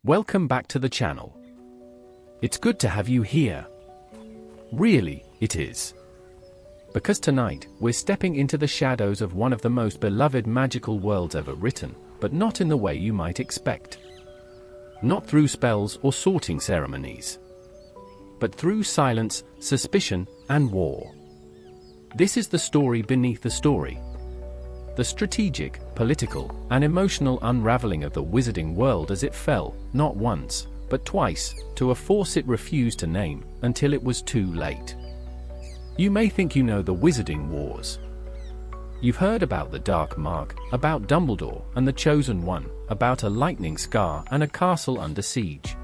Welcome back to the channel. It's good to have you here. Really, it is. Because tonight, we're stepping into the shadows of one of the most beloved magical worlds ever written, but not in the way you might expect. Not through spells or sorting ceremonies, but through silence, suspicion, and war. This is the story beneath the story. The strategic, political, and emotional unraveling of the wizarding world as it fell, not once, but twice, to a force it refused to name, until it was too late. You may think you know the Wizarding Wars. You've heard about the Dark Mark, about Dumbledore and the Chosen One, about a lightning scar and a castle under siege.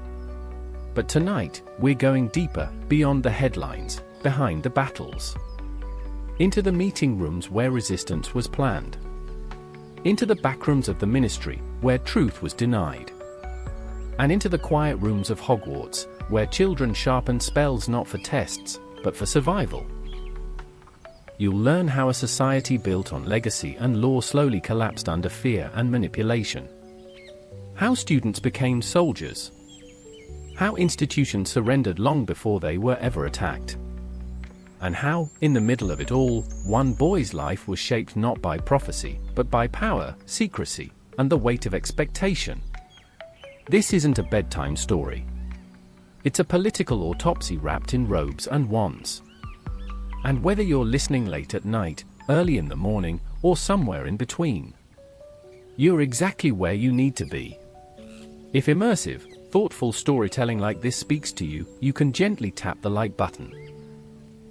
But tonight, we're going deeper, beyond the headlines, behind the battles. Into the meeting rooms where resistance was planned. Into the backrooms of the Ministry, where truth was denied. And into the quiet rooms of Hogwarts, where children sharpen spells not for tests, but for survival. You'll learn how a society built on legacy and law slowly collapsed under fear and manipulation. How students became soldiers. How institutions surrendered long before they were ever attacked. And how, in the middle of it all, one boy's life was shaped not by prophecy, but by power, secrecy, and the weight of expectation. This isn't a bedtime story. It's a political autopsy wrapped in robes and wands. And whether you're listening late at night, early in the morning, or somewhere in between, you're exactly where you need to be. If immersive, thoughtful storytelling like this speaks to you, you can gently tap the like button.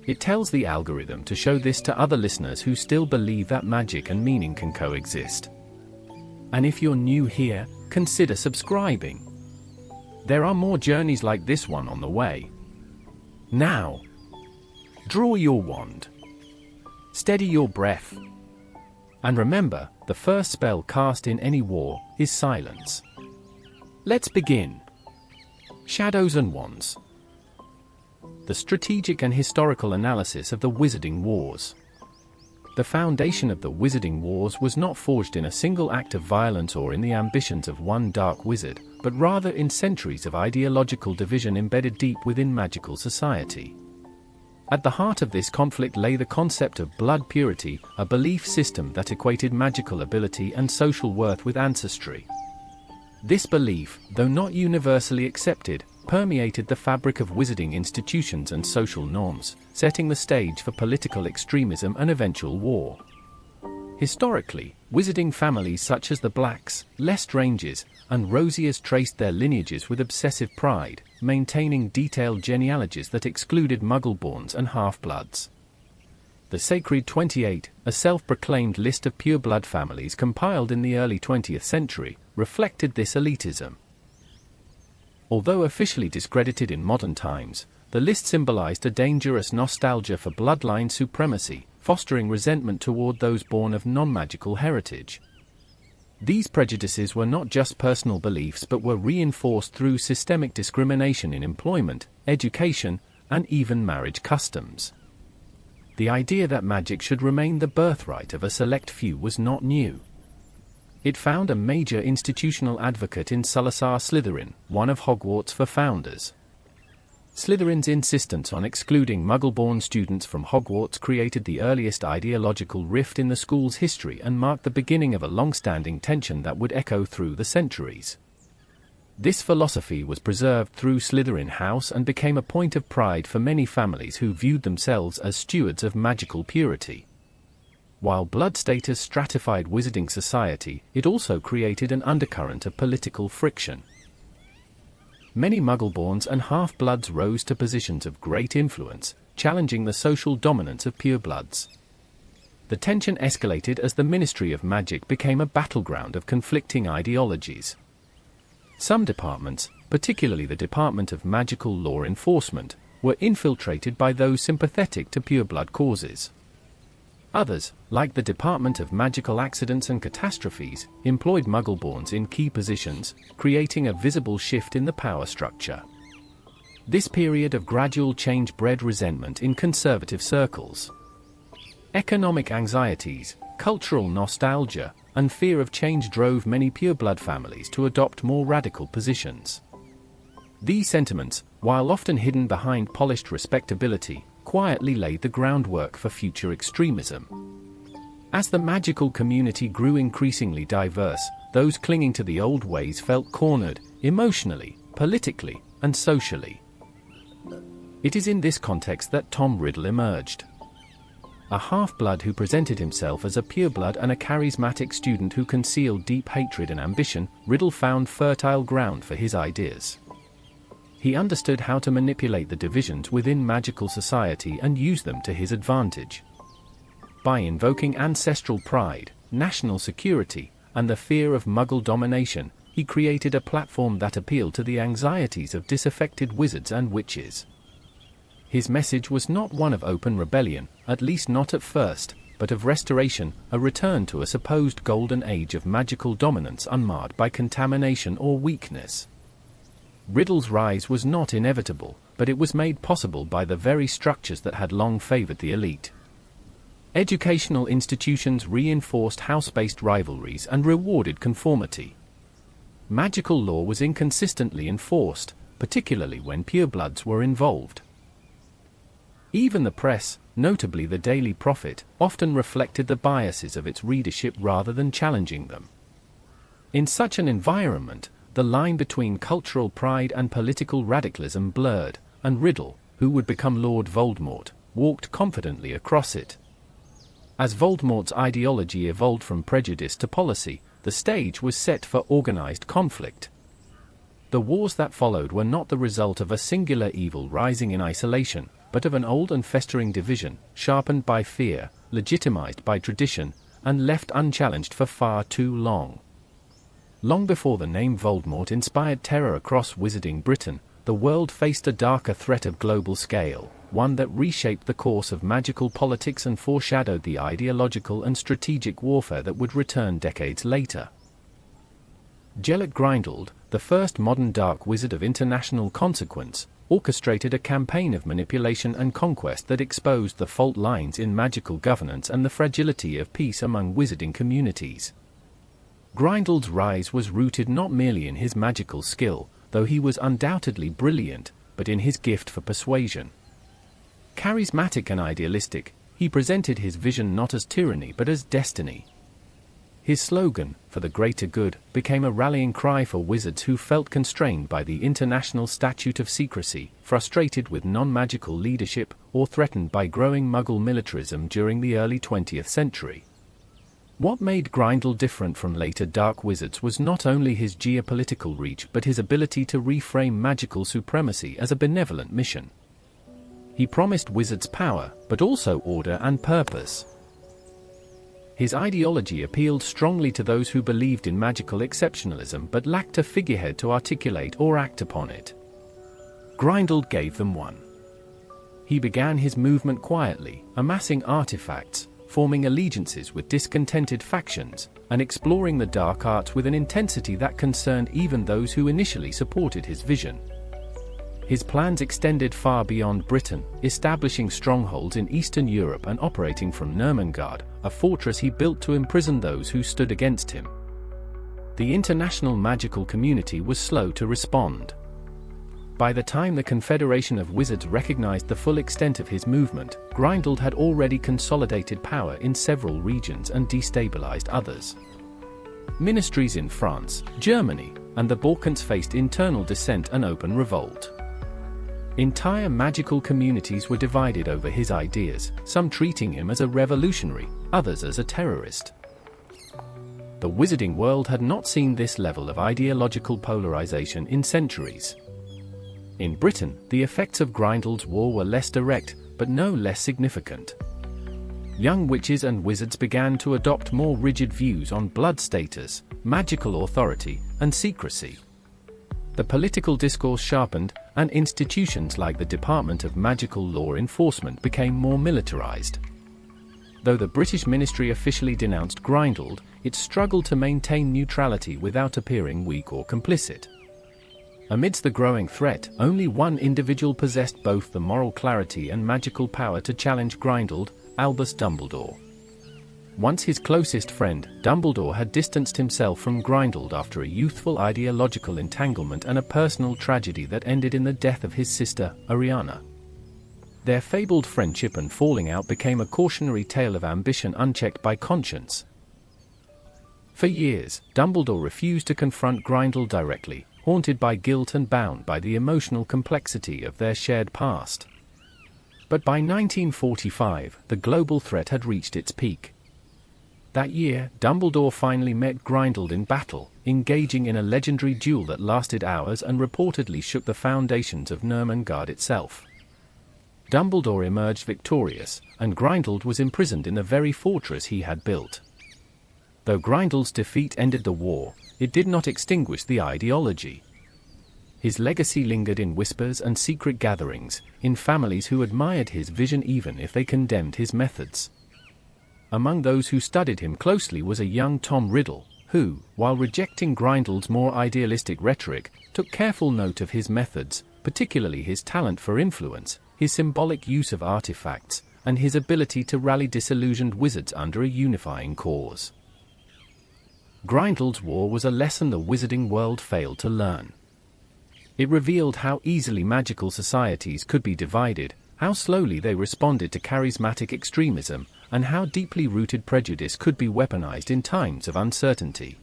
It tells the algorithm to show this to other listeners who still believe that magic and meaning can coexist. And if you're new here, consider subscribing. There are more journeys like this one on the way. Now, draw your wand. Steady your breath. And remember, the first spell cast in any war is silence. Let's begin. Shadows and Wands. The strategic and historical analysis of the Wizarding Wars. The foundation of the Wizarding Wars was not forged in a single act of violence or in the ambitions of one dark wizard, but rather in centuries of ideological division embedded deep within magical society. At the heart of this conflict lay the concept of blood purity, a belief system that equated magical ability and social worth with ancestry. This belief, though not universally accepted, permeated the fabric of wizarding institutions and social norms, setting the stage for political extremism and eventual war. Historically, wizarding families such as the Blacks, Lestranges, and Rosiers traced their lineages with obsessive pride, maintaining detailed genealogies that excluded Muggle-borns and half-bloods. The Sacred 28, a self-proclaimed list of pure-blood families compiled in the early 20th century, reflected this elitism. Although officially discredited in modern times, the list symbolized a dangerous nostalgia for bloodline supremacy, fostering resentment toward those born of non-magical heritage. These prejudices were not just personal beliefs but were reinforced through systemic discrimination in employment, education, and even marriage customs. The idea that magic should remain the birthright of a select few was not new. It found a major institutional advocate in Salazar Slytherin, one of Hogwarts' founders. Slytherin's insistence on excluding Muggle-born students from Hogwarts created the earliest ideological rift in the school's history and marked the beginning of a long-standing tension that would echo through the centuries. This philosophy was preserved through Slytherin House and became a point of pride for many families who viewed themselves as stewards of magical purity. While blood status stratified wizarding society, it also created an undercurrent of political friction. Many Muggle-borns and half-bloods rose to positions of great influence, challenging the social dominance of purebloods. The tension escalated as the Ministry of Magic became a battleground of conflicting ideologies. Some departments, particularly the Department of Magical Law Enforcement, were infiltrated by those sympathetic to pureblood causes. Others, like the Department of Magical Accidents and Catastrophes, employed Muggle-borns in key positions, creating a visible shift in the power structure. This period of gradual change bred resentment in conservative circles. Economic anxieties, cultural nostalgia, and fear of change drove many pureblood families to adopt more radical positions. These sentiments, while often hidden behind polished respectability, quietly laid the groundwork for future extremism. As the magical community grew increasingly diverse, those clinging to the old ways felt cornered, emotionally, politically, and socially. It is in this context that Tom Riddle emerged. A half-blood who presented himself as a pureblood and a charismatic student who concealed deep hatred and ambition, Riddle found fertile ground for his ideas. He understood how to manipulate the divisions within magical society and use them to his advantage. By invoking ancestral pride, national security, and the fear of Muggle domination, he created a platform that appealed to the anxieties of disaffected wizards and witches. His message was not one of open rebellion, at least not at first, but of restoration, a return to a supposed golden age of magical dominance unmarred by contamination or weakness. Riddle's rise was not inevitable, but it was made possible by the very structures that had long favored the elite. Educational institutions reinforced house-based rivalries and rewarded conformity. Magical law was inconsistently enforced, particularly when purebloods were involved. Even the press, notably the Daily Prophet, often reflected the biases of its readership rather than challenging them. In such an environment, the line between cultural pride and political radicalism blurred, and Riddle, who would become Lord Voldemort, walked confidently across it. As Voldemort's ideology evolved from prejudice to policy, the stage was set for organized conflict. The wars that followed were not the result of a singular evil rising in isolation, but of an old and festering division, sharpened by fear, legitimized by tradition, and left unchallenged for far too long. Long before the name Voldemort inspired terror across Wizarding Britain, the world faced a darker threat of global scale, one that reshaped the course of magical politics and foreshadowed the ideological and strategic warfare that would return decades later. Gellert Grindelwald, the first modern dark wizard of international consequence, orchestrated a campaign of manipulation and conquest that exposed the fault lines in magical governance and the fragility of peace among wizarding communities. Grindelwald's rise was rooted not merely in his magical skill, though he was undoubtedly brilliant, but in his gift for persuasion. Charismatic and idealistic, he presented his vision not as tyranny but as destiny. His slogan, "For the greater good," became a rallying cry for wizards who felt constrained by the International Statute of Secrecy, frustrated with non-magical leadership, or threatened by growing Muggle militarism during the early 20th century. What made Grindel different from later dark wizards was not only his geopolitical reach but his ability to reframe magical supremacy as a benevolent mission. He promised wizards power, but also order and purpose. His ideology appealed strongly to those who believed in magical exceptionalism but lacked a figurehead to articulate or act upon it. Grindel gave them one. He began his movement quietly, amassing artifacts, forming allegiances with discontented factions, and exploring the dark arts with an intensity that concerned even those who initially supported his vision. His plans extended far beyond Britain, establishing strongholds in Eastern Europe and operating from Nurmengard, a fortress he built to imprison those who stood against him. The international magical community was slow to respond. By the time the Confederation of Wizards recognized the full extent of his movement, Grindel had already consolidated power in several regions and destabilized others. Ministries in France, Germany, and the Balkans faced internal dissent and open revolt. Entire magical communities were divided over his ideas, some treating him as a revolutionary, others as a terrorist. The wizarding world had not seen this level of ideological polarization in centuries. In Britain, the effects of Grindel's war were less direct, but no less significant. Young witches and wizards began to adopt more rigid views on blood status, magical authority, and secrecy. The political discourse sharpened, and institutions like the Department of Magical Law Enforcement became more militarized. Though the British Ministry officially denounced Grindel, it struggled to maintain neutrality without appearing weak or complicit. Amidst the growing threat, only one individual possessed both the moral clarity and magical power to challenge Grindel, Albus Dumbledore. Once his closest friend, Dumbledore had distanced himself from Grindelwald after a youthful ideological entanglement and a personal tragedy that ended in the death of his sister, Ariana. Their fabled friendship and falling out became a cautionary tale of ambition unchecked by conscience. For years, Dumbledore refused to confront Grindelwald directly, haunted by guilt and bound by the emotional complexity of their shared past. But by 1945, the global threat had reached its peak. That year, Dumbledore finally met Grindelwald in battle, engaging in a legendary duel that lasted hours and reportedly shook the foundations of Nurmengard itself. Dumbledore emerged victorious, and Grindelwald was imprisoned in the very fortress he had built. Though Grindelwald's defeat ended the war, it did not extinguish the ideology. His legacy lingered in whispers and secret gatherings, in families who admired his vision even if they condemned his methods. Among those who studied him closely was a young Tom Riddle, who, while rejecting Grindelwald's more idealistic rhetoric, took careful note of his methods, particularly his talent for influence, his symbolic use of artifacts, and his ability to rally disillusioned wizards under a unifying cause. Grindelwald's war was a lesson the wizarding world failed to learn. It revealed how easily magical societies could be divided, how slowly they responded to charismatic extremism, and how deeply rooted prejudice could be weaponized in times of uncertainty.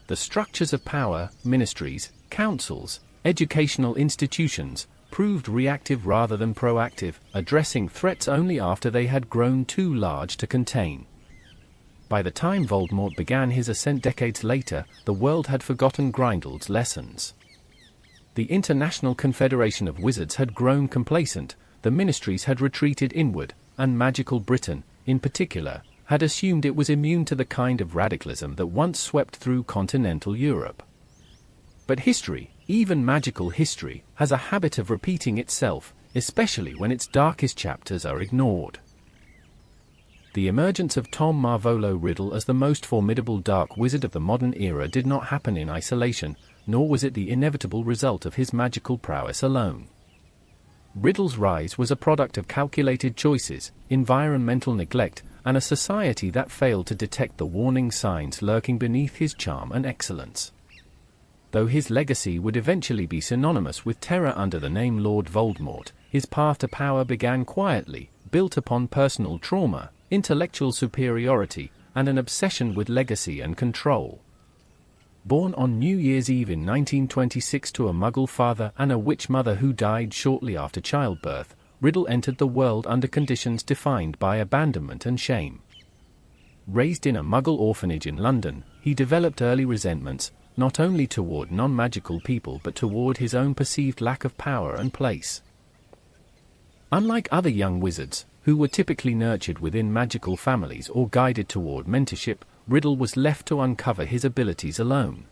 The structures of power, ministries, councils, educational institutions, proved reactive rather than proactive, addressing threats only after they had grown too large to contain. By the time Voldemort began his ascent decades later, the world had forgotten Grindelwald's lessons. The International Confederation of Wizards had grown complacent, the ministries had retreated inward, and magical Britain, in particular, had assumed it was immune to the kind of radicalism that once swept through continental Europe. But history, even magical history, has a habit of repeating itself, especially when its darkest chapters are ignored. The emergence of Tom Marvolo Riddle as the most formidable dark wizard of the modern era did not happen in isolation, nor was it the inevitable result of his magical prowess alone. Riddle's rise was a product of calculated choices, environmental neglect, and a society that failed to detect the warning signs lurking beneath his charm and excellence. Though his legacy would eventually be synonymous with terror under the name Lord Voldemort, his path to power began quietly, built upon personal trauma, intellectual superiority, and an obsession with legacy and control. Born on New Year's Eve in 1926 to a Muggle father and a witch mother who died shortly after childbirth, Riddle entered the world under conditions defined by abandonment and shame. Raised in a Muggle orphanage in London, he developed early resentments, not only toward non-magical people but toward his own perceived lack of power and place. Unlike other young wizards, who were typically nurtured within magical families or guided toward mentorship, Riddle was left to uncover his abilities alone.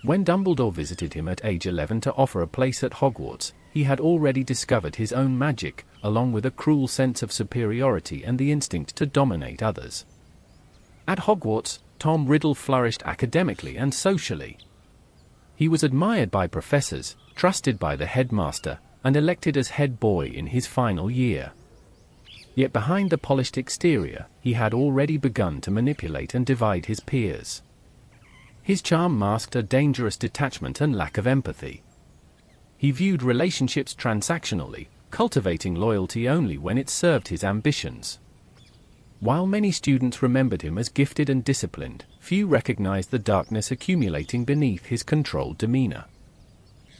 When Dumbledore visited him at age 11 to offer a place at Hogwarts, he had already discovered his own magic, along with a cruel sense of superiority and the instinct to dominate others. At Hogwarts, Tom Riddle flourished academically and socially. He was admired by professors, trusted by the headmaster, and elected as head boy in his final year. Yet behind the polished exterior, he had already begun to manipulate and divide his peers. His charm masked a dangerous detachment and lack of empathy. He viewed relationships transactionally, cultivating loyalty only when it served his ambitions. While many students remembered him as gifted and disciplined, few recognized the darkness accumulating beneath his controlled demeanor.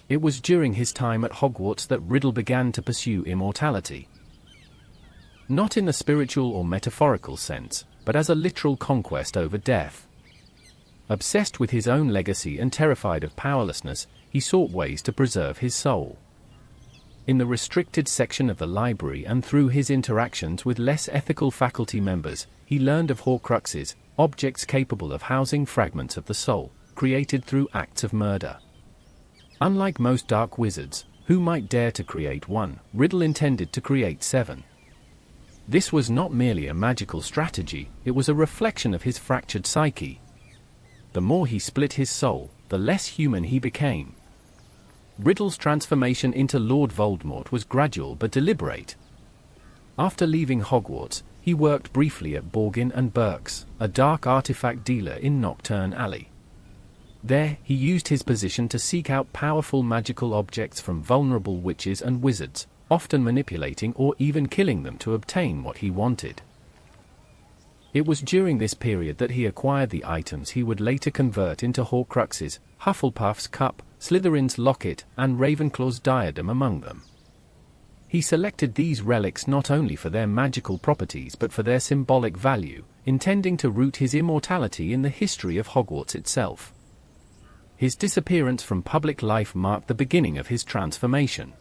It was during his time at Hogwarts that Riddle began to pursue immortality. Not in the spiritual or metaphorical sense, but as a literal conquest over death. Obsessed with his own legacy and terrified of powerlessness, he sought ways to preserve his soul. In the restricted section of the library and through his interactions with less ethical faculty members, he learned of Horcruxes, objects capable of housing fragments of the soul, created through acts of murder. Unlike most dark wizards, who might dare to create one, Riddle intended to create 7. This was not merely a magical strategy, it was a reflection of his fractured psyche. The more he split his soul, the less human he became. Riddle's transformation into Lord Voldemort was gradual but deliberate. After leaving Hogwarts, He worked briefly at Borgin and Burke's, a dark artifact dealer in Nocturne Alley. There, he used his position to seek out powerful magical objects from vulnerable witches and wizards, often manipulating or even killing them to obtain what he wanted. It was during this period that he acquired the items he would later convert into Horcruxes, Hufflepuff's cup, Slytherin's locket, and Ravenclaw's diadem among them. He selected these relics not only for their magical properties but for their symbolic value, intending to root his immortality in the history of Hogwarts itself. His disappearance from public life marked the beginning of his transformation.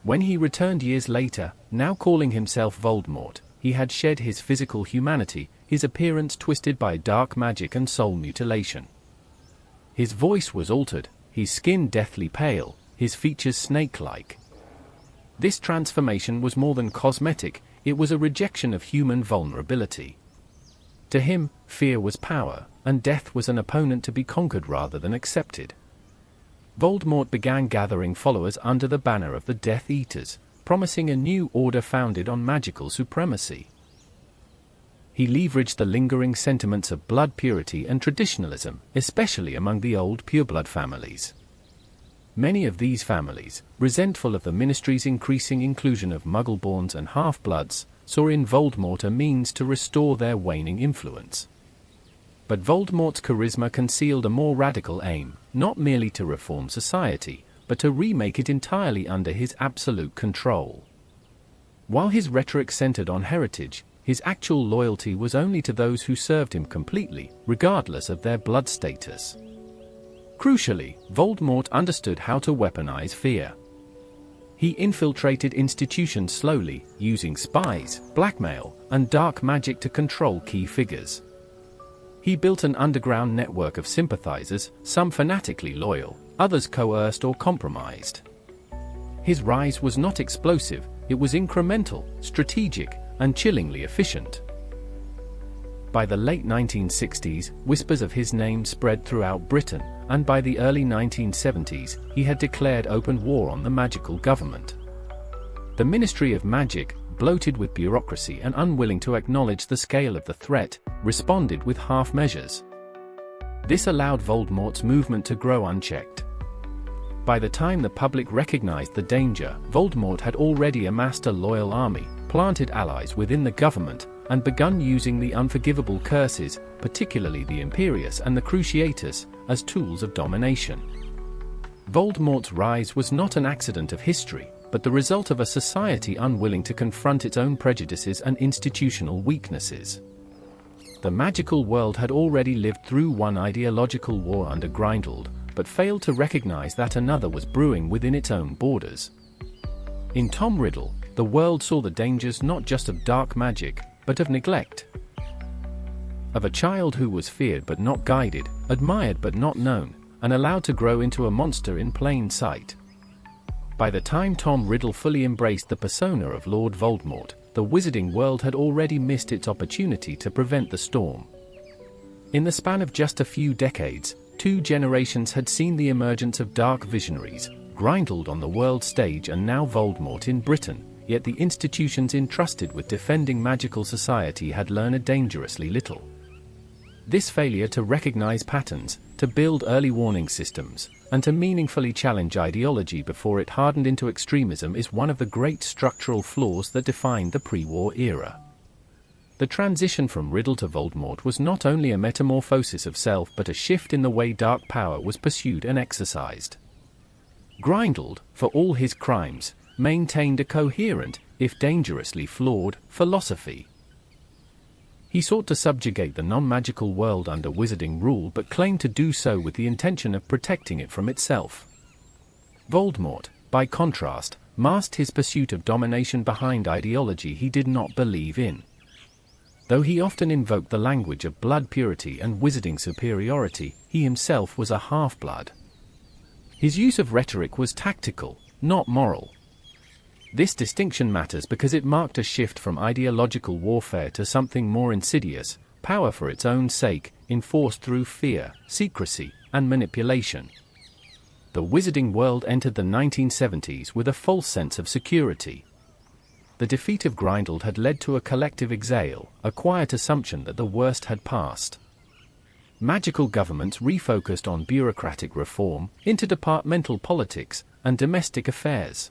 When he returned years later, now calling himself Voldemort, he had shed his physical humanity, his appearance twisted by dark magic and soul mutilation. His voice was altered, his skin deathly pale, his features snake-like. This transformation was more than cosmetic, it was a rejection of human vulnerability. To him, fear was power, and death was an opponent to be conquered rather than accepted. Voldemort began gathering followers under the banner of the Death Eaters, promising a new order founded on magical supremacy. He leveraged the lingering sentiments of blood purity and traditionalism, especially among the old pureblood families. Many of these families, resentful of the Ministry's increasing inclusion of Muggleborns and half-bloods, saw in Voldemort a means to restore their waning influence. But Voldemort's charisma concealed a more radical aim, not merely to reform society, but to remake it entirely under his absolute control. While his rhetoric centered on heritage, his actual loyalty was only to those who served him completely, regardless of their blood status. Crucially, Voldemort understood how to weaponize fear. He infiltrated institutions slowly, using spies, blackmail, and dark magic to control key figures. He built an underground network of sympathizers, some fanatically loyal, others coerced or compromised. His rise was not explosive, it was incremental, strategic, and chillingly efficient. By the late 1960s, whispers of his name spread throughout Britain, and by the early 1970s, he had declared open war on the magical government. The Ministry of Magic, bloated with bureaucracy and unwilling to acknowledge the scale of the threat, responded with half measures. This allowed Voldemort's movement to grow unchecked. By the time the public recognized the danger, Voldemort had already amassed a loyal army, planted allies within the government, and begun using the unforgivable curses, particularly the Imperius and the Cruciatus, as tools of domination. Voldemort's rise was not an accident of history, but the result of a society unwilling to confront its own prejudices and institutional weaknesses. The magical world had already lived through one ideological war under Grindelwald, but failed to recognize that another was brewing within its own borders. In Tom Riddle, the world saw the dangers not just of dark magic, but of neglect. Of a child who was feared but not guided, admired but not known, and allowed to grow into a monster in plain sight. By the time Tom Riddle fully embraced the persona of Lord Voldemort, the wizarding world had already missed its opportunity to prevent the storm. In the span of just a few decades, 2 generations had seen the emergence of dark visionaries, Grindelwald on the world stage and now Voldemort in Britain, yet the institutions entrusted with defending magical society had learned dangerously little. This failure to recognize patterns, to build early warning systems, and to meaningfully challenge ideology before it hardened into extremism is one of the great structural flaws that defined the pre-war era. The transition from Riddle to Voldemort was not only a metamorphosis of self but a shift in the way dark power was pursued and exercised. Grindelwald, for all his crimes, maintained a coherent, if dangerously flawed, philosophy. He sought to subjugate the non-magical world under wizarding rule but claimed to do so with the intention of protecting it from itself. Voldemort, by contrast, masked his pursuit of domination behind ideology he did not believe in. Though he often invoked the language of blood purity and wizarding superiority, he himself was a half-blood. His use of rhetoric was tactical, not moral. This distinction matters because it marked a shift from ideological warfare to something more insidious, power for its own sake, enforced through fear, secrecy, and manipulation. The wizarding world entered the 1970s with a false sense of security. the defeat of Grindel had led to a collective exhale, a quiet assumption that the worst had passed. Magical governments refocused on bureaucratic reform, interdepartmental politics, and domestic affairs.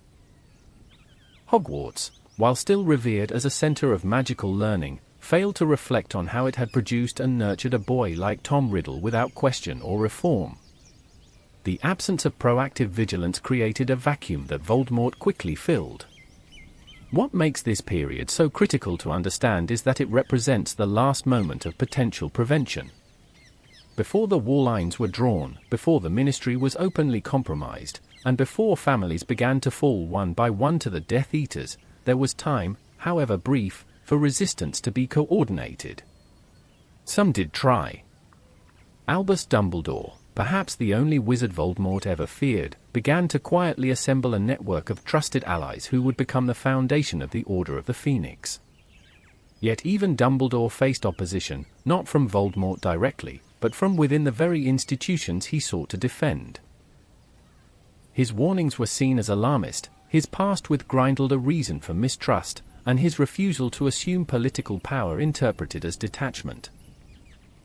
Hogwarts, while still revered as a center of magical learning, failed to reflect on how it had produced and nurtured a boy like Tom Riddle without question or reform. The absence of proactive vigilance created a vacuum that Voldemort quickly filled. What makes this period so critical to understand is that it represents the last moment of potential prevention. Before the war lines were drawn, before the ministry was openly compromised, and before families began to fall one by one to the Death Eaters, there was time, however brief, for resistance to be coordinated. Some did try. Albus Dumbledore, perhaps the only wizard Voldemort ever feared, began to quietly assemble a network of trusted allies who would become the foundation of the Order of the Phoenix. Yet even Dumbledore faced opposition, not from Voldemort directly, but from within the very institutions he sought to defend. His warnings were seen as alarmist, his past with Grindel a reason for mistrust, and his refusal to assume political power interpreted as detachment.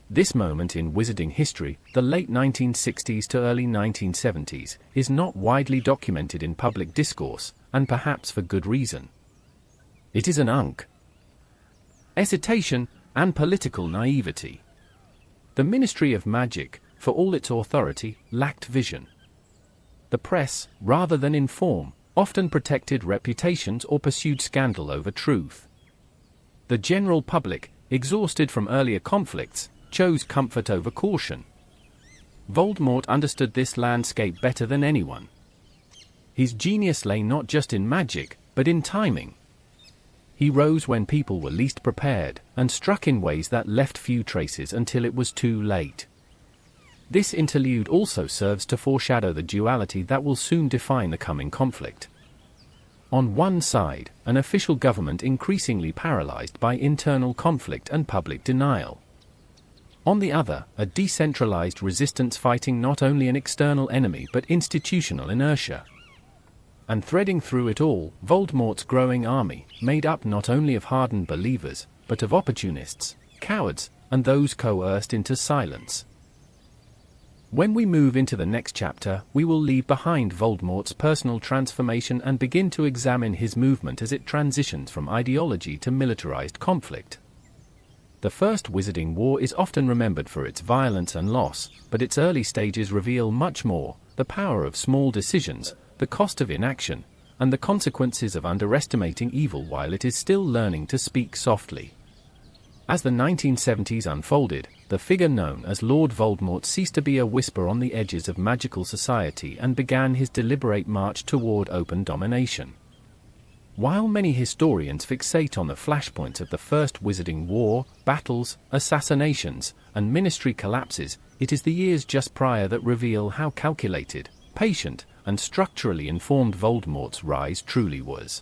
This moment in wizarding history, the late 1960s to early 1970s, is not widely documented in public discourse, and perhaps for good reason. It is an hesitation, and political naivety. The Ministry of Magic, for all its authority, lacked vision. The press, rather than inform, often protected reputations or pursued scandal over truth. The general public, exhausted from earlier conflicts, chose comfort over caution. Voldemort understood this landscape better than anyone. His genius lay not just in magic, but in timing. He rose when people were least prepared, and struck in ways that left few traces until it was too late. This interlude also serves to foreshadow the duality that will soon define the coming conflict. On one side, an official government increasingly paralyzed by internal conflict and public denial. On the other, a decentralized resistance fighting not only an external enemy but institutional inertia. And threading through it all, Voldemort's growing army, made up not only of hardened believers, but of opportunists, cowards, and those coerced into silence. When we move into the next chapter, we will leave behind Voldemort's personal transformation and begin to examine his movement as it transitions from ideology to militarized conflict. The First Wizarding War is often remembered for its violence and loss, but its early stages reveal much more: the power of small decisions, the cost of inaction, and the consequences of underestimating evil while it is still learning to speak softly. As the 1970s unfolded, the figure known as Lord Voldemort ceased to be a whisper on the edges of magical society and began his deliberate march toward open domination. While many historians fixate on the flashpoints of the First Wizarding War, battles, assassinations, and ministry collapses, it is the years just prior that reveal how calculated, patient, and structurally informed Voldemort's rise truly was.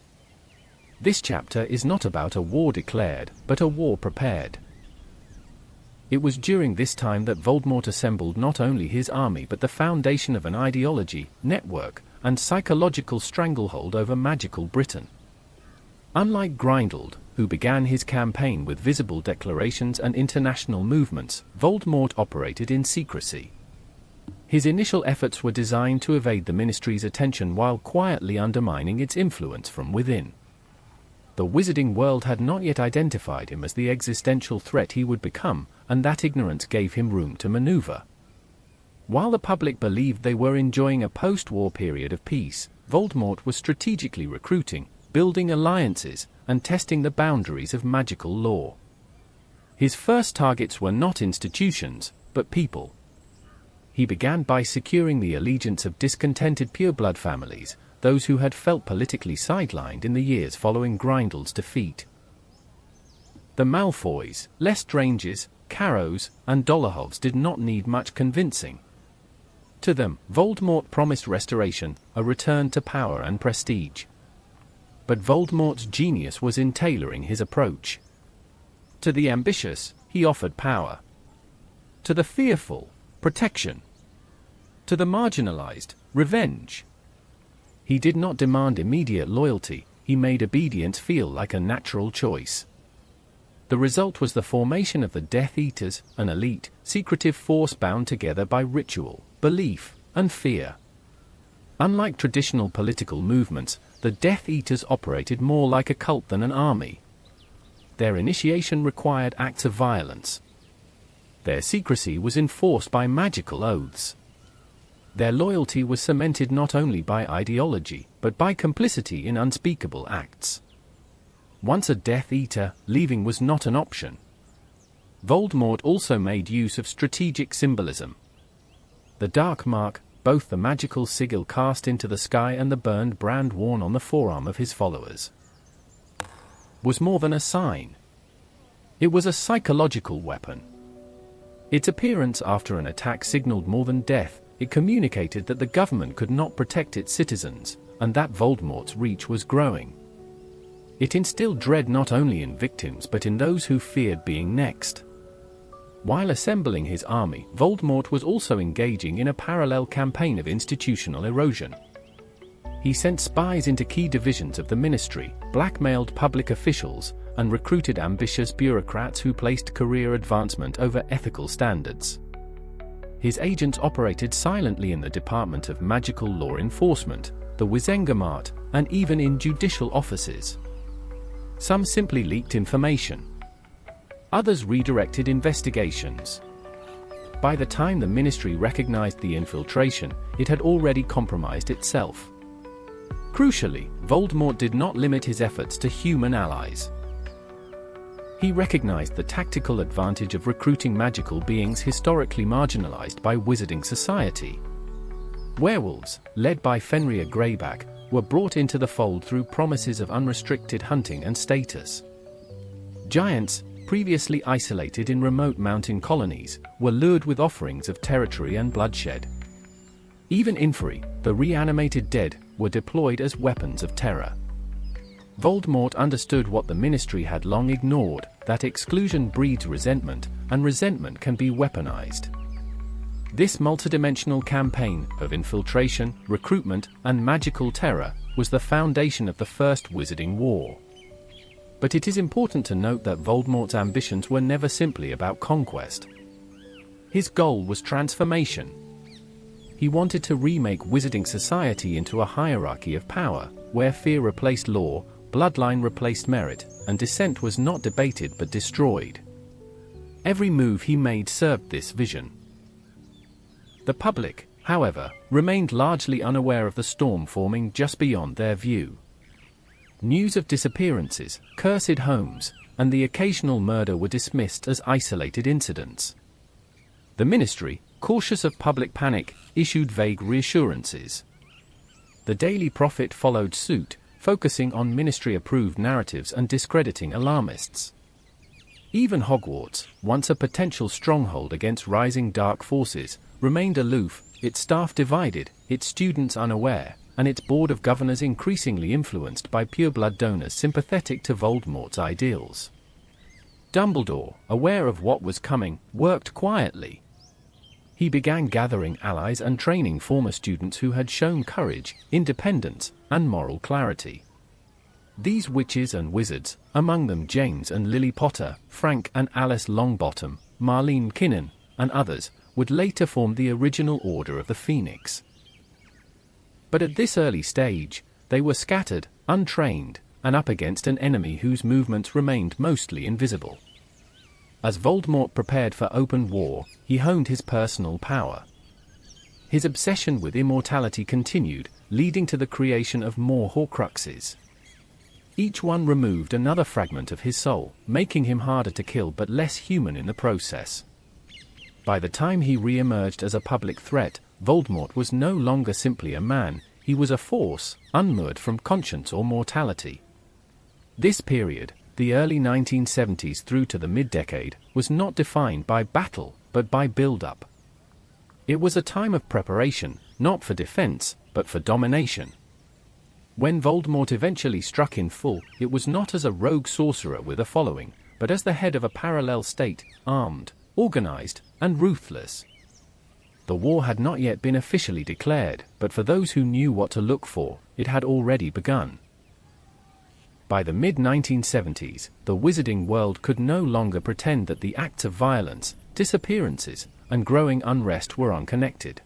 This chapter is not about a war declared, but a war prepared. It was during this time that Voldemort assembled not only his army but the foundation of an ideology, network, and psychological stranglehold over magical Britain. Unlike Grindel, who began his campaign with visible declarations and international movements, Voldemort operated in secrecy. His initial efforts were designed to evade the ministry's attention while quietly undermining its influence from within. The wizarding world had not yet identified him as the existential threat he would become, and that ignorance gave him room to maneuver. While the public believed they were enjoying a post-war period of peace, Voldemort was strategically recruiting, building alliances, and testing the boundaries of magical law. His first targets were not institutions, but people. He began by securing the allegiance of discontented pureblood families, those who had felt politically sidelined in the years following Grindel's defeat. The Malfoys, Lestranges, Carrows, and Dolohovs did not need much convincing. To them, Voldemort promised restoration, a return to power and prestige. But Voldemort's genius was in tailoring his approach. To the ambitious, he offered power. To the fearful, protection. To the marginalized, revenge. He did not demand immediate loyalty, he made obedience feel like a natural choice. The result was the formation of the Death Eaters, an elite, secretive force bound together by ritual, belief, and fear. Unlike traditional political movements, the Death Eaters operated more like a cult than an army. Their initiation required acts of violence. Their secrecy was enforced by magical oaths. Their loyalty was cemented not only by ideology, but by complicity in unspeakable acts. Once a Death Eater, leaving was not an option. Voldemort also made use of strategic symbolism. The Dark Mark, both the magical sigil cast into the sky and the burned brand worn on the forearm of his followers, was more than a sign. It was a psychological weapon. Its appearance after an attack signaled more than death. It communicated that the government could not protect its citizens, and that Voldemort's reach was growing. It instilled dread not only in victims but in those who feared being next. While assembling his army, Voldemort was also engaging in a parallel campaign of institutional erosion. He sent spies into key divisions of the ministry, blackmailed public officials, and recruited ambitious bureaucrats who placed career advancement over ethical standards. His agents operated silently in the Department of Magical Law Enforcement, the Wizengamot, and even in judicial offices. Some simply leaked information. Others redirected investigations. By the time the ministry recognized the infiltration, it had already compromised itself. Crucially, Voldemort did not limit his efforts to human allies. He recognized the tactical advantage of recruiting magical beings historically marginalized by wizarding society. Werewolves, led by Fenrir Greyback, were brought into the fold through promises of unrestricted hunting and status. Giants, previously isolated in remote mountain colonies, were lured with offerings of territory and bloodshed. Even Inferi, the reanimated dead, were deployed as weapons of terror. Voldemort understood what the ministry had long ignored, that exclusion breeds resentment, and resentment can be weaponized. This multidimensional campaign of infiltration, recruitment, and magical terror was the foundation of the First Wizarding War. But it is important to note that Voldemort's ambitions were never simply about conquest. His goal was transformation. He wanted to remake wizarding society into a hierarchy of power, where fear replaced law, bloodline replaced merit, and dissent was not debated but destroyed. Every move he made served this vision. The public, however, remained largely unaware of the storm forming just beyond their view. News of disappearances, cursed homes, and the occasional murder were dismissed as isolated incidents. The ministry, cautious of public panic, issued vague reassurances. The Daily Prophet followed suit, focusing on ministry-approved narratives and discrediting alarmists. Even Hogwarts, once a potential stronghold against rising dark forces, remained aloof, its staff divided, its students unaware, and its board of governors increasingly influenced by pureblood donors sympathetic to Voldemort's ideals. Dumbledore, aware of what was coming, worked quietly. He began gathering allies and training former students who had shown courage, independence, and moral clarity. These witches and wizards, among them James and Lily Potter, Frank and Alice Longbottom, Marlene Kinnan, and others, would later form the original Order of the Phoenix. But at this early stage, they were scattered, untrained, and up against an enemy whose movements remained mostly invisible. As Voldemort prepared for open war, he honed his personal power. His obsession with immortality continued, leading to the creation of more Horcruxes. Each one removed another fragment of his soul, making him harder to kill but less human in the process. By the time he re-emerged as a public threat, Voldemort was no longer simply a man, he was a force, unmoored from conscience or mortality. This period, the early 1970s through to the mid-decade, was not defined by battle, but by build-up. It was a time of preparation, not for defense, but for domination. When Voldemort eventually struck in full, it was not as a rogue sorcerer with a following, but as the head of a parallel state, armed, organized, and ruthless. The war had not yet been officially declared, but for those who knew what to look for, it had already begun. By the mid-1970s, the wizarding world could no longer pretend that the acts of violence, disappearances, and growing unrest were unconnected.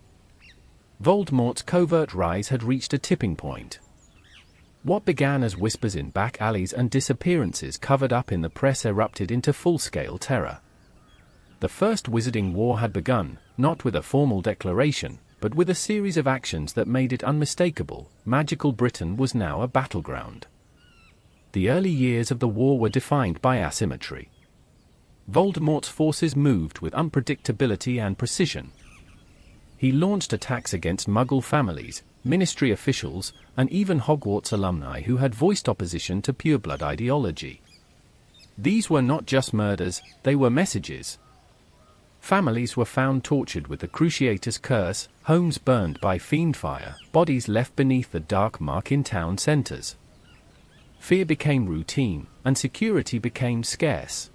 Voldemort's covert rise had reached a tipping point. What began as whispers in back alleys and disappearances covered up in the press erupted into full-scale terror. The First Wizarding War had begun, not with a formal declaration, but with a series of actions that made it unmistakable: magical Britain was now a battleground. The early years of the war were defined by asymmetry. Voldemort's forces moved with unpredictability and precision. He launched attacks against Muggle families, ministry officials, and even Hogwarts alumni who had voiced opposition to pureblood ideology. These were not just murders, they were messages. Families were found tortured with the Cruciator's curse, homes burned by fiend fire, bodies left beneath the dark mark in town centers. Fear became routine, and security became scarce.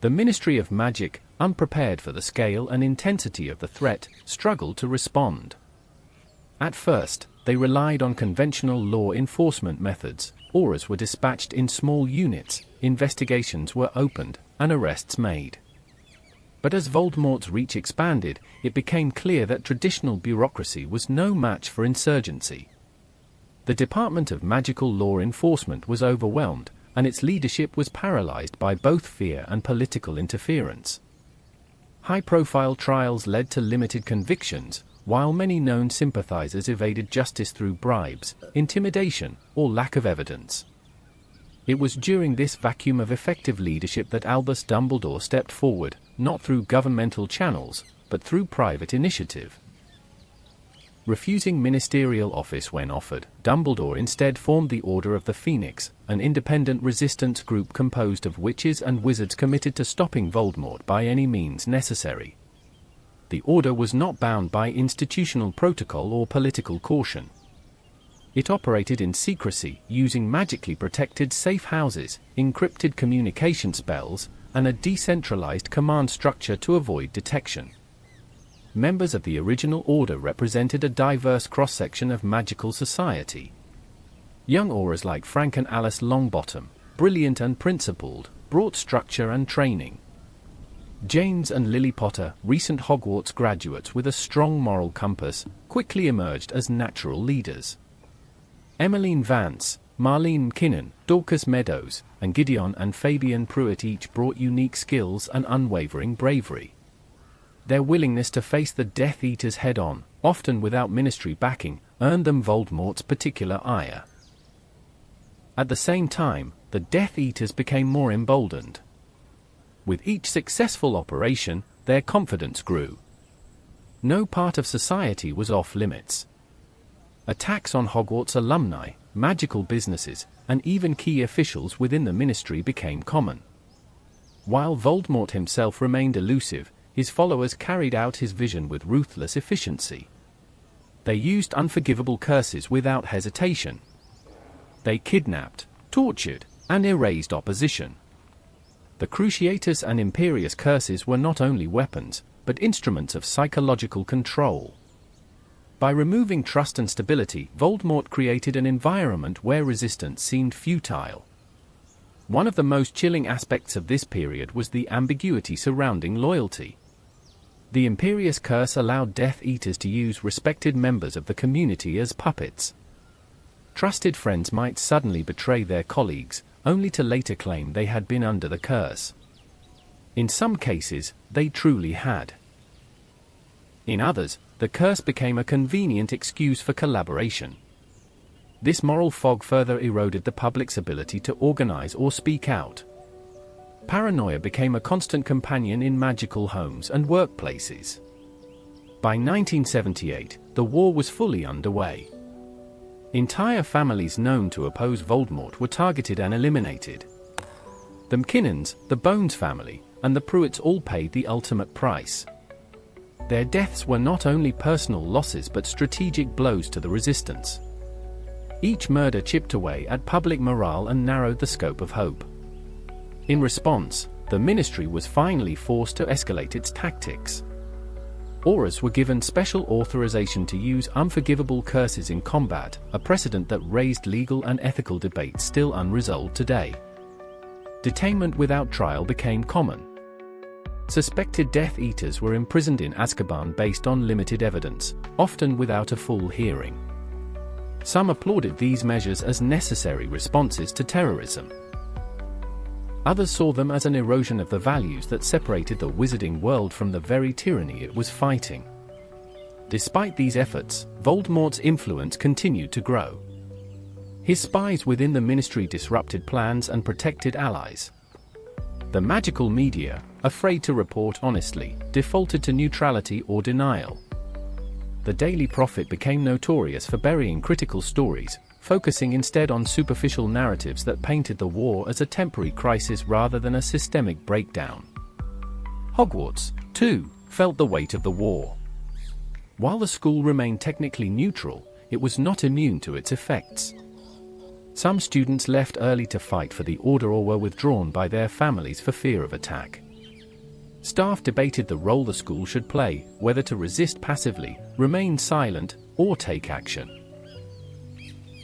The Ministry of Magic, unprepared for the scale and intensity of the threat, struggled to respond. At first, they relied on conventional law enforcement methods. Auras were dispatched in small units, investigations were opened, and arrests made. But as Voldemort's reach expanded, it became clear that traditional bureaucracy was no match for insurgency. The Department of Magical Law Enforcement was overwhelmed, and its leadership was paralyzed by both fear and political interference. High-profile trials led to limited convictions, while many known sympathizers evaded justice through bribes, intimidation, or lack of evidence. It was during this vacuum of effective leadership that Albus Dumbledore stepped forward, not through governmental channels, but through private initiative. Refusing ministerial office when offered, Dumbledore instead formed the Order of the Phoenix, an independent resistance group composed of witches and wizards committed to stopping Voldemort by any means necessary. The Order was not bound by institutional protocol or political caution. It operated in secrecy, using magically protected safe houses, encrypted communication spells, and a decentralized command structure to avoid detection. Members of the original Order represented a diverse cross-section of magical society. Young auras like Frank and Alice Longbottom, brilliant and principled, brought structure and training. James and Lily Potter, recent Hogwarts graduates with a strong moral compass, quickly emerged as natural leaders. Emmeline Vance, Marlene McKinnon, Dorcas Meadows, and Gideon and Fabian Pruitt each brought unique skills and unwavering bravery. Their willingness to face the Death Eaters head-on, often without ministry backing, earned them Voldemort's particular ire. At the same time, the Death Eaters became more emboldened. With each successful operation, their confidence grew. No part of society was off-limits. Attacks on Hogwarts alumni, magical businesses, and even key officials within the ministry became common. While Voldemort himself remained elusive, his followers carried out his vision with ruthless efficiency. They used unforgivable curses without hesitation. They kidnapped, tortured, and erased opposition. The Cruciatus and Imperius curses were not only weapons, but instruments of psychological control. By removing trust and stability, Voldemort created an environment where resistance seemed futile. One of the most chilling aspects of this period was the ambiguity surrounding loyalty. The Imperius Curse allowed Death Eaters to use respected members of the community as puppets. Trusted friends might suddenly betray their colleagues, only to later claim they had been under the curse. In some cases, they truly had. In others, the curse became a convenient excuse for collaboration. This moral fog further eroded the public's ability to organize or speak out. Paranoia became a constant companion in magical homes and workplaces. By 1978, the war was fully underway. Entire families known to oppose Voldemort were targeted and eliminated. The McKinnons, the Bones family, and the Pruitts all paid the ultimate price. Their deaths were not only personal losses but strategic blows to the resistance. Each murder chipped away at public morale and narrowed the scope of hope. In response, the ministry was finally forced to escalate its tactics. Aurors were given special authorization to use unforgivable curses in combat, a precedent that raised legal and ethical debates still unresolved today. Detainment without trial became common. Suspected Death Eaters were imprisoned in Azkaban based on limited evidence, often without a full hearing. Some applauded these measures as necessary responses to terrorism. Others saw them as an erosion of the values that separated the wizarding world from the very tyranny it was fighting. Despite these efforts, Voldemort's influence continued to grow. His spies within the Ministry disrupted plans and protected allies. The magical media, afraid to report honestly, defaulted to neutrality or denial. The Daily Prophet became notorious for burying critical stories, focusing instead on superficial narratives that painted the war as a temporary crisis rather than a systemic breakdown. Hogwarts, too, felt the weight of the war. While the school remained technically neutral, it was not immune to its effects. Some students left early to fight for the Order or were withdrawn by their families for fear of attack. Staff debated the role the school should play, whether to resist passively, remain silent, or take action.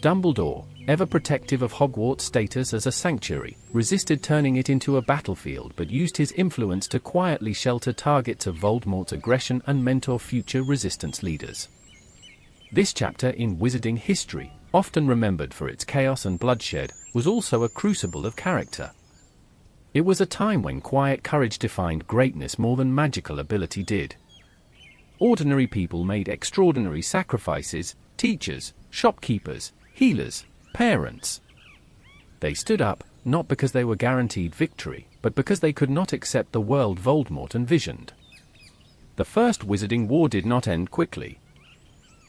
Dumbledore, ever protective of Hogwarts' status as a sanctuary, resisted turning it into a battlefield but used his influence to quietly shelter targets of Voldemort's aggression and mentor future resistance leaders. This chapter in wizarding history, often remembered for its chaos and bloodshed, was also a crucible of character. It was a time when quiet courage defined greatness more than magical ability did. Ordinary people made extraordinary sacrifices: teachers, shopkeepers, healers, parents. They stood up, not because they were guaranteed victory, but because they could not accept the world Voldemort envisioned. The First Wizarding War did not end quickly.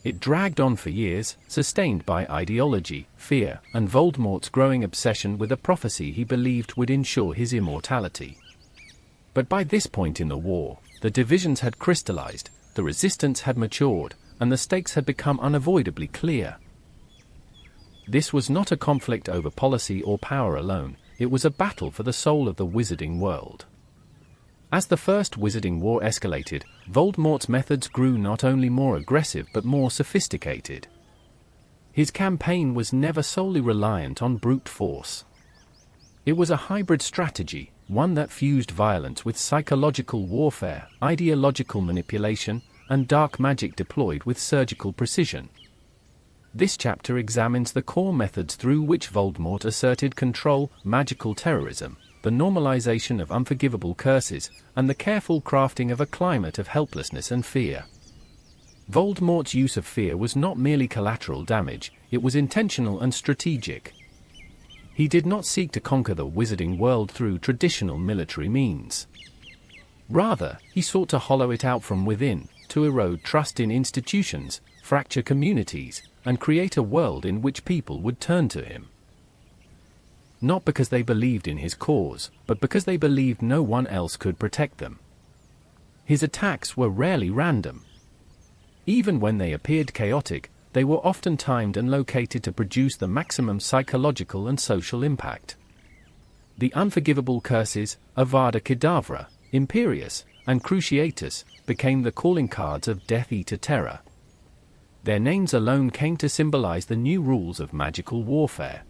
It dragged on for years, sustained by ideology, fear, and Voldemort's growing obsession with a prophecy he believed would ensure his immortality. But by this point in the war, the divisions had crystallized, the resistance had matured, and the stakes had become unavoidably clear. This was not a conflict over policy or power alone, it was a battle for the soul of the wizarding world. As the First Wizarding War escalated, Voldemort's methods grew not only more aggressive but more sophisticated. His campaign was never solely reliant on brute force. It was a hybrid strategy, one that fused violence with psychological warfare, ideological manipulation, and dark magic deployed with surgical precision. This chapter examines the core methods through which Voldemort asserted control: magical terrorism, the normalization of unforgivable curses, and the careful crafting of a climate of helplessness and fear. Voldemort's use of fear was not merely collateral damage, it was intentional and strategic. He did not seek to conquer the wizarding world through traditional military means. Rather, he sought to hollow it out from within, to erode trust in institutions, fracture communities, and create a world in which people would turn to him. Not because they believed in his cause, but because they believed no one else could protect them. His attacks were rarely random. Even when they appeared chaotic, they were often timed and located to produce the maximum psychological and social impact. The unforgivable curses, Avada Kedavra, Imperius, and Cruciatus, became the calling cards of Death Eater terror. Their names alone came to symbolize the new rules of magical warfare.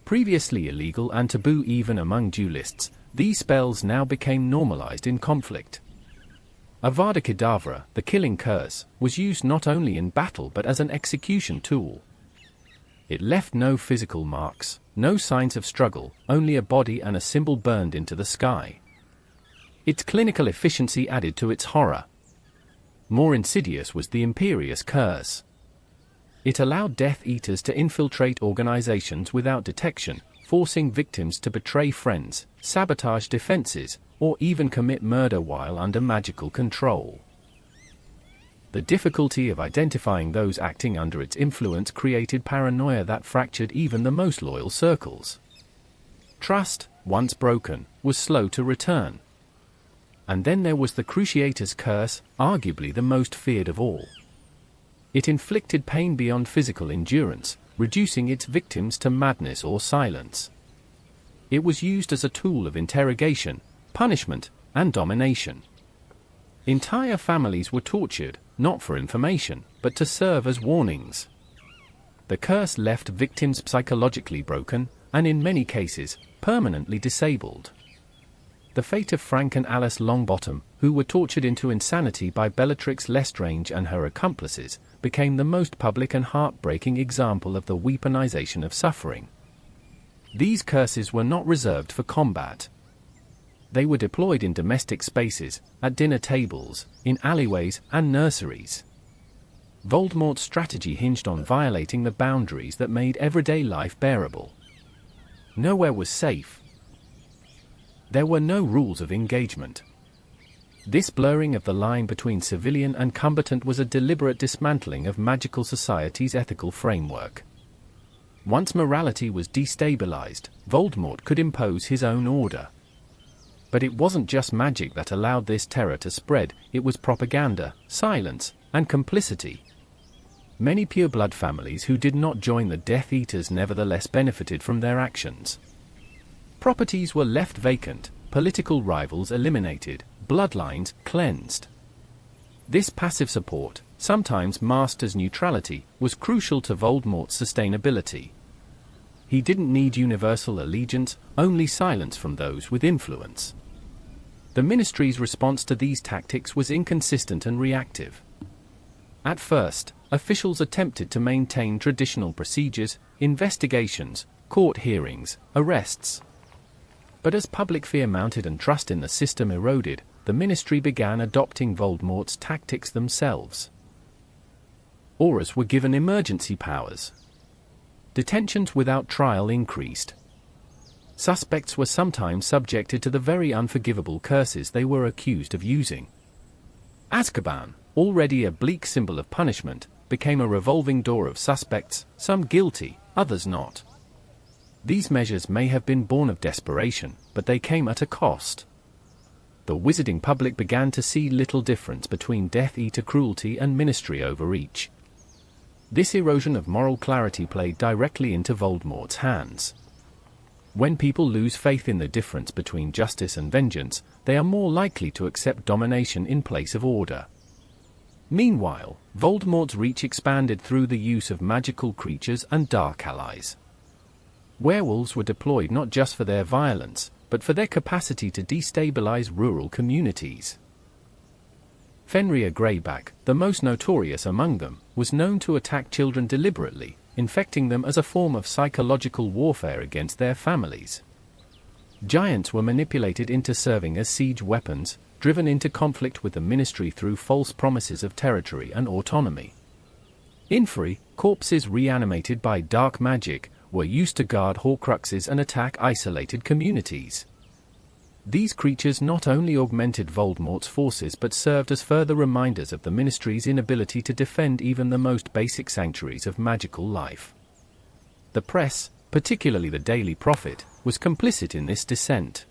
Previously illegal and taboo even among duelists, these spells now became normalized in conflict. Avada Kedavra, the killing curse, was used not only in battle but as an execution tool. It left no physical marks, no signs of struggle, only a body and a symbol burned into the sky. Its clinical efficiency added to its horror. More insidious was the Imperius curse. It allowed Death Eaters to infiltrate organizations without detection, forcing victims to betray friends, sabotage defenses, or even commit murder while under magical control. The difficulty of identifying those acting under its influence created paranoia that fractured even the most loyal circles. Trust, once broken, was slow to return. And then there was the Cruciatus curse, arguably the most feared of all. It inflicted pain beyond physical endurance, reducing its victims to madness or silence. It was used as a tool of interrogation, punishment, and domination. Entire families were tortured, not for information, but to serve as warnings. The curse left victims psychologically broken, and in many cases, permanently disabled. The fate of Frank and Alice Longbottom, who were tortured into insanity by Bellatrix Lestrange and her accomplices, became the most public and heartbreaking example of the weaponization of suffering. These curses were not reserved for combat. They were deployed in domestic spaces, at dinner tables, in alleyways, and nurseries. Voldemort's strategy hinged on violating the boundaries that made everyday life bearable. Nowhere was safe. There were no rules of engagement. This blurring of the line between civilian and combatant was a deliberate dismantling of magical society's ethical framework. Once morality was destabilized, Voldemort could impose his own order. But it wasn't just magic that allowed this terror to spread, it was propaganda, silence, and complicity. Many pureblood families who did not join the Death Eaters nevertheless benefited from their actions. Properties were left vacant, political rivals eliminated, bloodlines cleansed. This passive support, sometimes masked as neutrality, was crucial to Voldemort's sustainability. He didn't need universal allegiance, only silence from those with influence. The Ministry's response to these tactics was inconsistent and reactive. At first, officials attempted to maintain traditional procedures, investigations, court hearings, arrests. But as public fear mounted and trust in the system eroded, the Ministry began adopting Voldemort's tactics themselves. Aurors were given emergency powers. Detentions without trial increased. Suspects were sometimes subjected to the very unforgivable curses they were accused of using. Azkaban, already a bleak symbol of punishment, became a revolving door of suspects, some guilty, others not. These measures may have been born of desperation, but they came at a cost. The wizarding public began to see little difference between Death Eater cruelty and Ministry overreach. This erosion of moral clarity played directly into Voldemort's hands. When people lose faith in the difference between justice and vengeance, they are more likely to accept domination in place of order. Meanwhile, Voldemort's reach expanded through the use of magical creatures and dark allies. Werewolves were deployed not just for their violence, but for their capacity to destabilize rural communities. Fenrir Greyback, the most notorious among them, was known to attack children deliberately, infecting them as a form of psychological warfare against their families. Giants were manipulated into serving as siege weapons, driven into conflict with the Ministry through false promises of territory and autonomy. Inferi, corpses reanimated by dark magic, were used to guard Horcruxes and attack isolated communities. These creatures not only augmented Voldemort's forces but served as further reminders of the Ministry's inability to defend even the most basic sanctuaries of magical life. The press, particularly the Daily Prophet, was complicit in this descent.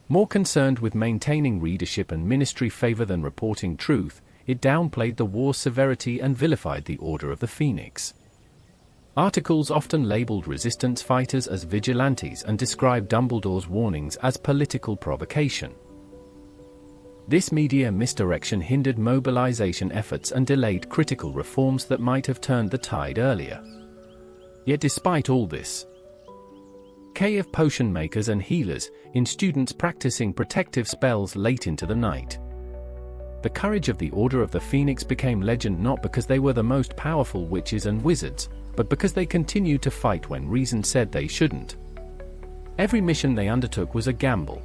More concerned with maintaining readership and Ministry favor than reporting truth, it downplayed the war's severity and vilified the Order of the Phoenix. Articles often labeled resistance fighters as vigilantes and described Dumbledore's warnings as political provocation. This media misdirection hindered mobilization efforts and delayed critical reforms that might have turned the tide earlier. Yet despite all this, of potion makers and healers, in students practicing protective spells late into the night. The courage of the Order of the Phoenix became legend not because they were the most powerful witches and wizards, but because they continued to fight when reason said they shouldn't. Every mission they undertook was a gamble.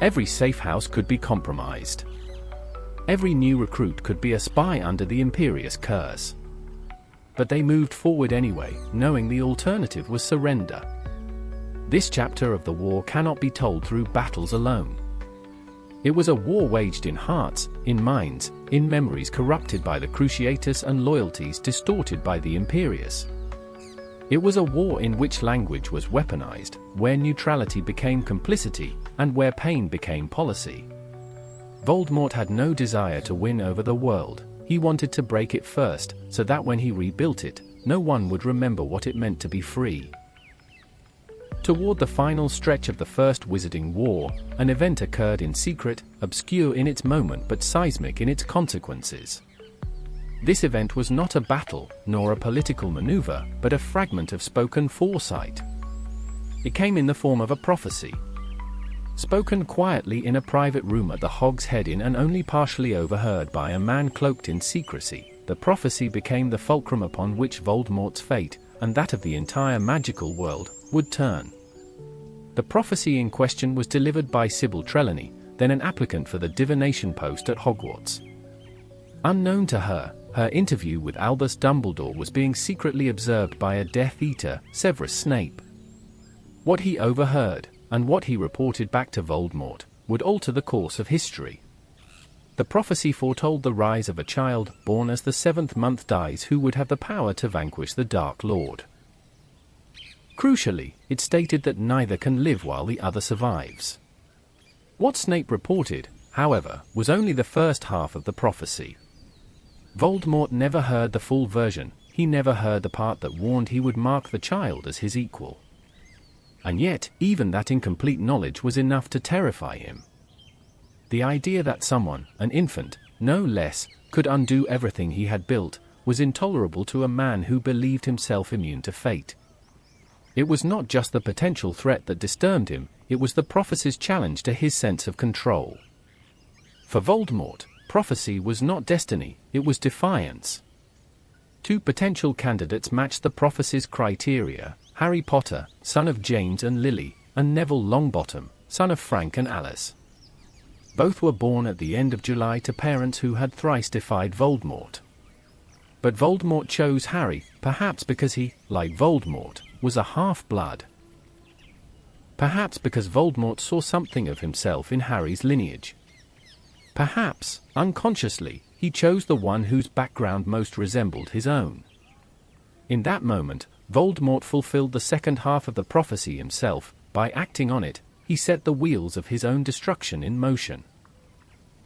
Every safe house could be compromised. Every new recruit could be a spy under the Imperious curse. But they moved forward anyway, knowing the alternative was surrender. This chapter of the war cannot be told through battles alone. It was a war waged in hearts, in minds, in memories corrupted by the Cruciatus and loyalties distorted by the Imperius. It was a war in which language was weaponized, where neutrality became complicity, and where pain became policy. Voldemort had no desire to win over the world, he wanted to break it first, so that when he rebuilt it, no one would remember what it meant to be free. Toward the final stretch of the First Wizarding War, an event occurred in secret, obscure in its moment but seismic in its consequences. This event was not a battle, nor a political maneuver, but a fragment of spoken foresight. It came in the form of a prophecy. Spoken quietly in a private room at the Hog's Head Inn and only partially overheard by a man cloaked in secrecy, the prophecy became the fulcrum upon which Voldemort's fate, and that of the entire magical world, would turn. The prophecy in question was delivered by Sybil Trelawney, then an applicant for the divination post at Hogwarts. Unknown to her, her interview with Albus Dumbledore was being secretly observed by a Death Eater, Severus Snape. What he overheard, and what he reported back to Voldemort, would alter the course of history. The prophecy foretold the rise of a child, born as the seventh month dies, who would have the power to vanquish the Dark Lord. Crucially, it stated that neither can live while the other survives. What Snape reported, however, was only the first half of the prophecy. Voldemort never heard the full version. He never heard the part that warned he would mark the child as his equal. And yet, even that incomplete knowledge was enough to terrify him. The idea that someone, an infant, no less, could undo everything he had built, was intolerable to a man who believed himself immune to fate. It was not just the potential threat that disturbed him, it was the prophecy's challenge to his sense of control. For Voldemort, prophecy was not destiny, it was defiance. Two potential candidates matched the prophecy's criteria: Harry Potter, son of James and Lily, and Neville Longbottom, son of Frank and Alice. Both were born at the end of July to parents who had thrice defied Voldemort. But Voldemort chose Harry, perhaps because he, like Voldemort, was a half-blood. Perhaps because Voldemort saw something of himself in Harry's lineage. Perhaps, unconsciously, he chose the one whose background most resembled his own. In that moment, Voldemort fulfilled the second half of the prophecy himself. By acting on it, he set the wheels of his own destruction in motion.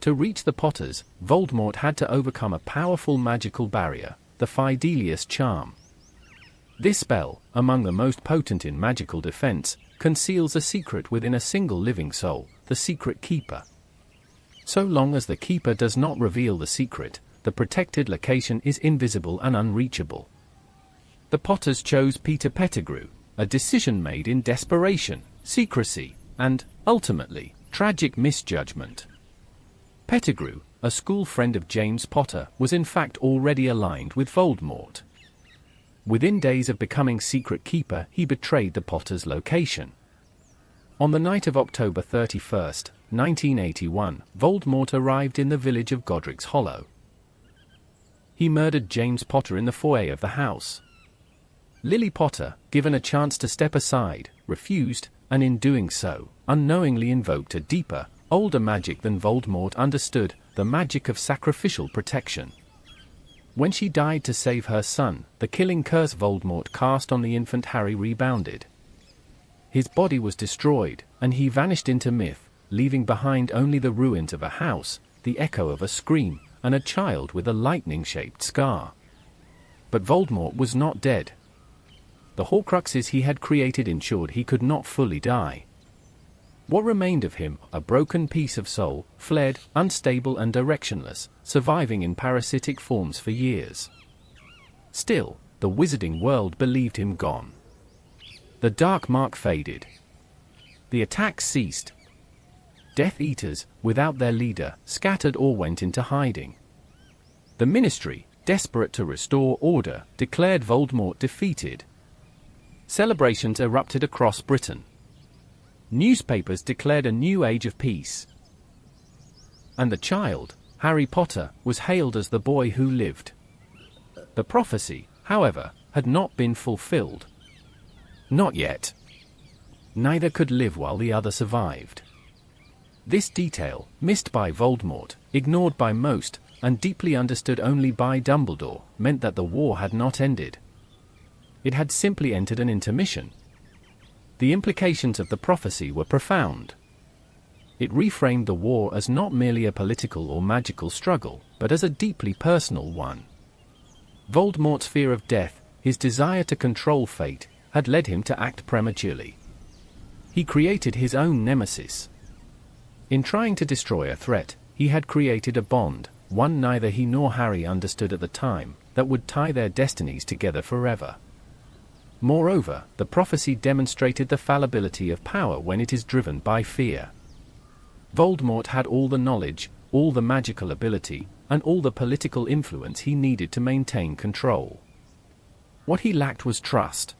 To reach the Potters, Voldemort had to overcome a powerful magical barrier, the Fidelius Charm. This spell, among the most potent in magical defense, conceals a secret within a single living soul, the Secret Keeper. So long as the Keeper does not reveal the secret, the protected location is invisible and unreachable. The Potters chose Peter Pettigrew, a decision made in desperation, secrecy, and, ultimately, tragic misjudgment. Pettigrew, a school friend of James Potter, was in fact already aligned with Voldemort. Within days of becoming Secret Keeper, he betrayed the Potters' location. On the night of October 31st, 1981, Voldemort arrived in the village of Godric's Hollow. He murdered James Potter in the foyer of the house. Lily Potter, given a chance to step aside, refused, and in doing so, unknowingly invoked a deeper, older magic than Voldemort understood, the magic of sacrificial protection. When she died to save her son, the killing curse Voldemort cast on the infant Harry rebounded. His body was destroyed, and he vanished into myth, leaving behind only the ruins of a house, the echo of a scream, and a child with a lightning-shaped scar. But Voldemort was not dead. The Horcruxes he had created ensured he could not fully die. What remained of him, a broken piece of soul, fled, unstable and directionless, surviving in parasitic forms for years. Still, the wizarding world believed him gone. The dark mark faded. The attacks ceased. Death Eaters, without their leader, scattered or went into hiding. The Ministry, desperate to restore order, declared Voldemort defeated. Celebrations erupted across Britain. Newspapers declared a new age of peace. And the child, Harry Potter, was hailed as the boy who lived. The prophecy, however, had not been fulfilled. Not yet. Neither could live while the other survived. This detail, missed by Voldemort, ignored by most, and deeply understood only by Dumbledore, meant that the war had not ended. It had simply entered an intermission. The implications of the prophecy were profound. It reframed the war as not merely a political or magical struggle, but as a deeply personal one. Voldemort's fear of death, his desire to control fate, had led him to act prematurely. He created his own nemesis. In trying to destroy a threat, he had created a bond, one neither he nor Harry understood at the time, that would tie their destinies together forever. Moreover, the prophecy demonstrated the fallibility of power when it is driven by fear. Voldemort had all the knowledge, all the magical ability, and all the political influence he needed to maintain control. What he lacked was trust.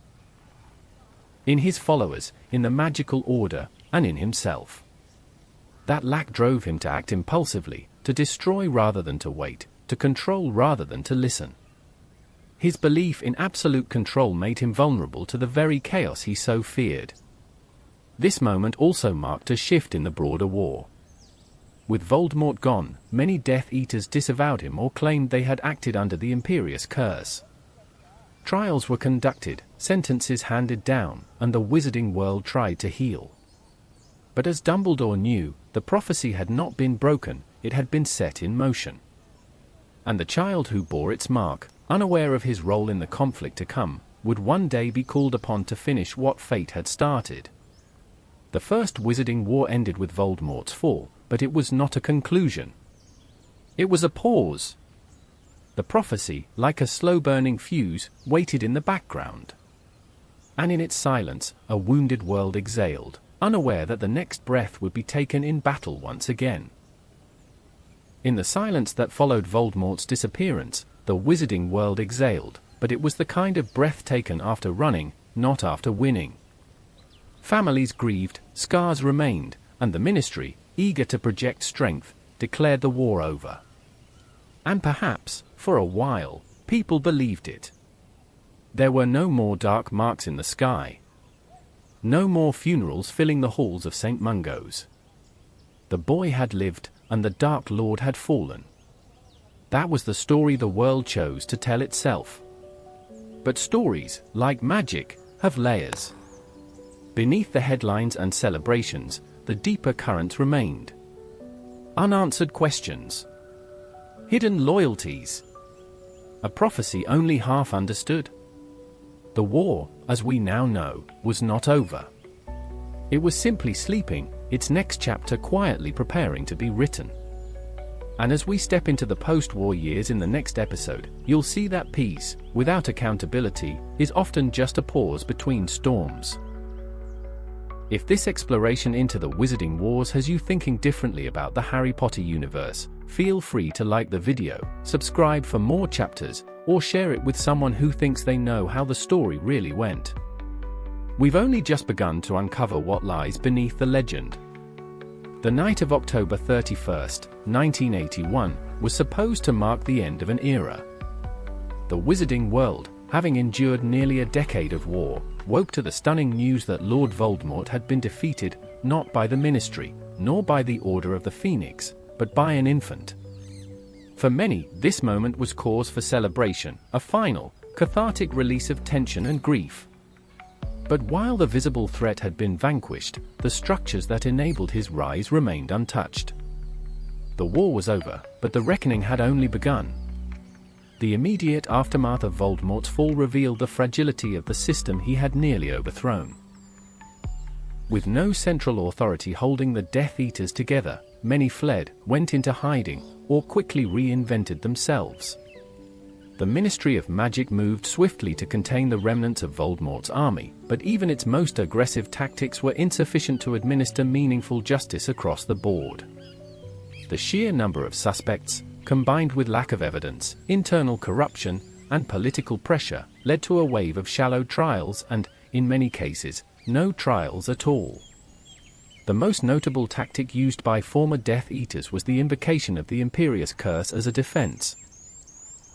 In his followers, in the magical order, and in himself. That lack drove him to act impulsively, to destroy rather than to wait, to control rather than to listen. His belief in absolute control made him vulnerable to the very chaos he so feared. This moment also marked a shift in the broader war. With Voldemort gone, many Death Eaters disavowed him or claimed they had acted under the Imperious Curse. Trials were conducted, sentences handed down, and the wizarding world tried to heal. But as Dumbledore knew, the prophecy had not been broken, it had been set in motion. And the child who bore its mark, unaware of his role in the conflict to come, would one day be called upon to finish what fate had started. The first Wizarding War ended with Voldemort's fall, but it was not a conclusion. It was a pause. The prophecy, like a slow-burning fuse, waited in the background. And in its silence, a wounded world exhaled, unaware that the next breath would be taken in battle once again. In the silence that followed Voldemort's disappearance, the wizarding world exhaled, but it was the kind of breath taken after running, not after winning. Families grieved, scars remained, and the Ministry, eager to project strength, declared the war over. And perhaps, for a while, people believed it. There were no more dark marks in the sky. No more funerals filling the halls of St. Mungo's. The boy had lived, and the Dark Lord had fallen. That was the story the world chose to tell itself. But stories, like magic, have layers. Beneath the headlines and celebrations, the deeper currents remained. Unanswered questions. Hidden loyalties. A prophecy only half understood. The war, as we now know, was not over. It was simply sleeping, its next chapter quietly preparing to be written. And as we step into the post-war years in the next episode, you'll see that peace, without accountability, is often just a pause between storms. If this exploration into the Wizarding Wars has you thinking differently about the Harry Potter universe, feel free to like the video, subscribe for more chapters, or share it with someone who thinks they know how the story really went. We've only just begun to uncover what lies beneath the legend. The night of October 31st, 1981, was supposed to mark the end of an era. The wizarding world, having endured nearly a decade of war, woke to the stunning news that Lord Voldemort had been defeated, not by the Ministry, nor by the Order of the Phoenix, but by an infant. For many, this moment was cause for celebration, a final, cathartic release of tension and grief. But while the visible threat had been vanquished, the structures that enabled his rise remained untouched. The war was over, but the reckoning had only begun. The immediate aftermath of Voldemort's fall revealed the fragility of the system he had nearly overthrown. With no central authority holding the Death Eaters together, many fled, went into hiding, or quickly reinvented themselves. The Ministry of Magic moved swiftly to contain the remnants of Voldemort's army, but even its most aggressive tactics were insufficient to administer meaningful justice across the board. The sheer number of suspects, combined with lack of evidence, internal corruption, and political pressure, led to a wave of shallow trials and, in many cases, no trials at all. The most notable tactic used by former Death Eaters was the invocation of the Imperious Curse as a defense.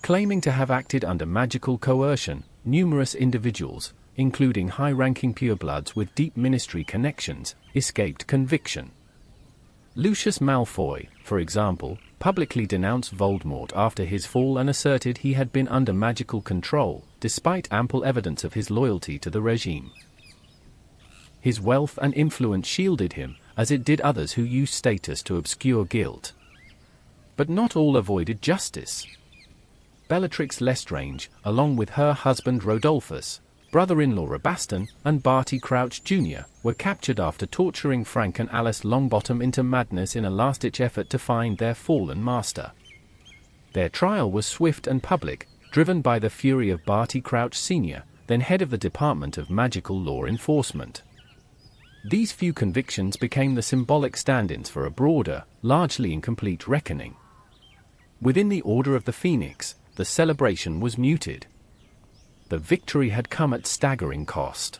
Claiming to have acted under magical coercion, numerous individuals, including high-ranking purebloods with deep Ministry connections, escaped conviction. Lucius Malfoy, for example, publicly denounced Voldemort after his fall and asserted he had been under magical control, despite ample evidence of his loyalty to the regime. His wealth and influence shielded him, as it did others who used status to obscure guilt. But not all avoided justice. Bellatrix Lestrange, along with her husband Rodolphus, brother-in-law Rabaston, and Barty Crouch Jr., were captured after torturing Frank and Alice Longbottom into madness in a last-ditch effort to find their fallen master. Their trial was swift and public, driven by the fury of Barty Crouch Sr., then head of the Department of Magical Law Enforcement. These few convictions became the symbolic stand-ins for a broader, largely incomplete reckoning. Within the Order of the Phoenix, the celebration was muted. The victory had come at staggering cost.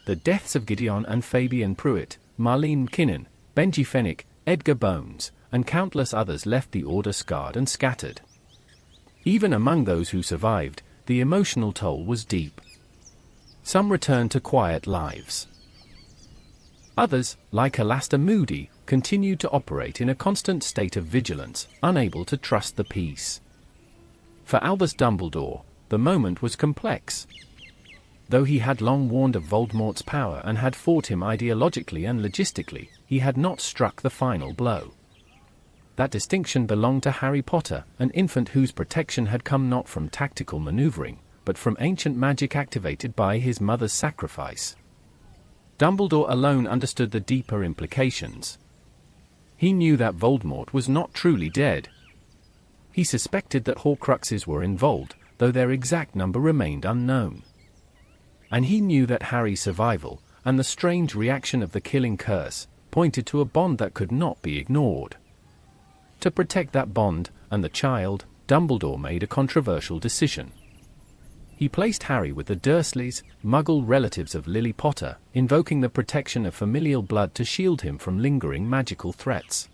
The deaths of Gideon and Fabian Pruitt, Marlene McKinnon, Benji Fennick, Edgar Bones, and countless others left the Order scarred and scattered. Even among those who survived, the emotional toll was deep. Some returned to quiet lives. Others, like Alastair Moody, continued to operate in a constant state of vigilance, unable to trust the peace. For Albus Dumbledore, the moment was complex. Though he had long warned of Voldemort's power and had fought him ideologically and logistically, he had not struck the final blow. That distinction belonged to Harry Potter, an infant whose protection had come not from tactical maneuvering, but from ancient magic activated by his mother's sacrifice. Dumbledore alone understood the deeper implications. He knew that Voldemort was not truly dead. He suspected that Horcruxes were involved, though their exact number remained unknown. And he knew that Harry's survival, and the strange reaction of the killing curse, pointed to a bond that could not be ignored. To protect that bond, and the child, Dumbledore made a controversial decision. He placed Harry with the Dursleys, Muggle relatives of Lily Potter, invoking the protection of familial blood to shield him from lingering magical threats.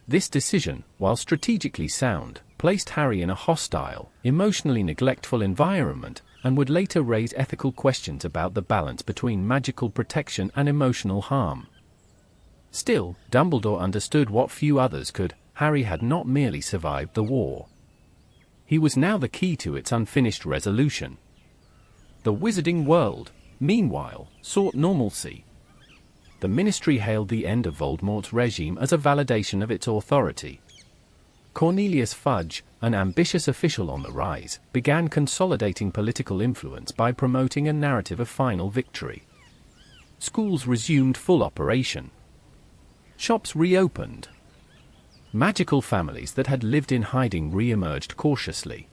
This decision, while strategically sound, placed Harry in a hostile, emotionally neglectful environment, and would later raise ethical questions about the balance between magical protection and emotional harm. Still, Dumbledore understood what few others could: Harry had not merely survived the war. He was now the key to its unfinished resolution. The wizarding world, meanwhile, sought normalcy. The Ministry hailed the end of Voldemort's regime as a validation of its authority. Cornelius Fudge, an ambitious official on the rise, began consolidating political influence by promoting a narrative of final victory. Schools resumed full operation. Shops reopened. Magical families that had lived in hiding re-emerged cautiously.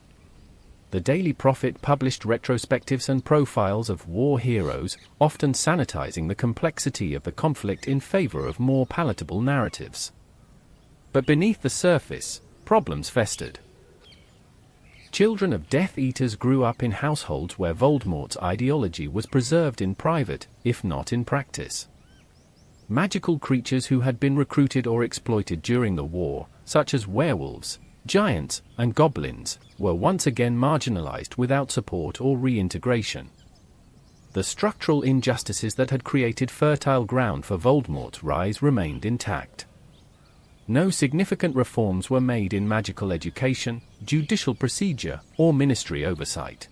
The Daily Prophet published retrospectives and profiles of war heroes, often sanitizing the complexity of the conflict in favor of more palatable narratives. But beneath the surface, problems festered. Children of Death Eaters grew up in households where Voldemort's ideology was preserved in private, if not in practice. Magical creatures who had been recruited or exploited during the war, such as werewolves, giants, and goblins, were once again marginalized without support or reintegration. The structural injustices that had created fertile ground for Voldemort's rise remained intact. No significant reforms were made in magical education, judicial procedure, or ministry oversight.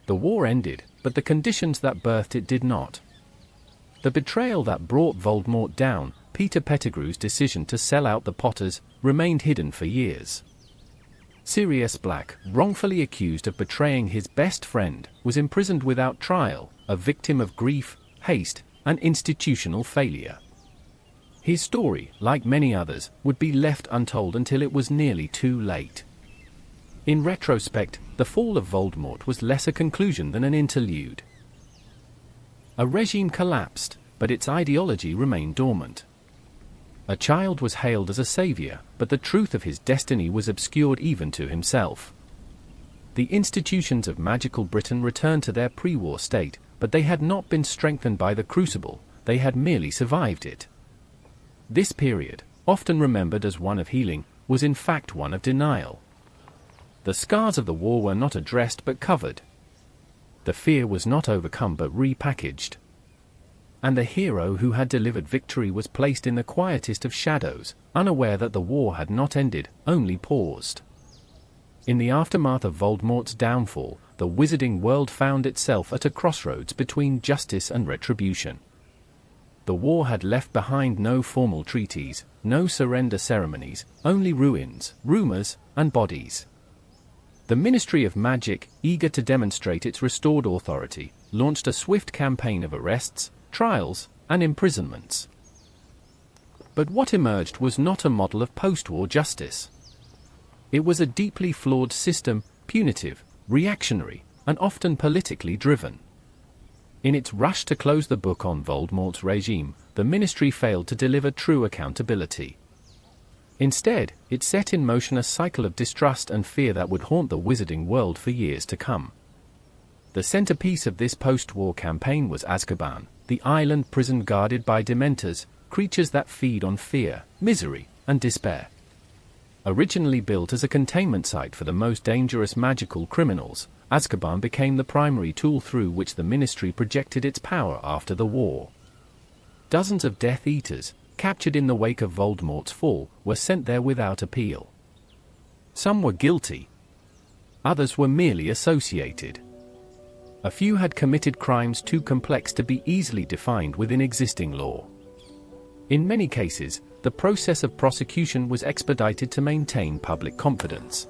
The war ended, but the conditions that birthed it did not. The betrayal that brought Voldemort down, Peter Pettigrew's decision to sell out the Potters, remained hidden for years. Sirius Black, wrongfully accused of betraying his best friend, was imprisoned without trial, a victim of grief, haste, and institutional failure. His story, like many others, would be left untold until it was nearly too late. In retrospect, the fall of Voldemort was less a conclusion than an interlude. A regime collapsed, but its ideology remained dormant. A child was hailed as a savior, but the truth of his destiny was obscured even to himself. The institutions of magical Britain returned to their pre-war state, but they had not been strengthened by the Crucible, they had merely survived it. This period, often remembered as one of healing, was in fact one of denial. The scars of the war were not addressed but covered. The fear was not overcome but repackaged. And the hero who had delivered victory was placed in the quietest of shadows, unaware that the war had not ended, only paused. In the aftermath of Voldemort's downfall, the wizarding world found itself at a crossroads between justice and retribution. The war had left behind no formal treaties, no surrender ceremonies, only ruins, rumors, and bodies. The Ministry of Magic, eager to demonstrate its restored authority, launched a swift campaign of arrests, trials, and imprisonments. But what emerged was not a model of post-war justice. It was a deeply flawed system, punitive, reactionary, and often politically driven. In its rush to close the book on Voldemort's regime, the ministry failed to deliver true accountability. Instead, it set in motion a cycle of distrust and fear that would haunt the wizarding world for years to come. The centerpiece of this post-war campaign was Azkaban, the island prison guarded by Dementors, creatures that feed on fear, misery, and despair. Originally built as a containment site for the most dangerous magical criminals, Azkaban became the primary tool through which the ministry projected its power after the war. Dozens of Death Eaters, captured in the wake of Voldemort's fall, were sent there without appeal. Some were guilty. Others were merely associated. A few had committed crimes too complex to be easily defined within existing law. In many cases, the process of prosecution was expedited to maintain public confidence.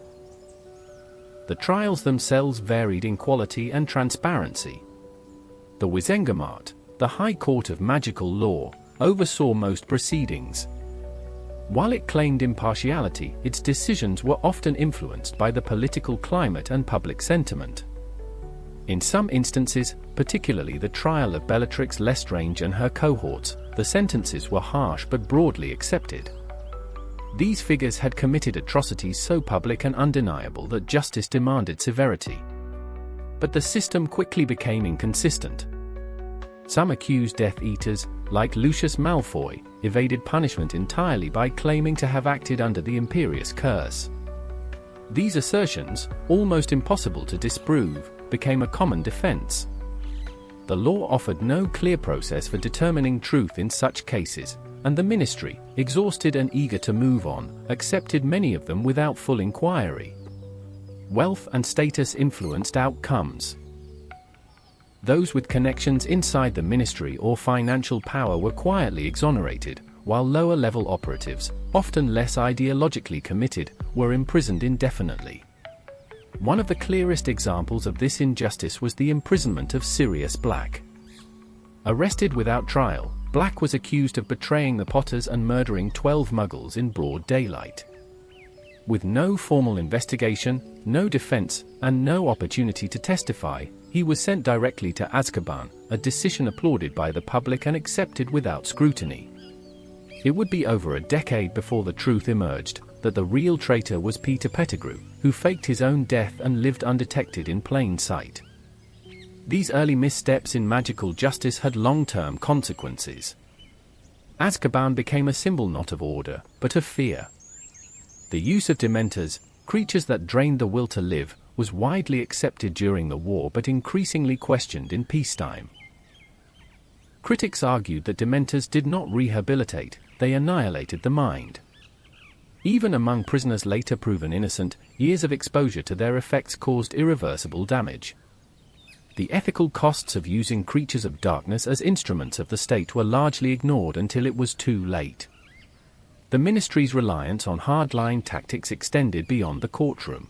The trials themselves varied in quality and transparency. The Wizengamot, the High Court of Magical Law, oversaw most proceedings. While it claimed impartiality, its decisions were often influenced by the political climate and public sentiment. In some instances, particularly the trial of Bellatrix Lestrange and her cohorts, the sentences were harsh but broadly accepted. These figures had committed atrocities so public and undeniable that justice demanded severity. But the system quickly became inconsistent. Some accused Death Eaters, like Lucius Malfoy, evaded punishment entirely by claiming to have acted under the Imperious Curse. These assertions, almost impossible to disprove, became a common defense. The law offered no clear process for determining truth in such cases, and the ministry, exhausted and eager to move on, accepted many of them without full inquiry. Wealth and status influenced outcomes. Those with connections inside the ministry or financial power were quietly exonerated, while lower-level operatives, often less ideologically committed, were imprisoned indefinitely. One of the clearest examples of this injustice was the imprisonment of Sirius Black. Arrested without trial, Black was accused of betraying the Potters and murdering 12 Muggles in broad daylight. With no formal investigation, no defense, and no opportunity to testify, he was sent directly to Azkaban, a decision applauded by the public and accepted without scrutiny. It would be over a decade before the truth emerged that the real traitor was Peter Pettigrew, who faked his own death and lived undetected in plain sight. These early missteps in magical justice had long-term consequences. Azkaban became a symbol not of order, but of fear. The use of Dementors, creatures that drained the will to live, was widely accepted during the war but increasingly questioned in peacetime. Critics argued that Dementors did not rehabilitate, they annihilated the mind. Even among prisoners later proven innocent, years of exposure to their effects caused irreversible damage. The ethical costs of using creatures of darkness as instruments of the state were largely ignored until it was too late. The ministry's reliance on hardline tactics extended beyond the courtroom.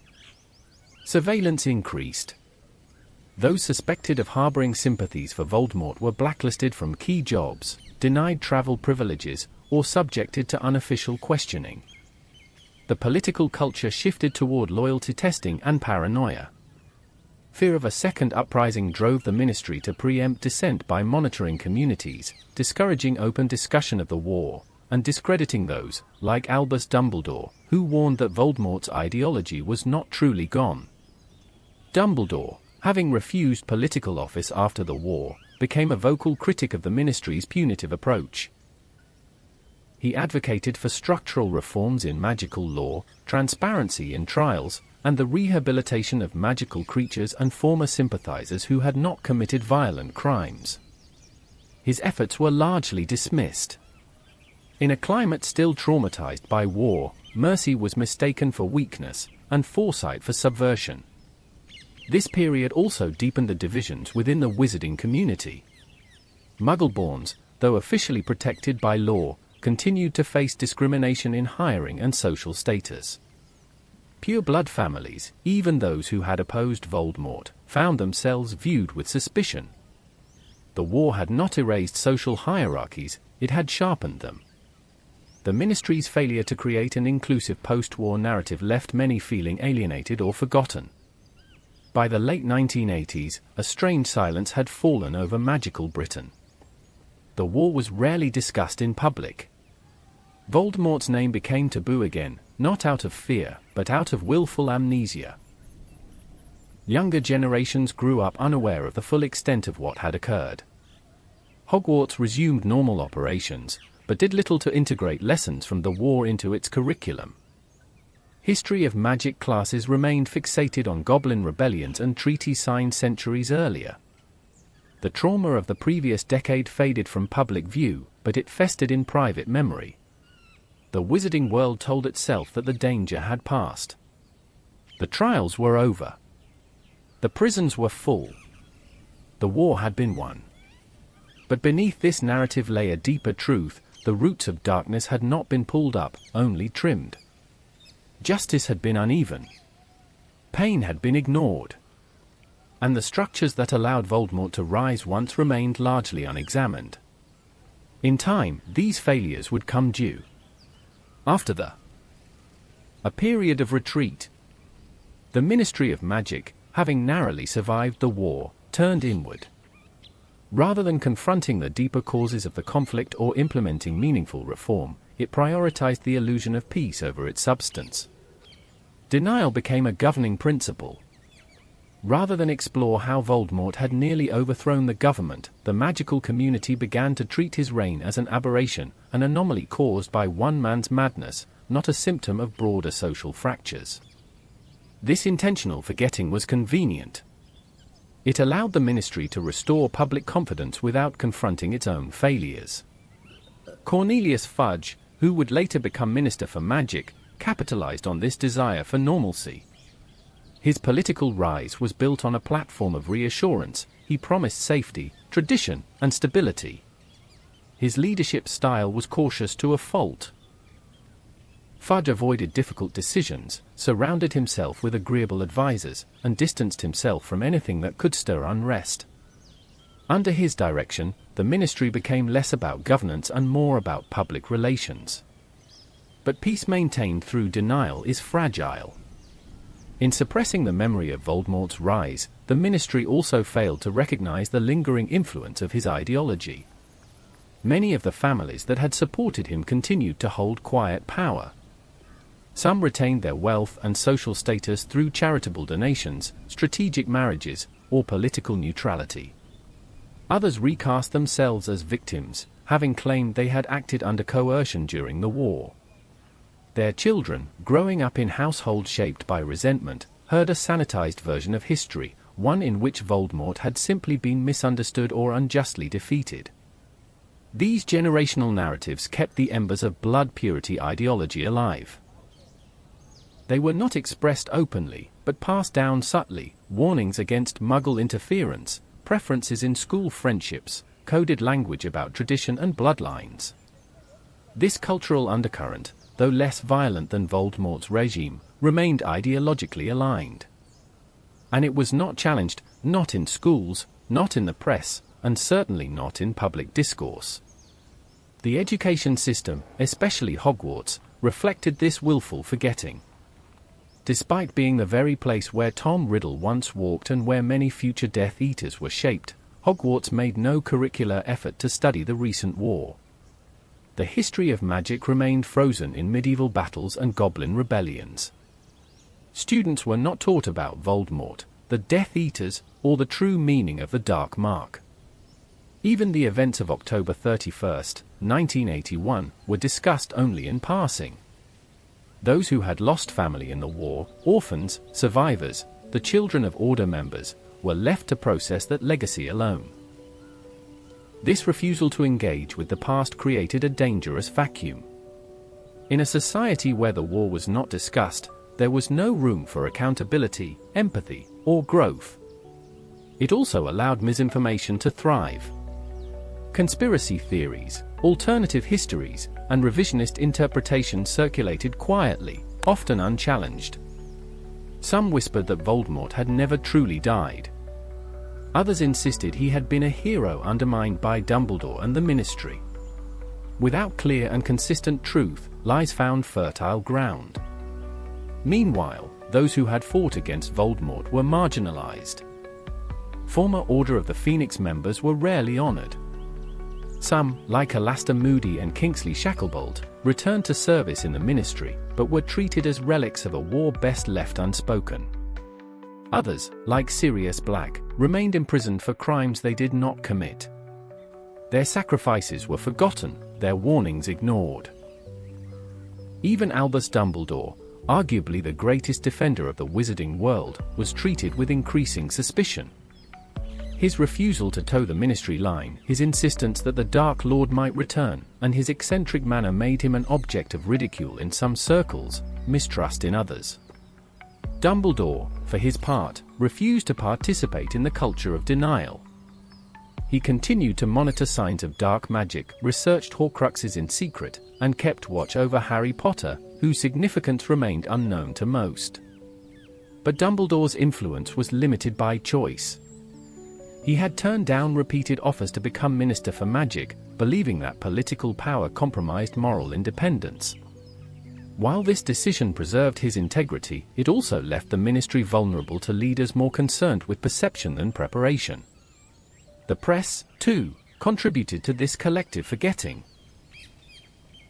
Surveillance increased. Those suspected of harboring sympathies for Voldemort were blacklisted from key jobs, denied travel privileges, or subjected to unofficial questioning. The political culture shifted toward loyalty testing and paranoia. Fear of a second uprising drove the ministry to preempt dissent by monitoring communities, discouraging open discussion of the war, and discrediting those, like Albus Dumbledore, who warned that Voldemort's ideology was not truly gone. Dumbledore, having refused political office after the war, became a vocal critic of the ministry's punitive approach. He advocated for structural reforms in magical law, transparency in trials, and the rehabilitation of magical creatures and former sympathizers who had not committed violent crimes. His efforts were largely dismissed. In a climate still traumatized by war, mercy was mistaken for weakness, and foresight for subversion. This period also deepened the divisions within the wizarding community. Muggleborns, though officially protected by law, continued to face discrimination in hiring and social status. Pure-blood families, even those who had opposed Voldemort, found themselves viewed with suspicion. The war had not erased social hierarchies, it had sharpened them. The Ministry's failure to create an inclusive post-war narrative left many feeling alienated or forgotten. By the late 1980s, a strange silence had fallen over magical Britain. The war was rarely discussed in public. Voldemort's name became taboo again, not out of fear, but out of willful amnesia. Younger generations grew up unaware of the full extent of what had occurred. Hogwarts resumed normal operations, but did little to integrate lessons from the war into its curriculum. History of magic classes remained fixated on goblin rebellions and treaties signed centuries earlier. The trauma of the previous decade faded from public view, but it festered in private memory. The wizarding world told itself that the danger had passed. The trials were over. The prisons were full. The war had been won. But beneath this narrative lay a deeper truth: the roots of darkness had not been pulled up, only trimmed. Justice had been uneven. Pain had been ignored. And the structures that allowed Voldemort to rise once remained largely unexamined. In time, these failures would come due. After a period of retreat, the Ministry of Magic, having narrowly survived the war, turned inward. Rather than confronting the deeper causes of the conflict or implementing meaningful reform, it prioritized the illusion of peace over its substance. Denial became a governing principle. Rather than explore how Voldemort had nearly overthrown the government, the magical community began to treat his reign as an aberration, an anomaly caused by one man's madness, not a symptom of broader social fractures. This intentional forgetting was convenient. It allowed the ministry to restore public confidence without confronting its own failures. Cornelius Fudge, who would later become Minister for Magic, capitalized on this desire for normalcy. His political rise was built on a platform of reassurance. He promised safety, tradition, and stability. His leadership style was cautious to a fault. Fudge avoided difficult decisions, surrounded himself with agreeable advisors, and distanced himself from anything that could stir unrest. Under his direction, the ministry became less about governance and more about public relations. But peace maintained through denial is fragile. In suppressing the memory of Voldemort's rise, the ministry also failed to recognize the lingering influence of his ideology. Many of the families that had supported him continued to hold quiet power. Some retained their wealth and social status through charitable donations, strategic marriages, or political neutrality. Others recast themselves as victims, having claimed they had acted under coercion during the war. Their children, growing up in households shaped by resentment, heard a sanitized version of history, one in which Voldemort had simply been misunderstood or unjustly defeated. These generational narratives kept the embers of blood purity ideology alive. They were not expressed openly, but passed down subtly: warnings against Muggle interference, preferences in school friendships, coded language about tradition and bloodlines. This cultural undercurrent, though less violent than Voldemort's regime, remained ideologically aligned. And it was not challenged, not in schools, not in the press, and certainly not in public discourse. The education system, especially Hogwarts, reflected this willful forgetting. Despite being the very place where Tom Riddle once walked and where many future Death Eaters were shaped, Hogwarts made no curricular effort to study the recent war. The history of magic remained frozen in medieval battles and goblin rebellions. Students were not taught about Voldemort, the Death Eaters, or the true meaning of the Dark Mark. Even the events of October 31, 1981, were discussed only in passing. Those who had lost family in the war, orphans, survivors, the children of Order members, were left to process that legacy alone. This refusal to engage with the past created a dangerous vacuum. In a society where the war was not discussed, there was no room for accountability, empathy, or growth. It also allowed misinformation to thrive. Conspiracy theories, alternative histories, and revisionist interpretations circulated quietly, often unchallenged. Some whispered that Voldemort had never truly died. Others insisted he had been a hero undermined by Dumbledore and the Ministry. Without clear and consistent truth, lies found fertile ground. Meanwhile, those who had fought against Voldemort were marginalized. Former Order of the Phoenix members were rarely honored. Some, like Alastair Moody and Kingsley Shacklebolt, returned to service in the Ministry, but were treated as relics of a war best left unspoken. Others, like Sirius Black, remained imprisoned for crimes they did not commit. Their sacrifices were forgotten, their warnings ignored. Even Albus Dumbledore, arguably the greatest defender of the wizarding world, was treated with increasing suspicion. His refusal to toe the Ministry line, his insistence that the Dark Lord might return, and his eccentric manner made him an object of ridicule in some circles, mistrust in others. Dumbledore, for his part, refused to participate in the culture of denial. He continued to monitor signs of dark magic, researched Horcruxes in secret, and kept watch over Harry Potter, whose significance remained unknown to most. But Dumbledore's influence was limited by choice. He had turned down repeated offers to become Minister for Magic, believing that political power compromised moral independence. While this decision preserved his integrity, it also left the Ministry vulnerable to leaders more concerned with perception than preparation. The press, too, contributed to this collective forgetting.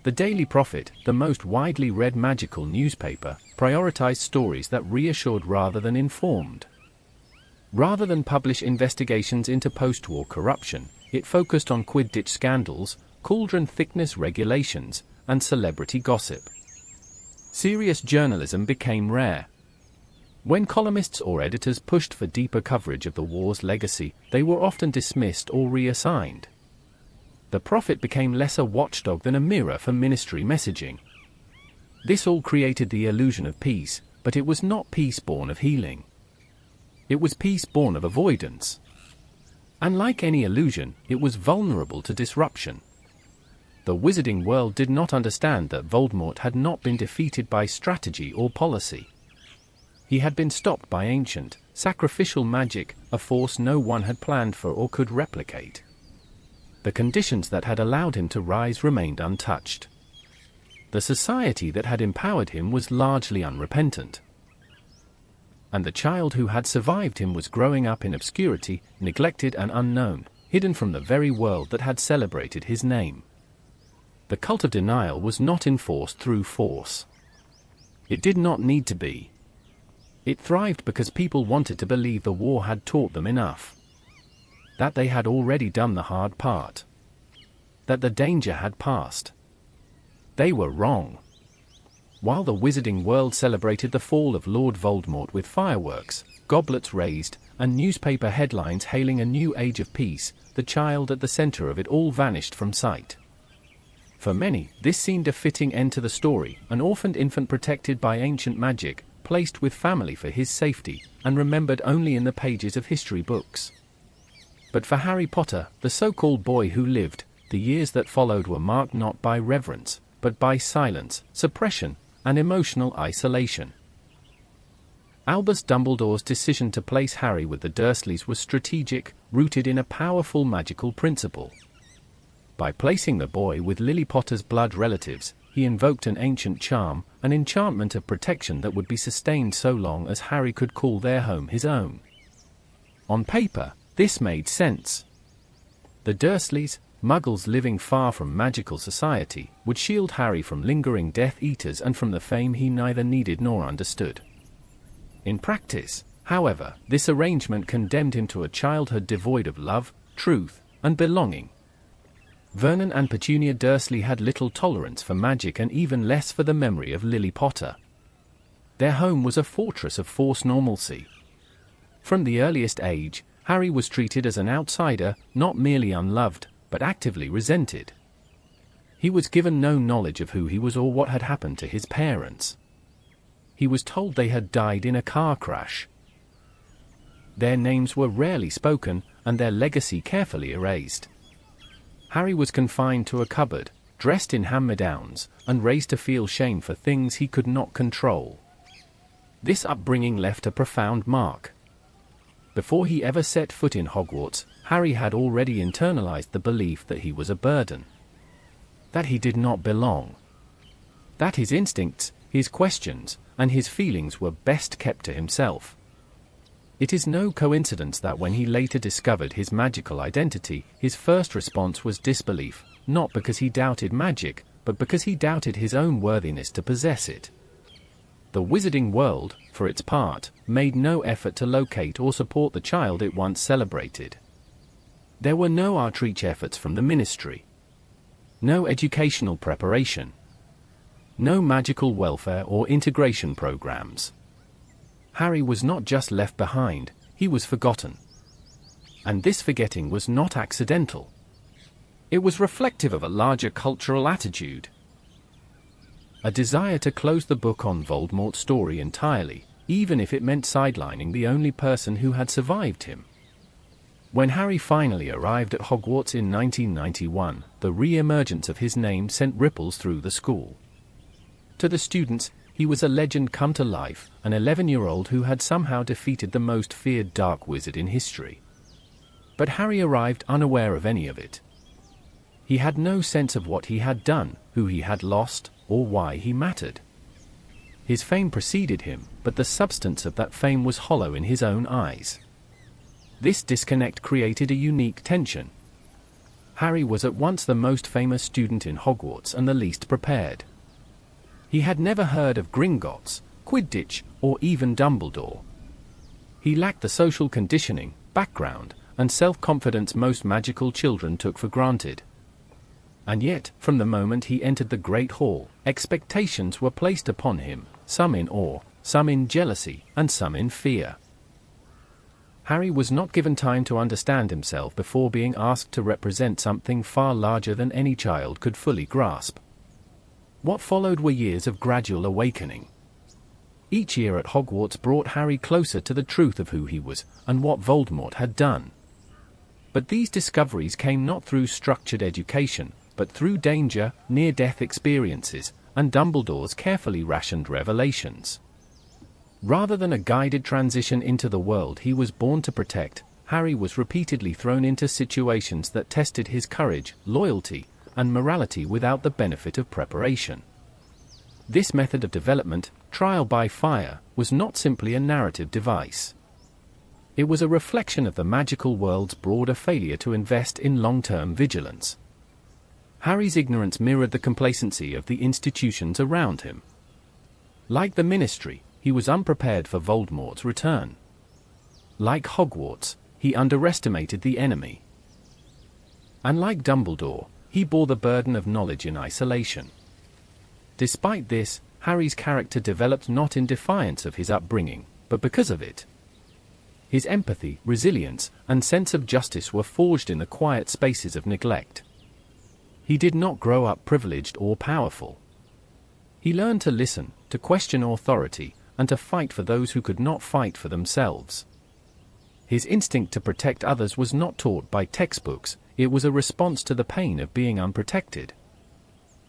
The Daily Prophet, the most widely read magical newspaper, prioritized stories that reassured rather than informed. Rather than publish investigations into post-war corruption, it focused on Quidditch scandals, cauldron thickness regulations, and celebrity gossip. Serious journalism became rare. When columnists or editors pushed for deeper coverage of the war's legacy, they were often dismissed or reassigned. The Prophet became less a watchdog than a mirror for Ministry messaging. This all created the illusion of peace, but it was not peace born of healing. It was peace born of avoidance. And like any illusion, it was vulnerable to disruption. The wizarding world did not understand that Voldemort had not been defeated by strategy or policy. He had been stopped by ancient, sacrificial magic, a force no one had planned for or could replicate. The conditions that had allowed him to rise remained untouched. The society that had empowered him was largely unrepentant. And the child who had survived him was growing up in obscurity, neglected and unknown, hidden from the very world that had celebrated his name. The cult of denial was not enforced through force. It did not need to be. It thrived because people wanted to believe the war had taught them enough. That they had already done the hard part. That the danger had passed. They were wrong. While the wizarding world celebrated the fall of Lord Voldemort with fireworks, goblets raised, and newspaper headlines hailing a new age of peace, the child at the center of it all vanished from sight. For many, this seemed a fitting end to the story, an orphaned infant protected by ancient magic, placed with family for his safety, and remembered only in the pages of history books. But for Harry Potter, the so-called boy who lived, the years that followed were marked not by reverence, but by silence, suppression, and emotional isolation. Albus Dumbledore's decision to place Harry with the Dursleys was strategic, rooted in a powerful magical principle. By placing the boy with Lily Potter's blood relatives, he invoked an ancient charm, an enchantment of protection that would be sustained so long as Harry could call their home his own. On paper, this made sense. The Dursleys, Muggles living far from magical society, would shield Harry from lingering Death Eaters and from the fame he neither needed nor understood. In practice, however, this arrangement condemned him to a childhood devoid of love, truth, and belonging. Vernon and Petunia Dursley had little tolerance for magic and even less for the memory of Lily Potter. Their home was a fortress of forced normalcy. From the earliest age, Harry was treated as an outsider, not merely unloved, but actively resented. He was given no knowledge of who he was or what had happened to his parents. He was told they had died in a car crash. Their names were rarely spoken, and their legacy carefully erased. Harry was confined to a cupboard, dressed in hand-me-downs, and raised to feel shame for things he could not control. This upbringing left a profound mark. Before he ever set foot in Hogwarts, Harry had already internalized the belief that he was a burden. That he did not belong. That his instincts, his questions, and his feelings were best kept to himself. It is no coincidence that when he later discovered his magical identity, his first response was disbelief, not because he doubted magic, but because he doubted his own worthiness to possess it. The wizarding world, for its part, made no effort to locate or support the child it once celebrated. There were no outreach efforts from the ministry. No educational preparation. No magical welfare or integration programs. Harry was not just left behind, he was forgotten. And this forgetting was not accidental. It was reflective of a larger cultural attitude. A desire to close the book on Voldemort's story entirely, even if it meant sidelining the only person who had survived him. When Harry finally arrived at Hogwarts in 1991, the re-emergence of his name sent ripples through the school. To the students, he was a legend come to life, an 11-year-old who had somehow defeated the most feared dark wizard in history. But Harry arrived unaware of any of it. He had no sense of what he had done, who he had lost, or why he mattered. His fame preceded him, but the substance of that fame was hollow in his own eyes. This disconnect created a unique tension. Harry was at once the most famous student in Hogwarts and the least prepared. He had never heard of Gringotts, Quidditch, or even Dumbledore. He lacked the social conditioning, background, and self-confidence most magical children took for granted. And yet, from the moment he entered the Great Hall, expectations were placed upon him, some in awe, some in jealousy, and some in fear. Harry was not given time to understand himself before being asked to represent something far larger than any child could fully grasp. What followed were years of gradual awakening. Each year at Hogwarts brought Harry closer to the truth of who he was, and what Voldemort had done. But these discoveries came not through structured education, but through danger, near-death experiences, and Dumbledore's carefully rationed revelations. Rather than a guided transition into the world he was born to protect, Harry was repeatedly thrown into situations that tested his courage, loyalty, and morality without the benefit of preparation. This method of development, trial by fire, was not simply a narrative device. It was a reflection of the magical world's broader failure to invest in long-term vigilance. Harry's ignorance mirrored the complacency of the institutions around him. Like the Ministry, he was unprepared for Voldemort's return. Like Hogwarts, he underestimated the enemy. And like Dumbledore, he bore the burden of knowledge in isolation. Despite this, Harry's character developed not in defiance of his upbringing, but because of it. His empathy, resilience, and sense of justice were forged in the quiet spaces of neglect. He did not grow up privileged or powerful. He learned to listen, to question authority, and to fight for those who could not fight for themselves. His instinct to protect others was not taught by textbooks, it was a response to the pain of being unprotected.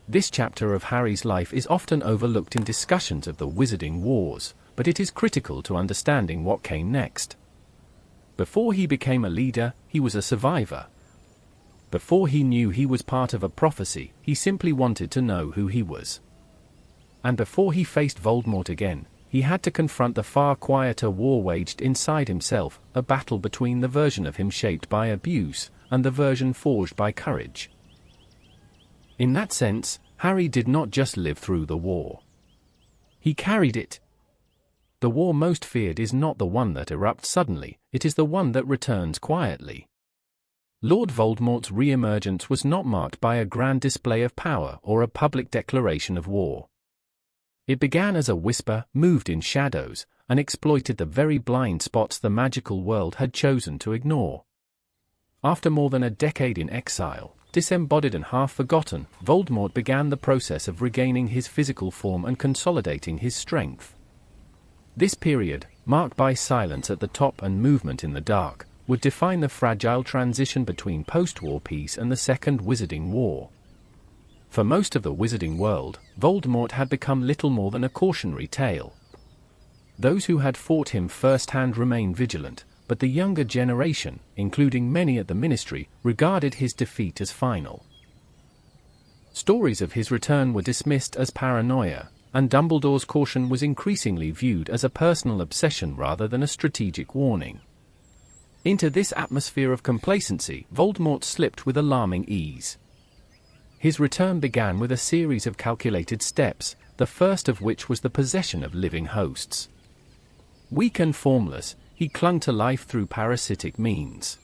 This chapter of Harry's life is often overlooked in discussions of the Wizarding Wars, but it is critical to understanding what came next. Before he became a leader, he was a survivor. Before he knew he was part of a prophecy, he simply wanted to know who he was. And before he faced Voldemort again, he had to confront the far quieter war waged inside himself, a battle between the version of him shaped by abuse, and the version forged by courage. In that sense, Harry did not just live through the war. He carried it. The war most feared is not the one that erupts suddenly, it is the one that returns quietly. Lord Voldemort's re-emergence was not marked by a grand display of power or a public declaration of war. It began as a whisper, moved in shadows, and exploited the very blind spots the magical world had chosen to ignore. After more than a decade in exile, disembodied and half-forgotten, Voldemort began the process of regaining his physical form and consolidating his strength. This period, marked by silence at the top and movement in the dark, would define the fragile transition between post-war peace and the Second Wizarding War. For most of the wizarding world, Voldemort had become little more than a cautionary tale. Those who had fought him firsthand remained vigilant, but the younger generation, including many at the Ministry, regarded his defeat as final. Stories of his return were dismissed as paranoia, and Dumbledore's caution was increasingly viewed as a personal obsession rather than a strategic warning. Into this atmosphere of complacency, Voldemort slipped with alarming ease. His return began with a series of calculated steps, the first of which was the possession of living hosts. Weak and formless, he clung to life through parasitic means.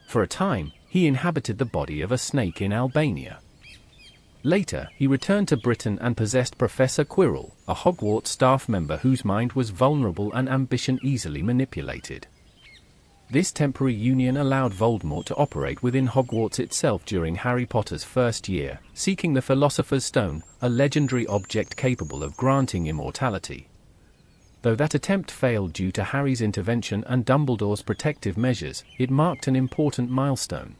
For a time, he inhabited the body of a snake in Albania. Later, he returned to Britain and possessed Professor Quirrell, a Hogwarts staff member whose mind was vulnerable and ambition easily manipulated. This temporary union allowed Voldemort to operate within Hogwarts itself during Harry Potter's first year, seeking the Philosopher's Stone, a legendary object capable of granting immortality. Though that attempt failed due to Harry's intervention and Dumbledore's protective measures, it marked an important milestone.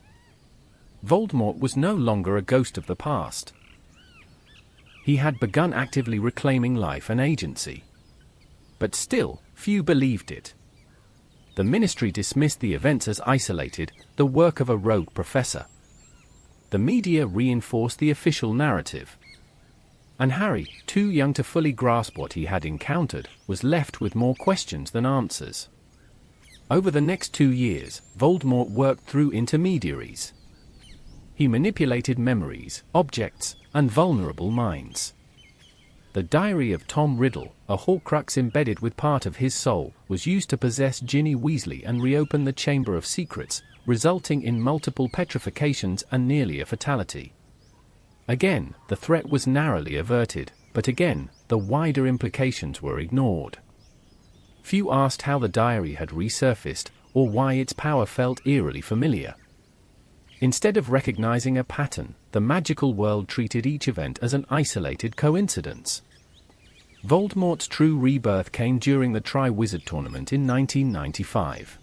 Voldemort was no longer a ghost of the past. He had begun actively reclaiming life and agency. But still, few believed it. The Ministry dismissed the events as isolated, the work of a rogue professor. The media reinforced the official narrative. And Harry, too young to fully grasp what he had encountered, was left with more questions than answers. Over the next 2 years, Voldemort worked through intermediaries. He manipulated memories, objects, and vulnerable minds. The diary of Tom Riddle, a Horcrux embedded with part of his soul, was used to possess Ginny Weasley and reopen the Chamber of Secrets, resulting in multiple petrifications and nearly a fatality. Again, the threat was narrowly averted, but again, the wider implications were ignored. Few asked how the diary had resurfaced, or why its power felt eerily familiar. Instead of recognizing a pattern, the magical world treated each event as an isolated coincidence. Voldemort's true rebirth came during the Tri-Wizard Tournament in 1995.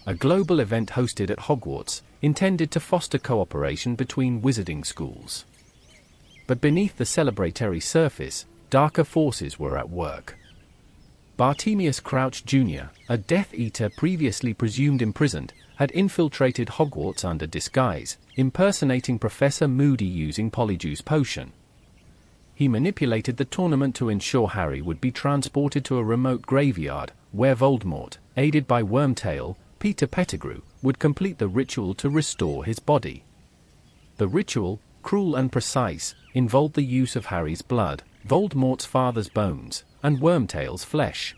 A global event hosted at Hogwarts, intended to foster cooperation between wizarding schools. But beneath the celebratory surface, darker forces were at work. Bartemius Crouch Jr., a Death Eater previously presumed imprisoned, had infiltrated Hogwarts under disguise, impersonating Professor Moody using Polyjuice Potion. He manipulated the tournament to ensure Harry would be transported to a remote graveyard, where Voldemort, aided by Wormtail, Peter Pettigrew, would complete the ritual to restore his body. The ritual, cruel and precise, involved the use of Harry's blood, Voldemort's father's bones, and Wormtail's flesh.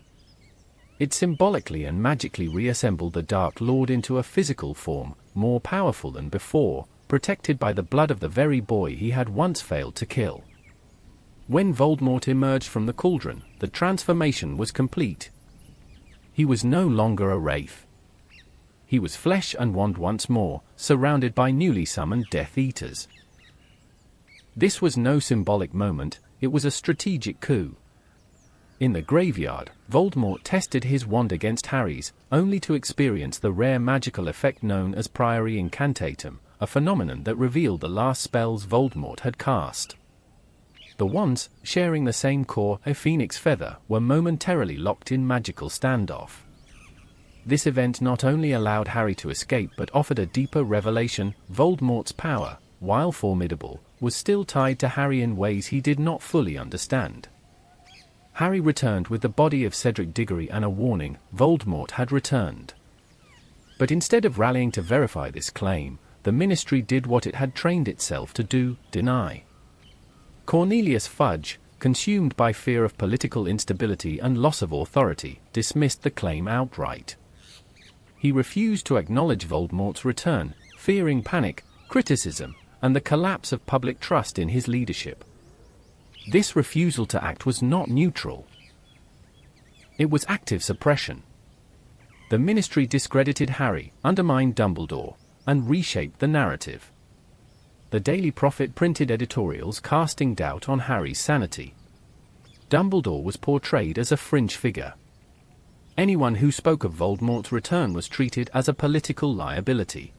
It symbolically and magically reassembled the Dark Lord into a physical form, more powerful than before, protected by the blood of the very boy he had once failed to kill. When Voldemort emerged from the cauldron, the transformation was complete. He was no longer a wraith. He was flesh and wand once more, surrounded by newly summoned Death Eaters. This was no symbolic moment, it was a strategic coup. In the graveyard, Voldemort tested his wand against Harry's, only to experience the rare magical effect known as Priori Incantatum, a phenomenon that revealed the last spells Voldemort had cast. The wands, sharing the same core, a phoenix feather, were momentarily locked in magical standoff. This event not only allowed Harry to escape but offered a deeper revelation: Voldemort's power, while formidable, was still tied to Harry in ways he did not fully understand. Harry returned with the body of Cedric Diggory and a warning: Voldemort had returned. But instead of rallying to verify this claim, the Ministry did what it had trained itself to do: deny. Cornelius Fudge, consumed by fear of political instability and loss of authority, dismissed the claim outright. He refused to acknowledge Voldemort's return, fearing panic, criticism, and the collapse of public trust in his leadership. This refusal to act was not neutral. It was active suppression. The Ministry discredited Harry, undermined Dumbledore, and reshaped the narrative. The Daily Prophet printed editorials casting doubt on Harry's sanity. Dumbledore was portrayed as a fringe figure. Anyone who spoke of Voldemort's return was treated as a political liability.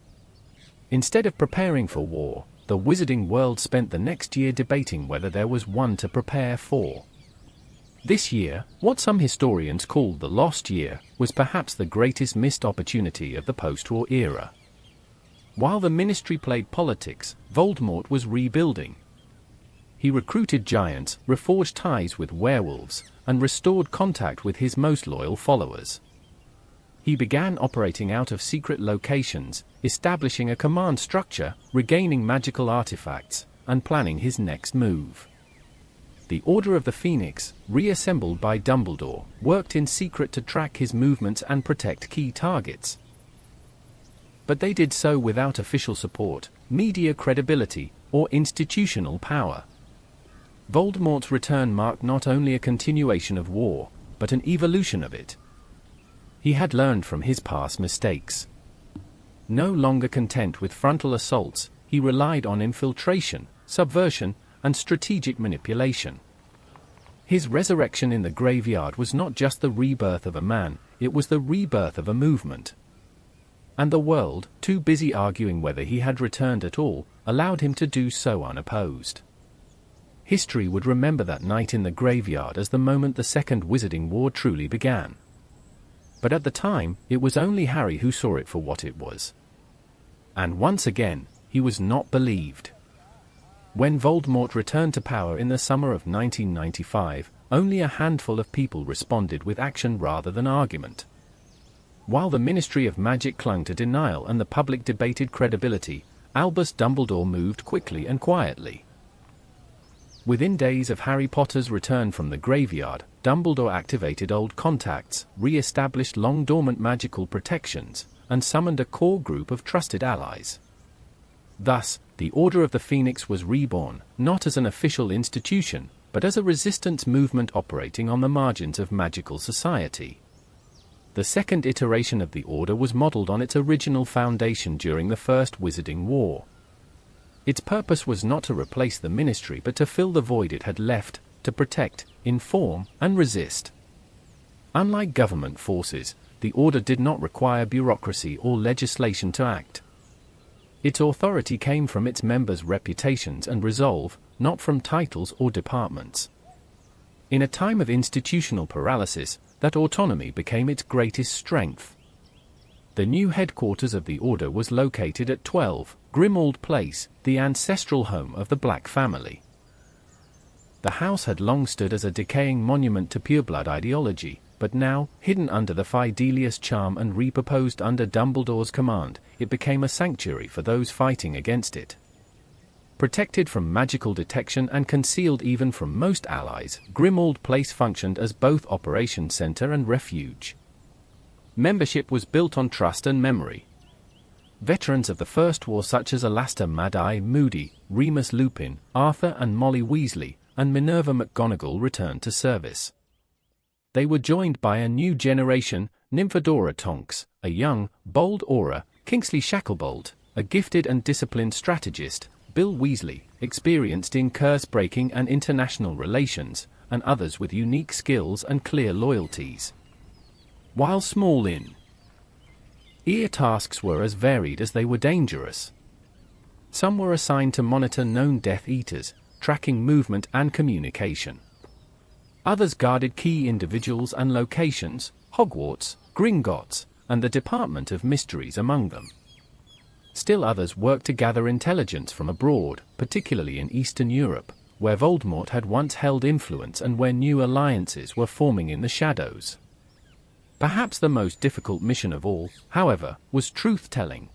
Instead of preparing for war, the wizarding world spent the next year debating whether there was one to prepare for. This year, what some historians call the Lost Year, was perhaps the greatest missed opportunity of the post-war era. While the Ministry played politics, Voldemort was rebuilding. He recruited giants, reforged ties with werewolves, and restored contact with his most loyal followers. He began operating out of secret locations, establishing a command structure, regaining magical artifacts, and planning his next move. The Order of the Phoenix, reassembled by Dumbledore, worked in secret to track his movements and protect key targets. But they did so without official support, media credibility, or institutional power. Voldemort's return marked not only a continuation of war, but an evolution of it. He had learned from his past mistakes. No longer content with frontal assaults, he relied on infiltration, subversion, and strategic manipulation. His resurrection in the graveyard was not just the rebirth of a man, it was the rebirth of a movement. And the world, too busy arguing whether he had returned at all, allowed him to do so unopposed. History would remember that night in the graveyard as the moment the Second Wizarding War truly began. But at the time, it was only Harry who saw it for what it was. And once again, he was not believed. When Voldemort returned to power in the summer of 1995, only a handful of people responded with action rather than argument. While the Ministry of Magic clung to denial and the public debated credibility, Albus Dumbledore moved quickly and quietly. Within days of Harry Potter's return from the graveyard, Dumbledore activated old contacts, re-established long-dormant magical protections, and summoned a core group of trusted allies. Thus, the Order of the Phoenix was reborn, not as an official institution, but as a resistance movement operating on the margins of magical society. The second iteration of the Order was modeled on its original foundation during the First Wizarding War. Its purpose was not to replace the Ministry but to fill the void it had left, to protect, inform, and resist. Unlike government forces, the Order did not require bureaucracy or legislation to act. Its authority came from its members' reputations and resolve, not from titles or departments. In a time of institutional paralysis, that autonomy became its greatest strength. The new headquarters of the Order was located at 12 Grimmauld Place, the ancestral home of the Black family. The house had long stood as a decaying monument to pureblood ideology, but now, hidden under the Fidelius charm and repurposed under Dumbledore's command, it became a sanctuary for those fighting against it. Protected from magical detection and concealed even from most allies, Grimmauld Place functioned as both operations center and refuge. Membership was built on trust and memory. Veterans of the First War such as Alastair Mad-Eye Moody, Remus Lupin, Arthur and Molly Weasley, and Minerva McGonagall returned to service. They were joined by a new generation, Nymphadora Tonks, a young, bold Aura, Kingsley Shacklebolt, a gifted and disciplined strategist, Bill Weasley, experienced in curse-breaking and international relations, and others with unique skills and clear loyalties. While small in ear tasks were as varied as they were dangerous. Some were assigned to monitor known Death Eaters, tracking movement and communication. Others guarded key individuals and locations, Hogwarts, Gringotts, and the Department of Mysteries among them. Still others worked to gather intelligence from abroad, particularly in Eastern Europe, where Voldemort had once held influence and where new alliances were forming in the shadows. Perhaps the most difficult mission of all, however, was truth-telling.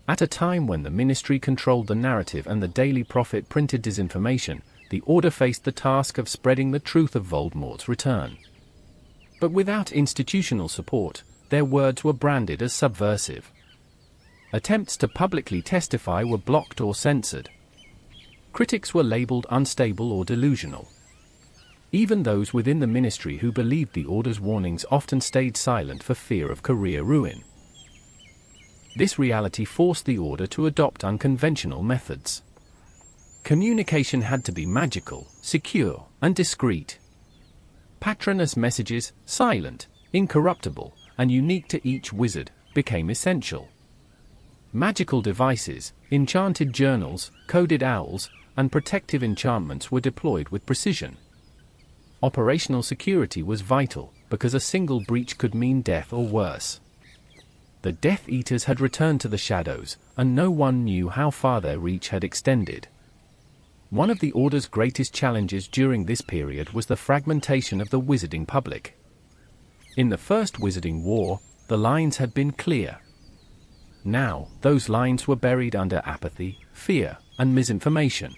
At a time when the Ministry controlled the narrative and the Daily Prophet printed disinformation, the Order faced the task of spreading the truth of Voldemort's return. But without institutional support, their words were branded as subversive. Attempts to publicly testify were blocked or censored. Critics were labeled unstable or delusional. Even those within the Ministry who believed the Order's warnings often stayed silent for fear of career ruin. This reality forced the Order to adopt unconventional methods. Communication had to be magical, secure, and discreet. Patronus messages, silent, incorruptible, and unique to each wizard, became essential. Magical devices, enchanted journals, coded owls, and protective enchantments were deployed with precision. operational security was vital, because a single breach could mean death or worse. The Death Eaters had returned to the shadows, and no one knew how far their reach had extended. One of the Order's greatest challenges during this period was the fragmentation of the wizarding public. In the First Wizarding War, the lines had been clear. Now, those lines were buried under apathy, fear, and misinformation.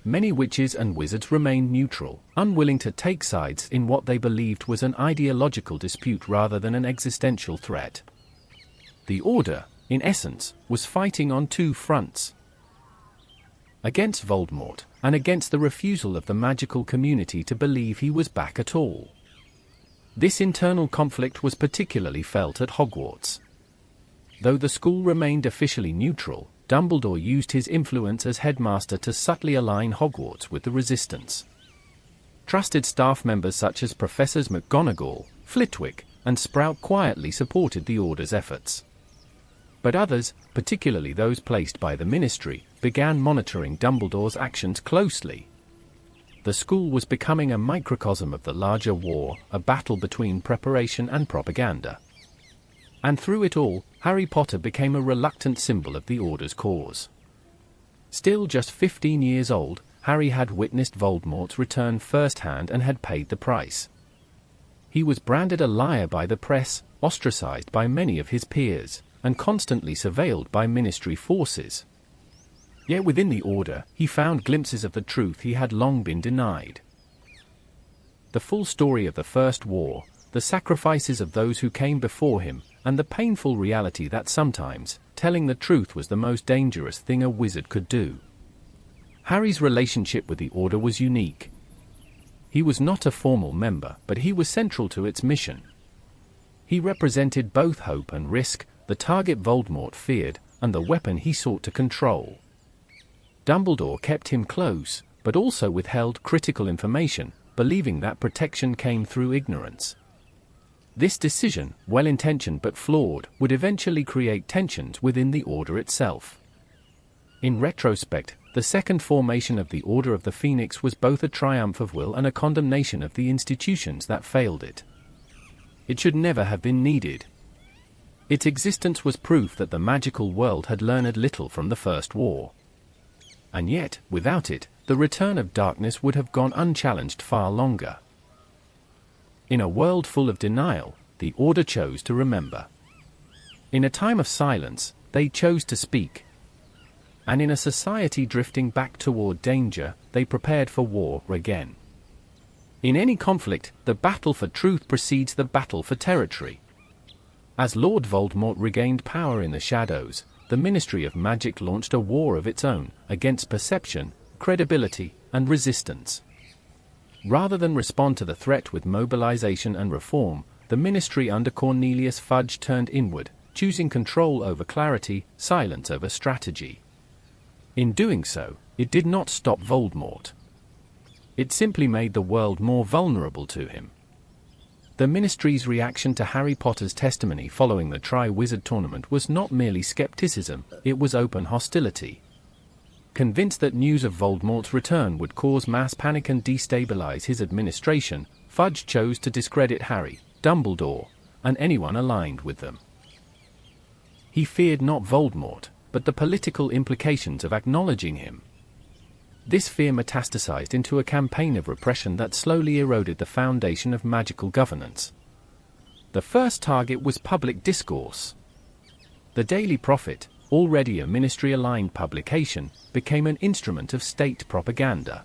Many witches and wizards remained neutral, unwilling to take sides in what they believed was an ideological dispute rather than an existential threat. The Order, in essence, was fighting on two fronts. Against Voldemort, and against the refusal of the magical community to believe he was back at all. This internal conflict was particularly felt at Hogwarts. Though the school remained officially neutral, Dumbledore used his influence as headmaster to subtly align Hogwarts with the resistance. Trusted staff members such as Professors McGonagall, Flitwick, and Sprout quietly supported the Order's efforts. But others, particularly those placed by the Ministry, began monitoring Dumbledore's actions closely. The school was becoming a microcosm of the larger war, a battle between preparation and propaganda. And through it all, Harry Potter became a reluctant symbol of the Order's cause. Still just 15 years old, Harry had witnessed Voldemort's return firsthand and had paid the price. He was branded a liar by the press, ostracized by many of his peers, and constantly surveilled by Ministry forces. Yet within the Order, he found glimpses of the truth he had long been denied. The full story of the First War, the sacrifices of those who came before him, and the painful reality that sometimes, telling the truth was the most dangerous thing a wizard could do. Harry's relationship with the Order was unique. He was not a formal member, but he was central to its mission. He represented both hope and risk, the target Voldemort feared, and the weapon he sought to control. Dumbledore kept him close, but also withheld critical information, believing that protection came through ignorance. This decision, well-intentioned but flawed, would eventually create tensions within the Order itself. In retrospect, the second formation of the Order of the Phoenix was both a triumph of will and a condemnation of the institutions that failed it. It should never have been needed. Its existence was proof that the magical world had learned little from the First War. And yet, without it, the return of darkness would have gone unchallenged far longer. In a world full of denial, the Order chose to remember. In a time of silence, they chose to speak. And in a society drifting back toward danger, they prepared for war again. In any conflict, the battle for truth precedes the battle for territory. As Lord Voldemort regained power in the shadows, the Ministry of Magic launched a war of its own, against perception, credibility, and resistance. Rather than respond to the threat with mobilization and reform, the Ministry under Cornelius Fudge turned inward, choosing control over clarity, silence over strategy. In doing so, it did not stop Voldemort. It simply made the world more vulnerable to him. The Ministry's reaction to Harry Potter's testimony following the Tri-Wizard Tournament was not merely skepticism, it was open hostility. Convinced that news of Voldemort's return would cause mass panic and destabilize his administration, Fudge chose to discredit Harry, Dumbledore, and anyone aligned with them. He feared not Voldemort, but the political implications of acknowledging him. This fear metastasized into a campaign of repression that slowly eroded the foundation of magical governance. The first target was public discourse. The Daily Prophet, already a ministry-aligned publication, became an instrument of state propaganda.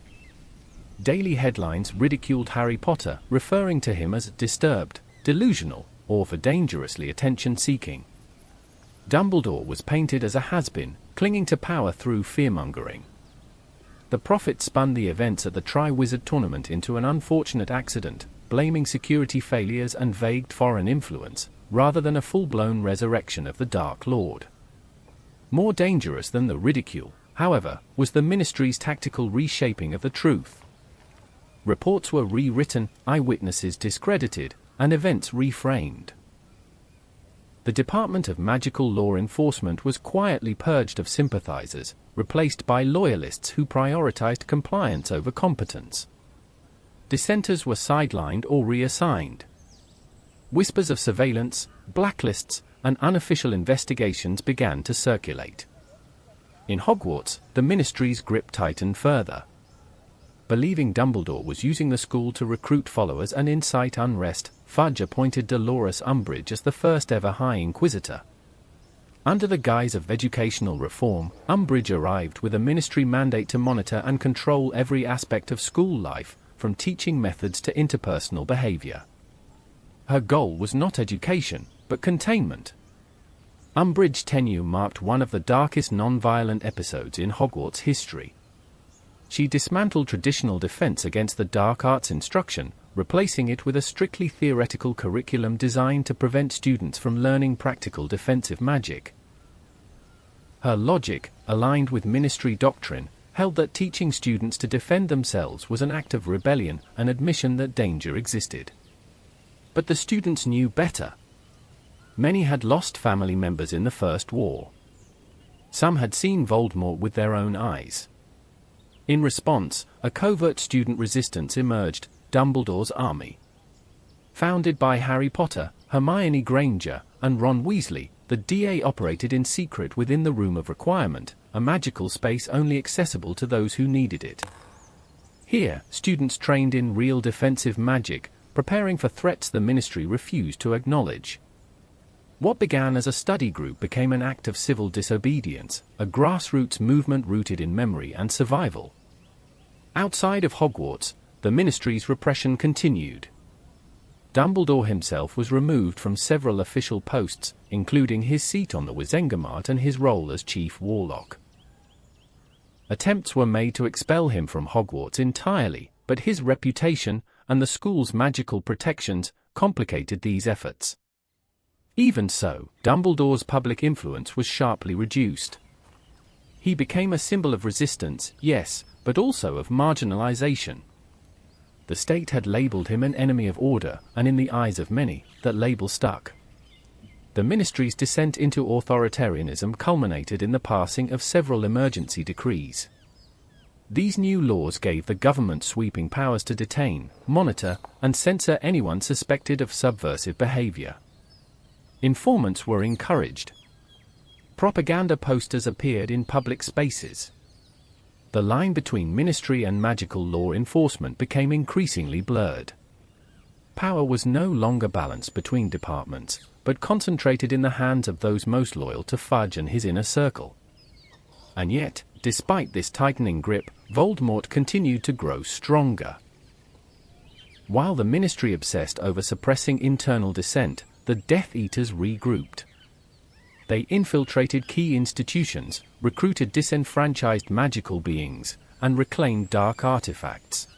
Daily headlines ridiculed Harry Potter, referring to him as disturbed, delusional, or for dangerously attention-seeking. Dumbledore was painted as a has-been, clinging to power through fear-mongering. The Prophet spun the events at the Tri-Wizard Tournament into an unfortunate accident, blaming security failures and vague foreign influence, rather than a full-blown resurrection of the Dark Lord. More dangerous than the ridicule, however, was the Ministry's tactical reshaping of the truth. Reports were rewritten, eyewitnesses discredited, and events reframed. The Department of Magical Law Enforcement was quietly purged of sympathizers, replaced by loyalists who prioritized compliance over competence. dissenters were sidelined or reassigned. Whispers of surveillance, blacklists, and unofficial investigations began to circulate. In Hogwarts, the Ministry's grip tightened further. Believing Dumbledore was using the school to recruit followers and incite unrest, Fudge appointed Dolores Umbridge as the first-ever High Inquisitor. Under the guise of educational reform, Umbridge arrived with a Ministry mandate to monitor and control every aspect of school life, from teaching methods to interpersonal behavior. Her goal was not education, but containment. Umbridge's tenure marked one of the darkest non-violent episodes in Hogwarts history. She dismantled traditional defense against the dark arts instruction, replacing it with a strictly theoretical curriculum designed to prevent students from learning practical defensive magic. Her logic, aligned with Ministry doctrine, held that teaching students to defend themselves was an act of rebellion, an admission that danger existed. But the students knew better. Many had lost family members in the First War. Some had seen Voldemort with their own eyes. In response, a covert student resistance emerged, Dumbledore's Army. Founded by Harry Potter, Hermione Granger, and Ron Weasley, the DA operated in secret within the Room of Requirement, a magical space only accessible to those who needed it. Here, students trained in real defensive magic, preparing for threats the Ministry refused to acknowledge. What began as a study group became an act of civil disobedience, a grassroots movement rooted in memory and survival. Outside of Hogwarts, the Ministry's repression continued. Dumbledore himself was removed from several official posts, including his seat on the Wizengamot and his role as Chief Warlock. Attempts were made to expel him from Hogwarts entirely, but his reputation, and the school's magical protections, complicated these efforts. Even so, Dumbledore's public influence was sharply reduced. He became a symbol of resistance, yes, but also of marginalization. The state had labeled him an enemy of order, and in the eyes of many, that label stuck. The Ministry's descent into authoritarianism culminated in the passing of several emergency decrees. These new laws gave the government sweeping powers to detain, monitor, and censor anyone suspected of subversive behavior. Informants were encouraged. Propaganda posters appeared in public spaces. The line between ministry and magical law enforcement became increasingly blurred. Power was no longer balanced between departments, but concentrated in the hands of those most loyal to Fudge and his inner circle. And yet, despite this tightening grip, Voldemort continued to grow stronger. While the Ministry obsessed over suppressing internal dissent, the Death Eaters regrouped. They infiltrated key institutions, recruited disenfranchised magical beings, and reclaimed dark artifacts.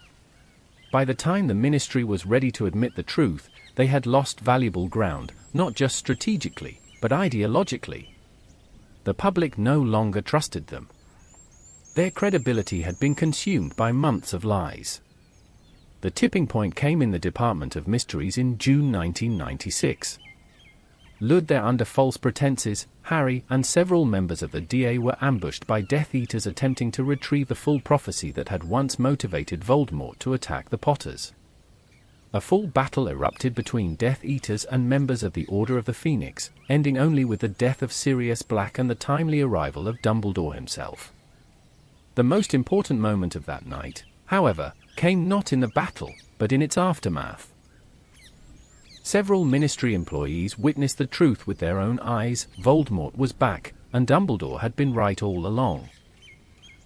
By the time the Ministry was ready to admit the truth, they had lost valuable ground, not just strategically, but ideologically. The public no longer trusted them. Their credibility had been consumed by months of lies. The tipping point came in the Department of Mysteries in June 1996. Lured there under false pretenses, Harry and several members of the DA were ambushed by Death Eaters attempting to retrieve the full prophecy that had once motivated Voldemort to attack the Potters. A full battle erupted between Death Eaters and members of the Order of the Phoenix, ending only with the death of Sirius Black and the timely arrival of Dumbledore himself. The most important moment of that night, however, came not in the battle, but in its aftermath. Several Ministry employees witnessed the truth with their own eyes. Voldemort was back, and Dumbledore had been right all along.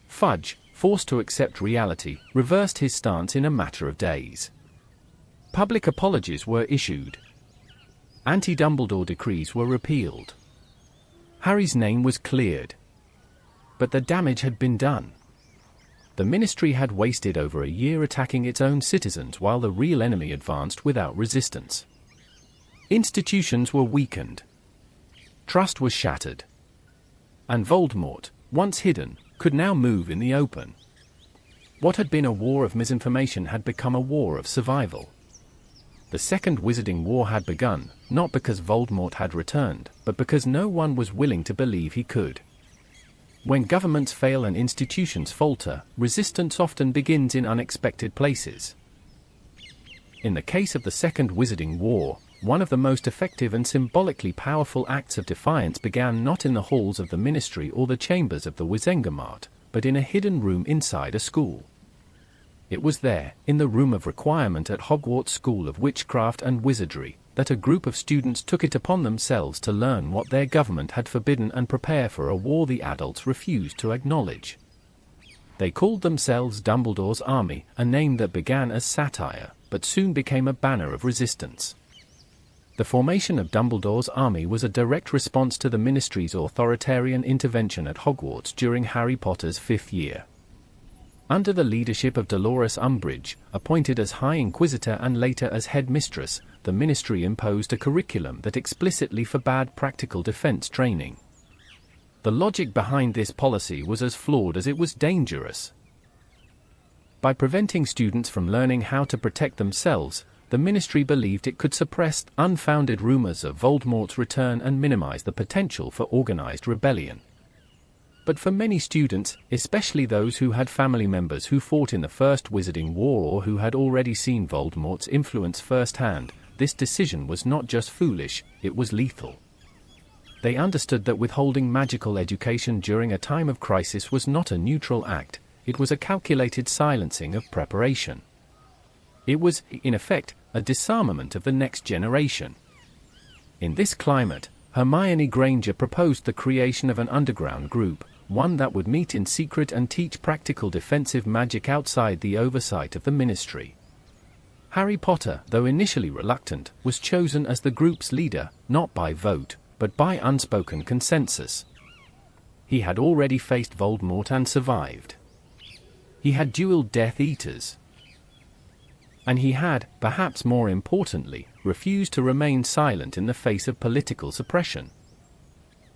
Fudge, forced to accept reality, reversed his stance in a matter of days. Public apologies were issued. Anti-Dumbledore decrees were repealed. Harry's name was cleared. But the damage had been done. The Ministry had wasted over a year attacking its own citizens while the real enemy advanced without resistance. Institutions were weakened. Trust was shattered. And Voldemort, once hidden, could now move in the open. What had been a war of misinformation had become a war of survival. The Second Wizarding War had begun, not because Voldemort had returned, but because no one was willing to believe he could. When governments fail and institutions falter, resistance often begins in unexpected places. In the case of the Second Wizarding War, one of the most effective and symbolically powerful acts of defiance began not in the halls of the Ministry or the chambers of the Wizengamot, but in a hidden room inside a school. It was there, in the Room of Requirement at Hogwarts School of Witchcraft and Wizardry, that a group of students took it upon themselves to learn what their government had forbidden and prepare for a war the adults refused to acknowledge. They called themselves Dumbledore's Army, a name that began as satire, but soon became a banner of resistance. The formation of Dumbledore's Army was a direct response to the Ministry's authoritarian intervention at Hogwarts during Harry Potter's 5th year. Under the leadership of Dolores Umbridge, appointed as High Inquisitor and later as Headmistress, the Ministry imposed a curriculum that explicitly forbade practical defense training. The logic behind this policy was as flawed as it was dangerous. By preventing students from learning how to protect themselves, the Ministry believed it could suppress unfounded rumors of Voldemort's return and minimize the potential for organized rebellion. But for many students, especially those who had family members who fought in the First Wizarding War or who had already seen Voldemort's influence firsthand, this decision was not just foolish, it was lethal. They understood that withholding magical education during a time of crisis was not a neutral act, it was a calculated silencing of preparation. It was, in effect, a disarmament of the next generation. In this climate, Hermione Granger proposed the creation of an underground group, one that would meet in secret and teach practical defensive magic outside the oversight of the Ministry. Harry Potter, though initially reluctant, was chosen as the group's leader, not by vote, but by unspoken consensus. He had already faced Voldemort and survived. He had dueled Death Eaters. And he had, perhaps more importantly, refused to remain silent in the face of political suppression.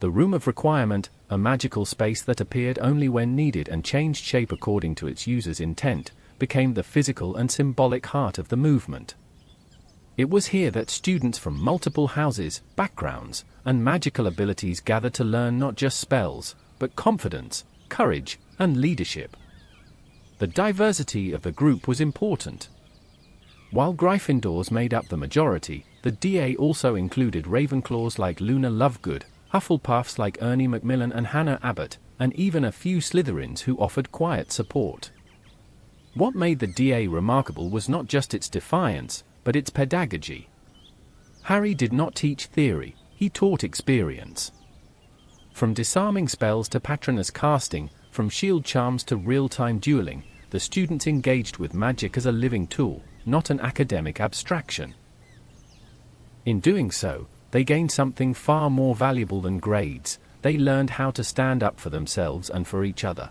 The Room of Requirement, a magical space that appeared only when needed and changed shape according to its user's intent, became the physical and symbolic heart of the movement. It was here that students from multiple houses, backgrounds, and magical abilities gathered to learn not just spells, but confidence, courage, and leadership. The diversity of the group was important. While Gryffindors made up the majority, the DA also included Ravenclaws like Luna Lovegood, Hufflepuffs like Ernie Macmillan and Hannah Abbott, and even a few Slytherins who offered quiet support. What made the DA remarkable was not just its defiance, but its pedagogy. Harry did not teach theory, he taught experience. From disarming spells to Patronus casting, from shield charms to real-time dueling, the students engaged with magic as a living tool, not an academic abstraction. In doing so, they gained something far more valuable than grades. They learned how to stand up for themselves and for each other.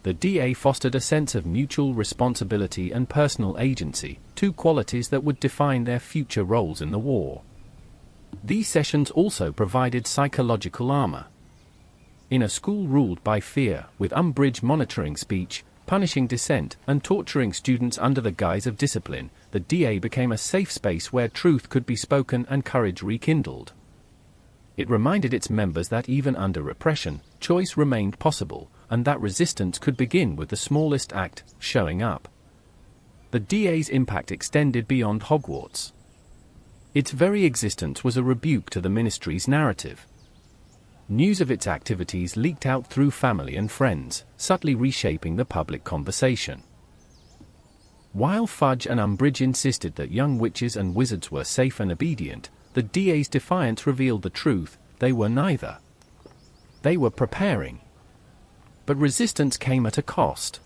The DA fostered a sense of mutual responsibility and personal agency, two qualities that would define their future roles in the war. These sessions also provided psychological armor. In a school ruled by fear, with Umbridge monitoring speech, punishing dissent, and torturing students under the guise of discipline, the DA became a safe space where truth could be spoken and courage rekindled. It reminded its members that even under repression, choice remained possible, and that resistance could begin with the smallest act, showing up. The DA's impact extended beyond Hogwarts. Its very existence was a rebuke to the Ministry's narrative. News of its activities leaked out through family and friends, subtly reshaping the public conversation. While Fudge and Umbridge insisted that young witches and wizards were safe and obedient, the DA's defiance revealed the truth: they were neither. They were preparing. But resistance came at a cost.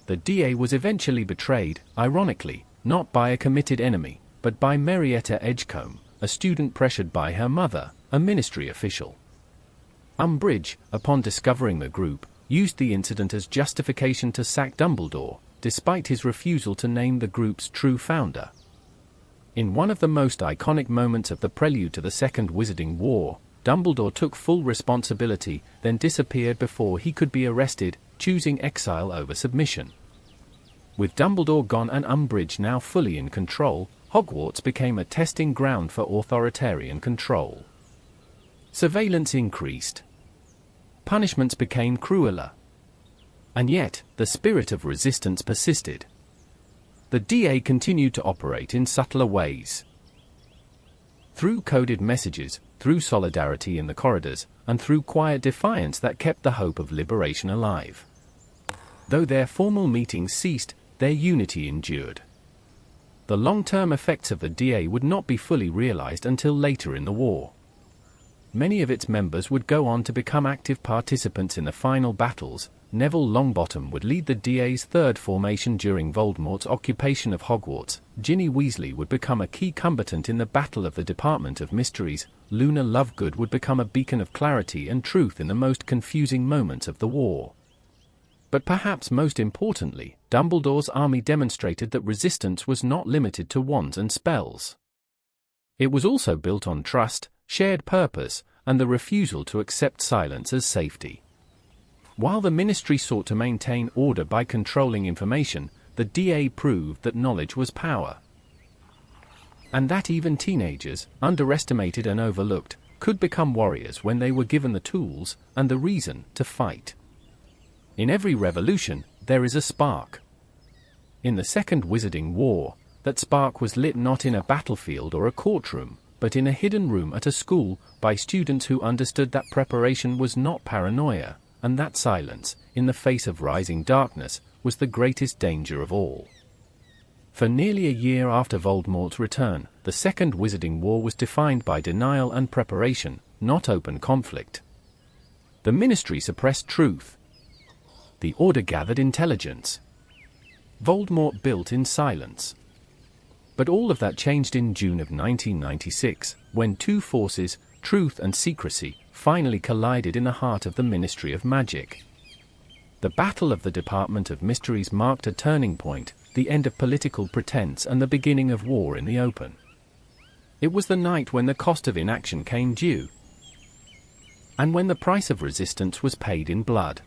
The DA was eventually betrayed, ironically, not by a committed enemy, but by Marietta Edgecombe, a student pressured by her mother, a Ministry official. Umbridge, upon discovering the group, used the incident as justification to sack Dumbledore, despite his refusal to name the group's true founder. In one of the most iconic moments of the prelude to the Second Wizarding War, Dumbledore took full responsibility, then disappeared before he could be arrested, choosing exile over submission. With Dumbledore gone and Umbridge now fully in control, Hogwarts became a testing ground for authoritarian control. Surveillance increased. Punishments became crueler. And yet, the spirit of resistance persisted. The the DA continued to operate in subtler ways. Through coded messages, through solidarity in the corridors, and through quiet defiance that kept the hope of liberation alive. Though their formal meetings ceased, their unity endured. The long-term effects of the DA would not be fully realized until later in the war. Many of its members would go on to become active participants in the final battles. Neville Longbottom would lead the DA's third formation during Voldemort's occupation of Hogwarts. Ginny Weasley would become a key combatant in the Battle of the Department of Mysteries. Luna Lovegood would become a beacon of clarity and truth in the most confusing moments of the war. But perhaps most importantly, Dumbledore's army demonstrated that resistance was not limited to wands and spells. It was also built on trust, shared purpose, and the refusal to accept silence as safety. While the Ministry sought to maintain order by controlling information, the DA proved that knowledge was power. And that even teenagers, underestimated and overlooked, could become warriors when they were given the tools and the reason to fight. In every revolution, there is a spark. In the Second Wizarding War, that spark was lit not in a battlefield or a courtroom, but in a hidden room at a school, by students who understood that preparation was not paranoia, and that silence, in the face of rising darkness, was the greatest danger of all. For nearly a year after Voldemort's return, the Second Wizarding War was defined by denial and preparation, not open conflict. The Ministry suppressed truth. The Order gathered intelligence. Voldemort built in silence. But all of that changed in June of 1996, when two forces, truth and secrecy, finally collided in the heart of the Ministry of Magic. The Battle of the Department of Mysteries marked a turning point, the end of political pretense and the beginning of war in the open. It was the night when the cost of inaction came due, and when the price of resistance was paid in blood.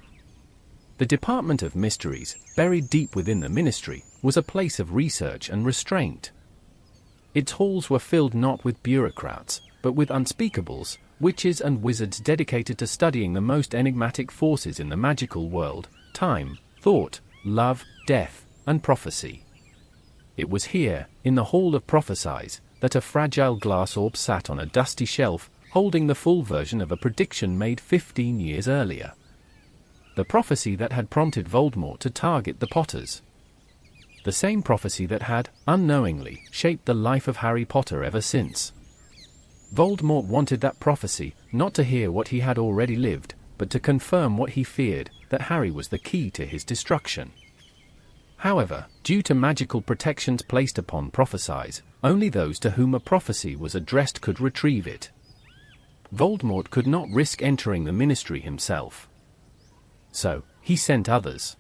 The Department of Mysteries, buried deep within the Ministry, was a place of research and restraint. Its halls were filled not with bureaucrats, but with unspeakables, witches and wizards dedicated to studying the most enigmatic forces in the magical world: time, thought, love, death, and prophecy. It was here, in the Hall of Prophecies, that a fragile glass orb sat on a dusty shelf, holding the full version of a prediction made 15 years earlier. The prophecy that had prompted Voldemort to target the Potters. The same prophecy that had, unknowingly, shaped the life of Harry Potter ever since. Voldemort wanted that prophecy, not to hear what he had already lived, but to confirm what he feared, that Harry was the key to his destruction. However, due to magical protections placed upon prophecies, only those to whom a prophecy was addressed could retrieve it. Voldemort could not risk entering the Ministry himself. So, he sent others.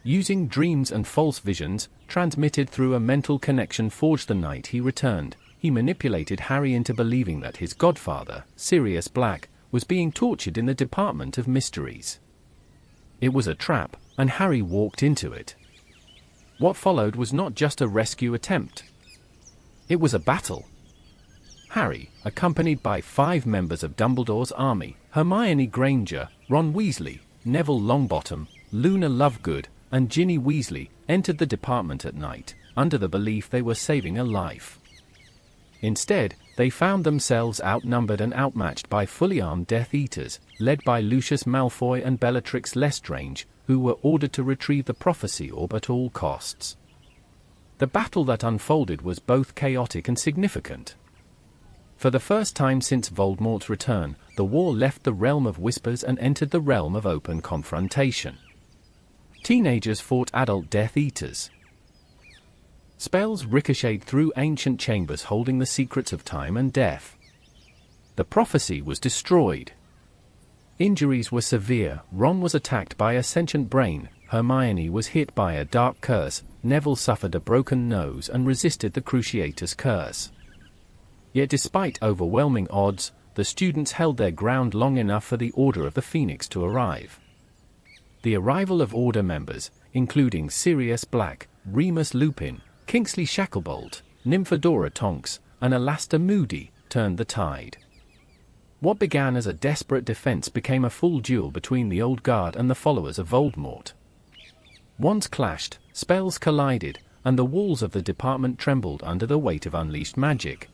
Using dreams and false visions, transmitted through a mental connection forged the night he returned, he manipulated Harry into believing that his godfather, Sirius Black, was being tortured in the Department of Mysteries. It was a trap, and Harry walked into it. What followed was not just a rescue attempt. It was a battle. Harry, accompanied by 5 members of Dumbledore's army, Hermione Granger, Ron Weasley, Neville Longbottom, Luna Lovegood, and Ginny Weasley, entered the department at night, under the belief they were saving a life. Instead, they found themselves outnumbered and outmatched by fully armed Death Eaters, led by Lucius Malfoy and Bellatrix Lestrange, who were ordered to retrieve the prophecy orb at all costs. The battle that unfolded was both chaotic and significant. For the first time since Voldemort's return, the war left the realm of whispers and entered the realm of open confrontation. Teenagers fought adult Death Eaters. Spells ricocheted through ancient chambers holding the secrets of time and death. The prophecy was destroyed. Injuries were severe. Ron was attacked by a sentient brain, Hermione was hit by a dark curse, Neville suffered a broken nose and resisted the Cruciatus curse. Yet despite overwhelming odds, the students held their ground long enough for the Order of the Phoenix to arrive. The arrival of Order members, including Sirius Black, Remus Lupin, Kingsley Shacklebolt, Nymphadora Tonks, and Alastor Moody, turned the tide. What began as a desperate defense became a full duel between the Old Guard and the followers of Voldemort. Wands clashed, spells collided, and the walls of the department trembled under the weight of unleashed magic.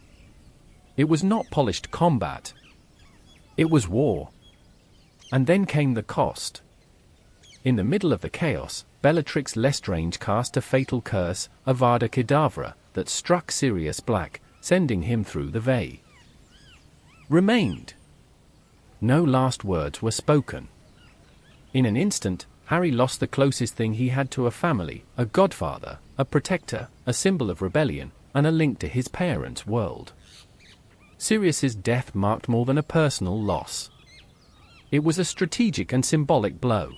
It was not polished combat. It was war. And then came the cost. In the middle of the chaos, Bellatrix Lestrange cast a fatal curse, Avada Kedavra, that struck Sirius Black, sending him through the veil. Remained. No last words were spoken. In an instant, Harry lost the closest thing he had to a family, a godfather, a protector, a symbol of rebellion, and a link to his parents' world. Sirius's death marked more than a personal loss. It was a strategic and symbolic blow.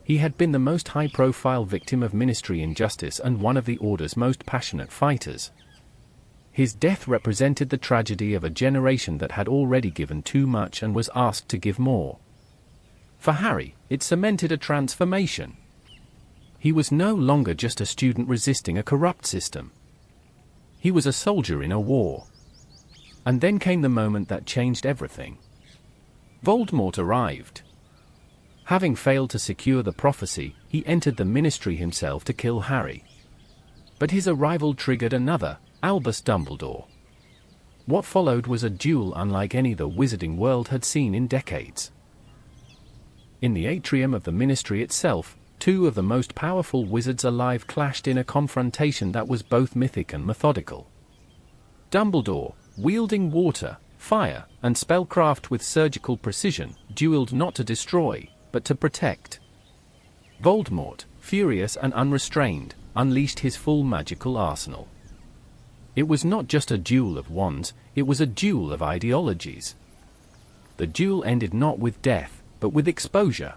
He had been the most high-profile victim of Ministry injustice and one of the Order's most passionate fighters. His death represented the tragedy of a generation that had already given too much and was asked to give more. For Harry, it cemented a transformation. He was no longer just a student resisting a corrupt system. He was a soldier in a war. And then came the moment that changed everything. Voldemort arrived. Having failed to secure the prophecy, he entered the Ministry himself to kill Harry. But his arrival triggered another, Albus Dumbledore. What followed was a duel unlike any the wizarding world had seen in decades. In the atrium of the Ministry itself, two of the most powerful wizards alive clashed in a confrontation that was both mythic and methodical. Dumbledore, wielding water, fire, and spellcraft with surgical precision, dueled not to destroy, but to protect. Voldemort, furious and unrestrained, unleashed his full magical arsenal. It was not just a duel of wands, it was a duel of ideologies. The duel ended not with death, but with exposure.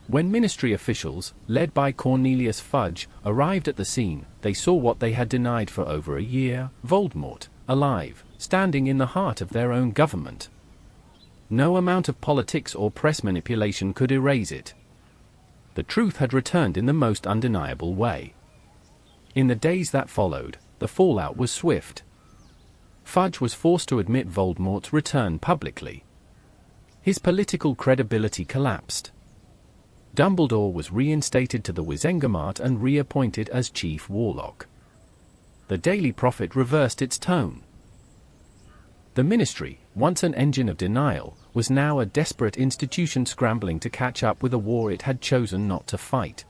When Ministry officials, led by Cornelius Fudge, arrived at the scene, they saw what they had denied for over a year: Voldemort, alive, standing in the heart of their own government. No amount of politics or press manipulation could erase it. The truth had returned in the most undeniable way. In the days that followed, the fallout was swift. Fudge was forced to admit Voldemort's return publicly. His political credibility collapsed. Dumbledore was reinstated to the Wizengamot and reappointed as Chief Warlock. The Daily Prophet reversed its tone. The Ministry, once an engine of denial, was now a desperate institution scrambling to catch up with a war it had chosen not to fight.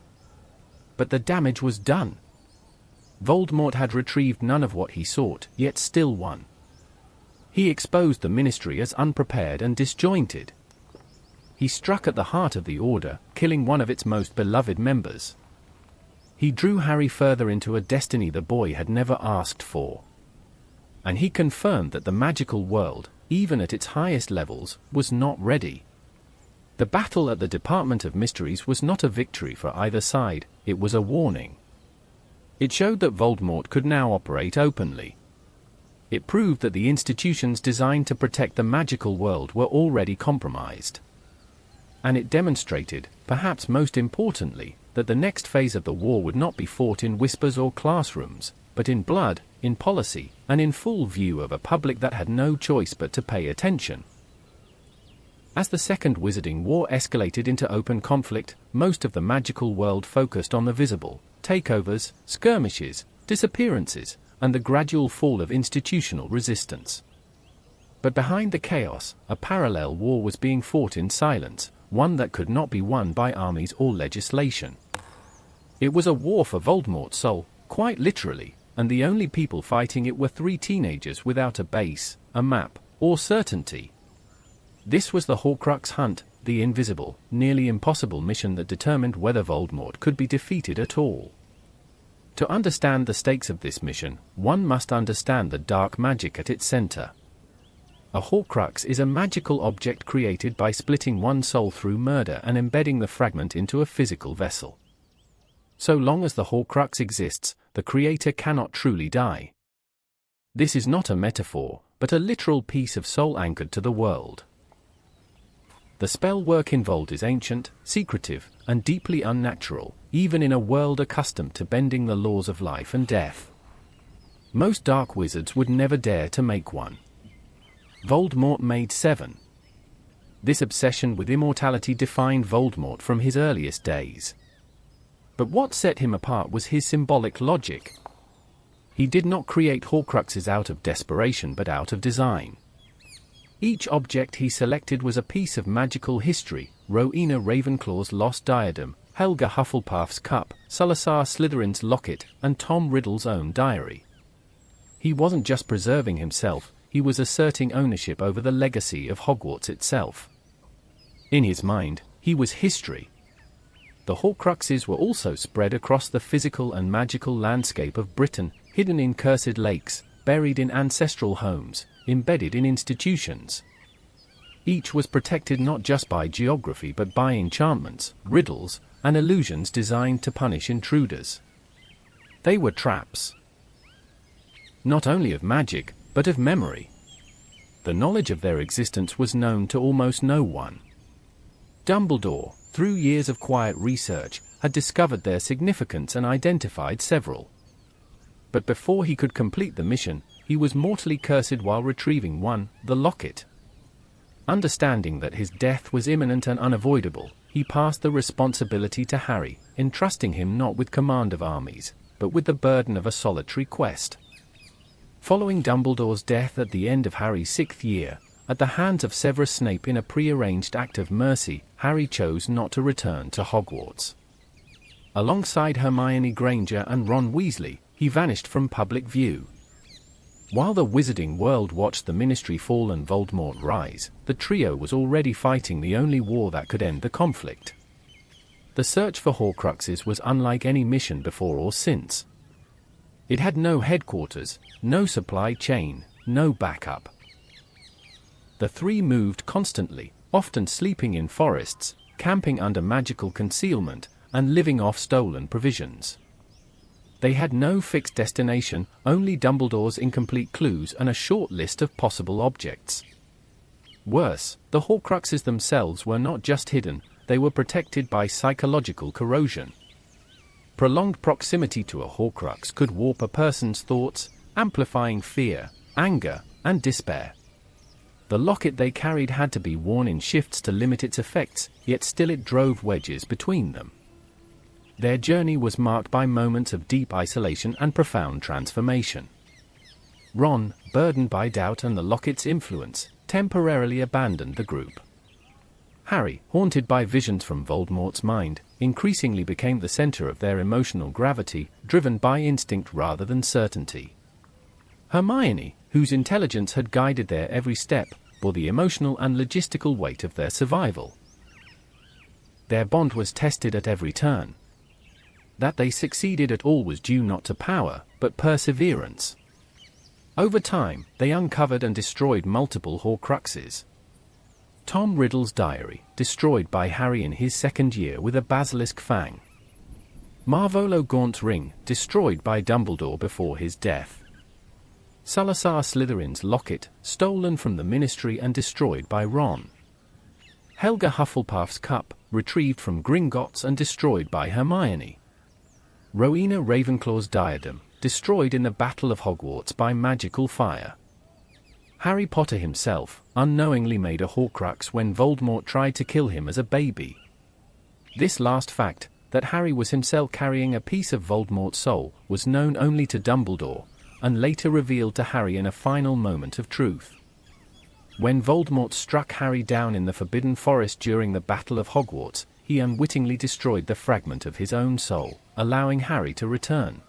But the damage was done. Voldemort had retrieved none of what he sought, yet still won. He exposed the Ministry as unprepared and disjointed. He struck at the heart of the Order, killing one of its most beloved members. He drew Harry further into a destiny the boy had never asked for. And he confirmed that the magical world, even at its highest levels, was not ready. The battle at the Department of Mysteries was not a victory for either side, it was a warning. It showed that Voldemort could now operate openly. It proved that the institutions designed to protect the magical world were already compromised. And it demonstrated, perhaps most importantly, that the next phase of the war would not be fought in whispers or classrooms, but in blood, in policy, and in full view of a public that had no choice but to pay attention. As the Second Wizarding War escalated into open conflict, most of the magical world focused on the visible: takeovers, skirmishes, disappearances, and the gradual fall of institutional resistance. But behind the chaos, a parallel war was being fought in silence, one that could not be won by armies or legislation. It was a war for Voldemort's soul, quite literally, and the only people fighting it were 3 teenagers without a base, a map, or certainty. This was the Horcrux hunt, the invisible, nearly impossible mission that determined whether Voldemort could be defeated at all. To understand the stakes of this mission, one must understand the dark magic at its center. A Horcrux is a magical object created by splitting one soul through murder and embedding the fragment into a physical vessel. So long as the Horcrux exists, the creator cannot truly die. This is not a metaphor, but a literal piece of soul anchored to the world. The spell work involved is ancient, secretive, and deeply unnatural, even in a world accustomed to bending the laws of life and death. Most dark wizards would never dare to make one. Voldemort made 7. This obsession with immortality defined Voldemort from his earliest days. But what set him apart was his symbolic logic. He did not create Horcruxes out of desperation but out of design. Each object he selected was a piece of magical history: Rowena Ravenclaw's lost diadem, Helga Hufflepuff's cup, Salazar Slytherin's locket, and Tom Riddle's own diary. He wasn't just preserving himself, he was asserting ownership over the legacy of Hogwarts itself. In his mind, he was history. The Horcruxes were also spread across the physical and magical landscape of Britain, hidden in cursed lakes, buried in ancestral homes, embedded in institutions. Each was protected not just by geography but by enchantments, riddles, and illusions designed to punish intruders. They were traps. Not only of magic, but of memory. The knowledge of their existence was known to almost no one. Dumbledore, through years of quiet research, had discovered their significance and identified several. But before he could complete the mission, he was mortally cursed while retrieving one, the locket. Understanding that his death was imminent and unavoidable, he passed the responsibility to Harry, entrusting him not with command of armies, but with the burden of a solitary quest. Following Dumbledore's death at the end of Harry's 6th year, at the hands of Severus Snape in a prearranged act of mercy, Harry chose not to return to Hogwarts. Alongside Hermione Granger and Ron Weasley, he vanished from public view. While the wizarding world watched the Ministry fall and Voldemort rise, the trio was already fighting the only war that could end the conflict. The search for Horcruxes was unlike any mission before or since. It had no headquarters, no supply chain, no backup. The three moved constantly, often sleeping in forests, camping under magical concealment, and living off stolen provisions. They had no fixed destination, only Dumbledore's incomplete clues and a short list of possible objects. Worse, the Horcruxes themselves were not just hidden, they were protected by psychological corrosion. Prolonged proximity to a Horcrux could warp a person's thoughts, amplifying fear, anger, and despair. The locket they carried had to be worn in shifts to limit its effects, yet still it drove wedges between them. Their journey was marked by moments of deep isolation and profound transformation. Ron, burdened by doubt and the locket's influence, temporarily abandoned the group. Harry, haunted by visions from Voldemort's mind, increasingly became the center of their emotional gravity, driven by instinct rather than certainty. Hermione, whose intelligence had guided their every step, bore the emotional and logistical weight of their survival. Their bond was tested at every turn. That they succeeded at all was due not to power, but perseverance. Over time, they uncovered and destroyed multiple Horcruxes. Tom Riddle's diary, destroyed by Harry in his 2nd year with a basilisk fang. Marvolo Gaunt's ring, destroyed by Dumbledore before his death. Salazar Slytherin's locket, stolen from the Ministry and destroyed by Ron. Helga Hufflepuff's cup, retrieved from Gringotts and destroyed by Hermione. Rowena Ravenclaw's diadem, destroyed in the Battle of Hogwarts by magical fire. Harry Potter himself, unknowingly made a Horcrux when Voldemort tried to kill him as a baby. This last fact, that Harry was himself carrying a piece of Voldemort's soul, was known only to Dumbledore, and later revealed to Harry in a final moment of truth. When Voldemort struck Harry down in the Forbidden Forest during the Battle of Hogwarts, he unwittingly destroyed the fragment of his own soul, allowing Harry to return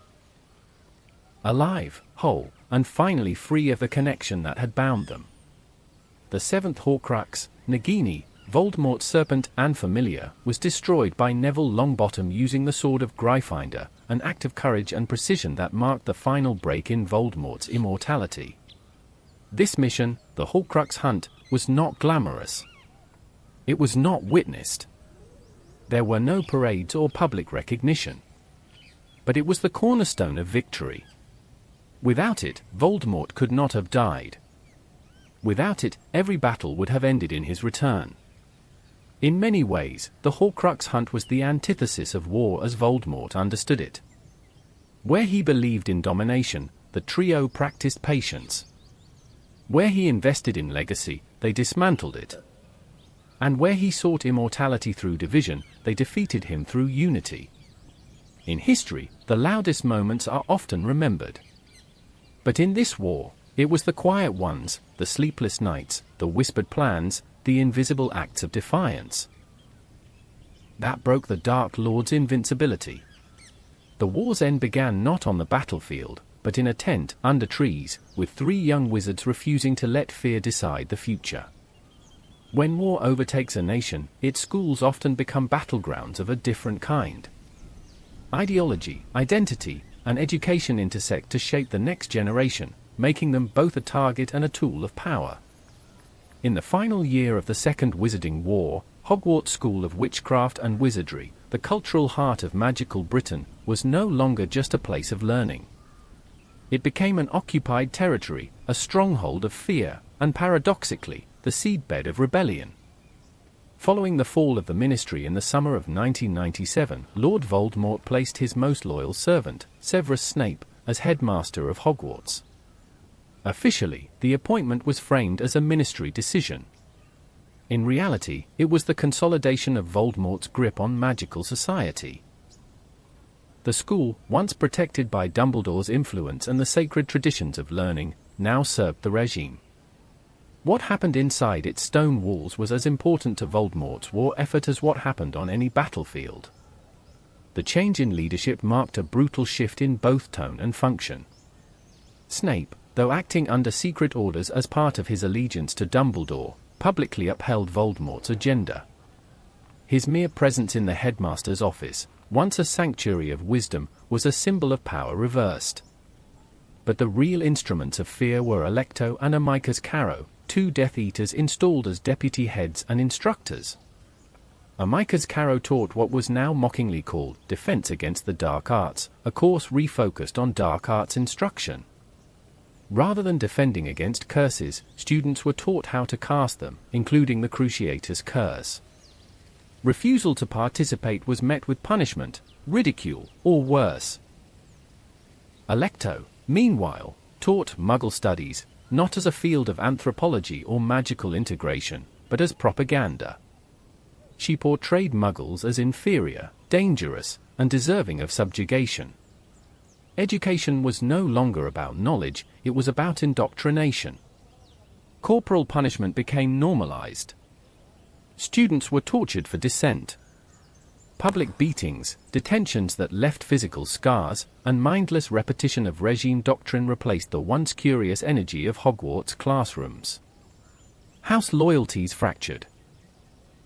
alive, whole, and finally free of the connection that had bound them. The 7th Horcrux, Nagini, Voldemort's serpent and familiar, was destroyed by Neville Longbottom using the Sword of Gryffindor, an act of courage and precision that marked the final break in Voldemort's immortality. This mission, the Horcrux hunt, was not glamorous. It was not witnessed. There were no parades or public recognition. But it was the cornerstone of victory. Without it, Voldemort could not have died. Without it, every battle would have ended in his return. In many ways, the Horcrux hunt was the antithesis of war as Voldemort understood it. Where he believed in domination, the trio practiced patience. Where he invested in legacy, they dismantled it. And where he sought immortality through division, they defeated him through unity. In history, the loudest moments are often remembered. But in this war, it was the quiet ones, the sleepless nights, the whispered plans, the invisible acts of defiance that broke the Dark Lord's invincibility. The war's end began not on the battlefield, but in a tent under trees, with 3 young wizards refusing to let fear decide the future. When war overtakes a nation, its schools often become battlegrounds of a different kind. Ideology, identity, and education intersect to shape the next generation, making them both a target and a tool of power. In the final year of the Second Wizarding War, Hogwarts School of Witchcraft and Wizardry, the cultural heart of magical Britain, was no longer just a place of learning. It became an occupied territory, a stronghold of fear, and paradoxically, the seedbed of rebellion. Following the fall of the Ministry in the summer of 1997, Lord Voldemort placed his most loyal servant, Severus Snape, as headmaster of Hogwarts. Officially, the appointment was framed as a ministry decision. In reality, it was the consolidation of Voldemort's grip on magical society. The school, once protected by Dumbledore's influence and the sacred traditions of learning, now served the regime. What happened inside its stone walls was as important to Voldemort's war effort as what happened on any battlefield. The change in leadership marked a brutal shift in both tone and function. Snape, though acting under secret orders as part of his allegiance to Dumbledore, publicly upheld Voldemort's agenda. His mere presence in the headmaster's office, once a sanctuary of wisdom, was a symbol of power reversed. But the real instruments of fear were Alecto and Amicus Carrow, 2 Death Eaters installed as deputy heads and instructors. Amicus Carrow taught what was now mockingly called Defense Against the Dark Arts, a course refocused on dark arts instruction. Rather than defending against curses, students were taught how to cast them, including the Cruciatus Curse. Refusal to participate was met with punishment, ridicule, or worse. Alecto, meanwhile, taught Muggle studies, not as a field of anthropology or magical integration, but as propaganda. She portrayed Muggles as inferior, dangerous, and deserving of subjugation. Education was no longer about knowledge, it was about indoctrination. Corporal punishment became normalized. Students were tortured for dissent. Public beatings, detentions that left physical scars, and mindless repetition of regime doctrine replaced the once curious energy of Hogwarts classrooms. House loyalties fractured.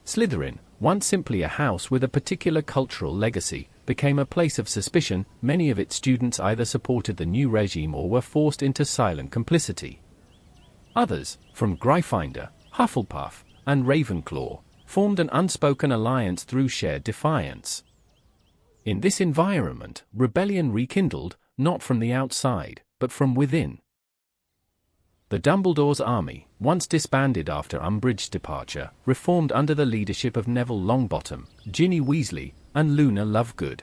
Slytherin, once simply a house with a particular cultural legacy, became a place of suspicion. Many of its students either supported the new regime or were forced into silent complicity. Others, from Gryffindor, Hufflepuff, and Ravenclaw, formed an unspoken alliance through shared defiance. In this environment, rebellion rekindled, not from the outside, but from within. The Dumbledore's army, once disbanded after Umbridge's departure, reformed under the leadership of Neville Longbottom, Ginny Weasley, and Luna Lovegood.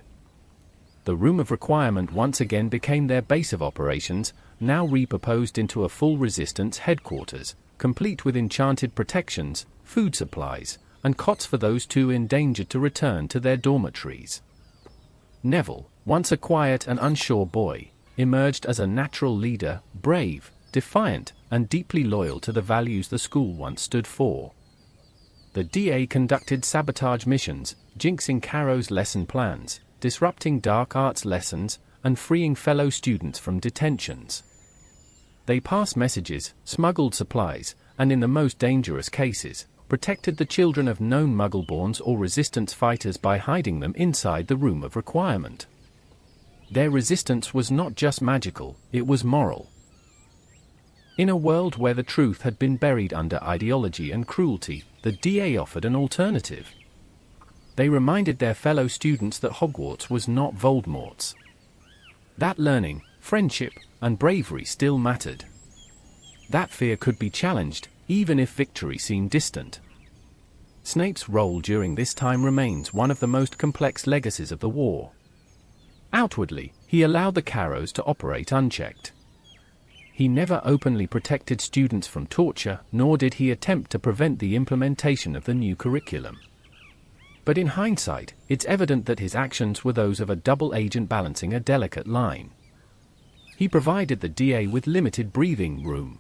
The Room of Requirement once again became their base of operations, now repurposed into a full resistance headquarters, complete with enchanted protections, food supplies, and cots for those too endangered to return to their dormitories. Neville, once a quiet and unsure boy, emerged as a natural leader, brave, defiant, and deeply loyal to the values the school once stood for. The DA conducted sabotage missions, jinxing Carrow's lesson plans, disrupting dark arts lessons, and freeing fellow students from detentions. They passed messages, smuggled supplies, and in the most dangerous cases, protected the children of known Muggleborns or resistance fighters by hiding them inside the Room of Requirement. Their resistance was not just magical, it was moral. In a world where the truth had been buried under ideology and cruelty, the DA offered an alternative. They reminded their fellow students that Hogwarts was not Voldemort's. That learning, friendship, and bravery still mattered. That fear could be challenged, even if victory seemed distant. Snape's role during this time remains one of the most complex legacies of the war. Outwardly, he allowed the Carrows to operate unchecked. He never openly protected students from torture, nor did he attempt to prevent the implementation of the new curriculum. But in hindsight, it's evident that his actions were those of a double agent balancing a delicate line. He provided the DA with limited breathing room.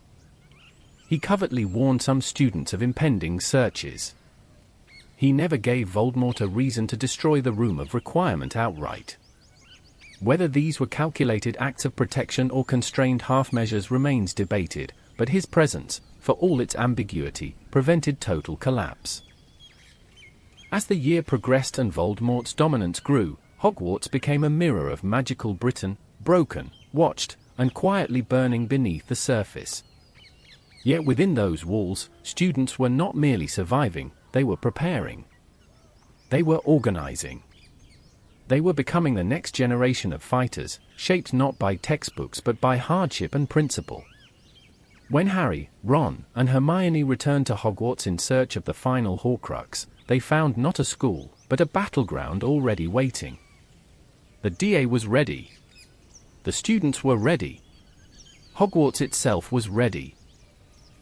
He covertly warned some students of impending searches. He never gave Voldemort a reason to destroy the Room of Requirement outright. Whether these were calculated acts of protection or constrained half-measures remains debated, but his presence, for all its ambiguity, prevented total collapse. As the year progressed and Voldemort's dominance grew, Hogwarts became a mirror of magical Britain, broken, watched, and quietly burning beneath the surface. Yet within those walls, students were not merely surviving, they were preparing. They were organizing. They were becoming the next generation of fighters, shaped not by textbooks but by hardship and principle. When Harry, Ron, and Hermione returned to Hogwarts in search of the final Horcrux, they found not a school, but a battleground already waiting. The DA was ready. The students were ready. Hogwarts itself was ready.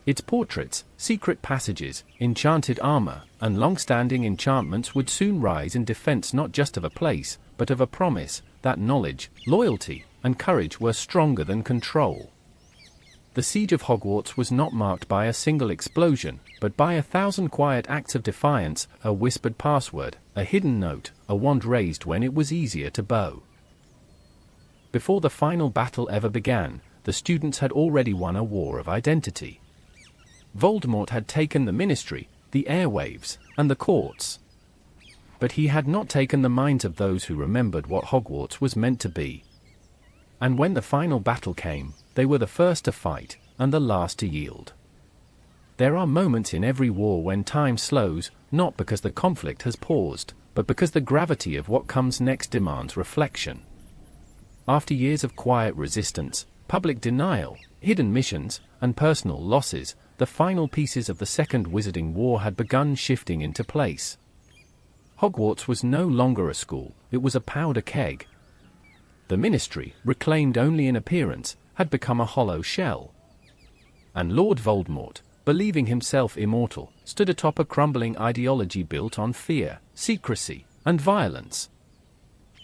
Its portraits, secret passages, enchanted armor, and long-standing enchantments would soon rise in defense not just of a place, but of a promise that knowledge, loyalty, and courage were stronger than control. The siege of Hogwarts was not marked by a single explosion, but by 1,000 quiet acts of defiance, a whispered password, a hidden note, a wand raised when it was easier to bow. Before the final battle ever began, the students had already won a war of identity. Voldemort had taken the Ministry, the airwaves, and the courts. But he had not taken the minds of those who remembered what Hogwarts was meant to be. And when the final battle came, they were the first to fight, and the last to yield. There are moments in every war when time slows, not because the conflict has paused, but because the gravity of what comes next demands reflection. After years of quiet resistance, public denial, hidden missions, and personal losses, the final pieces of the Second Wizarding War had begun shifting into place. Hogwarts was no longer a school, it was a powder keg. The Ministry, reclaimed only in appearance, had become a hollow shell. And Lord Voldemort, believing himself immortal, stood atop a crumbling ideology built on fear, secrecy, and violence.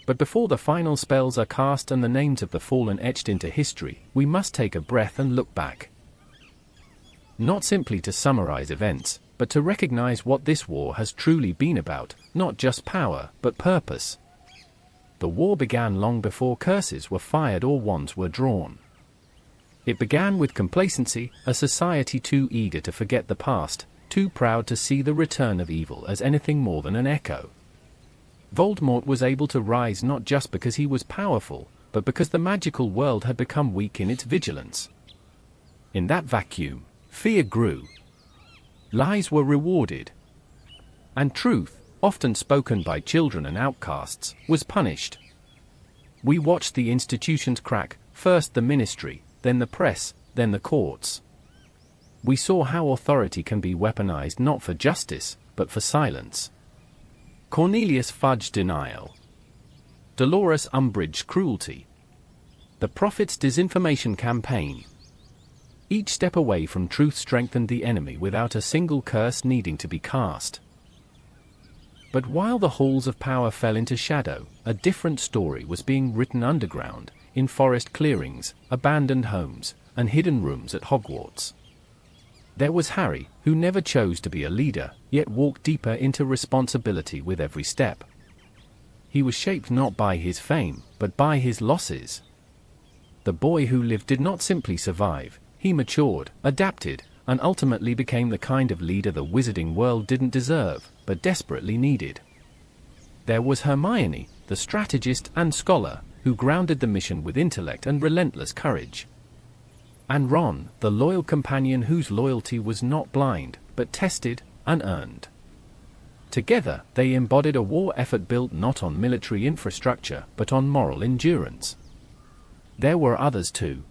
But before the final spells are cast and the names of the fallen etched into history, we must take a breath and look back. Not simply to summarize events, but to recognize what this war has truly been about, not just power, but purpose. The war began long before curses were fired or wands were drawn. It began with complacency, a society too eager to forget the past, too proud to see the return of evil as anything more than an echo. Voldemort was able to rise not just because he was powerful, but because the magical world had become weak in its vigilance. In that vacuum, fear grew. Lies were rewarded. And truth, often spoken by children and outcasts, was punished. We watched the institutions crack, first the Ministry, then the press, then the courts. We saw how authority can be weaponized not for justice, but for silence. Cornelius Fudge denial. Dolores Umbridge cruelty. The Prophet's disinformation campaign. Each step away from truth strengthened the enemy without a single curse needing to be cast. But while the halls of power fell into shadow, a different story was being written underground, in forest clearings, abandoned homes, and hidden rooms at Hogwarts. There was Harry, who never chose to be a leader, yet walked deeper into responsibility with every step. He was shaped not by his fame, but by his losses. The boy who lived did not simply survive, he matured, adapted, and ultimately became the kind of leader the wizarding world didn't deserve, but desperately needed. There was Hermione, the strategist and scholar, who grounded the mission with intellect and relentless courage. And Ron, the loyal companion whose loyalty was not blind, but tested and earned. Together, they embodied a war effort built not on military infrastructure, but on moral endurance. There were others too.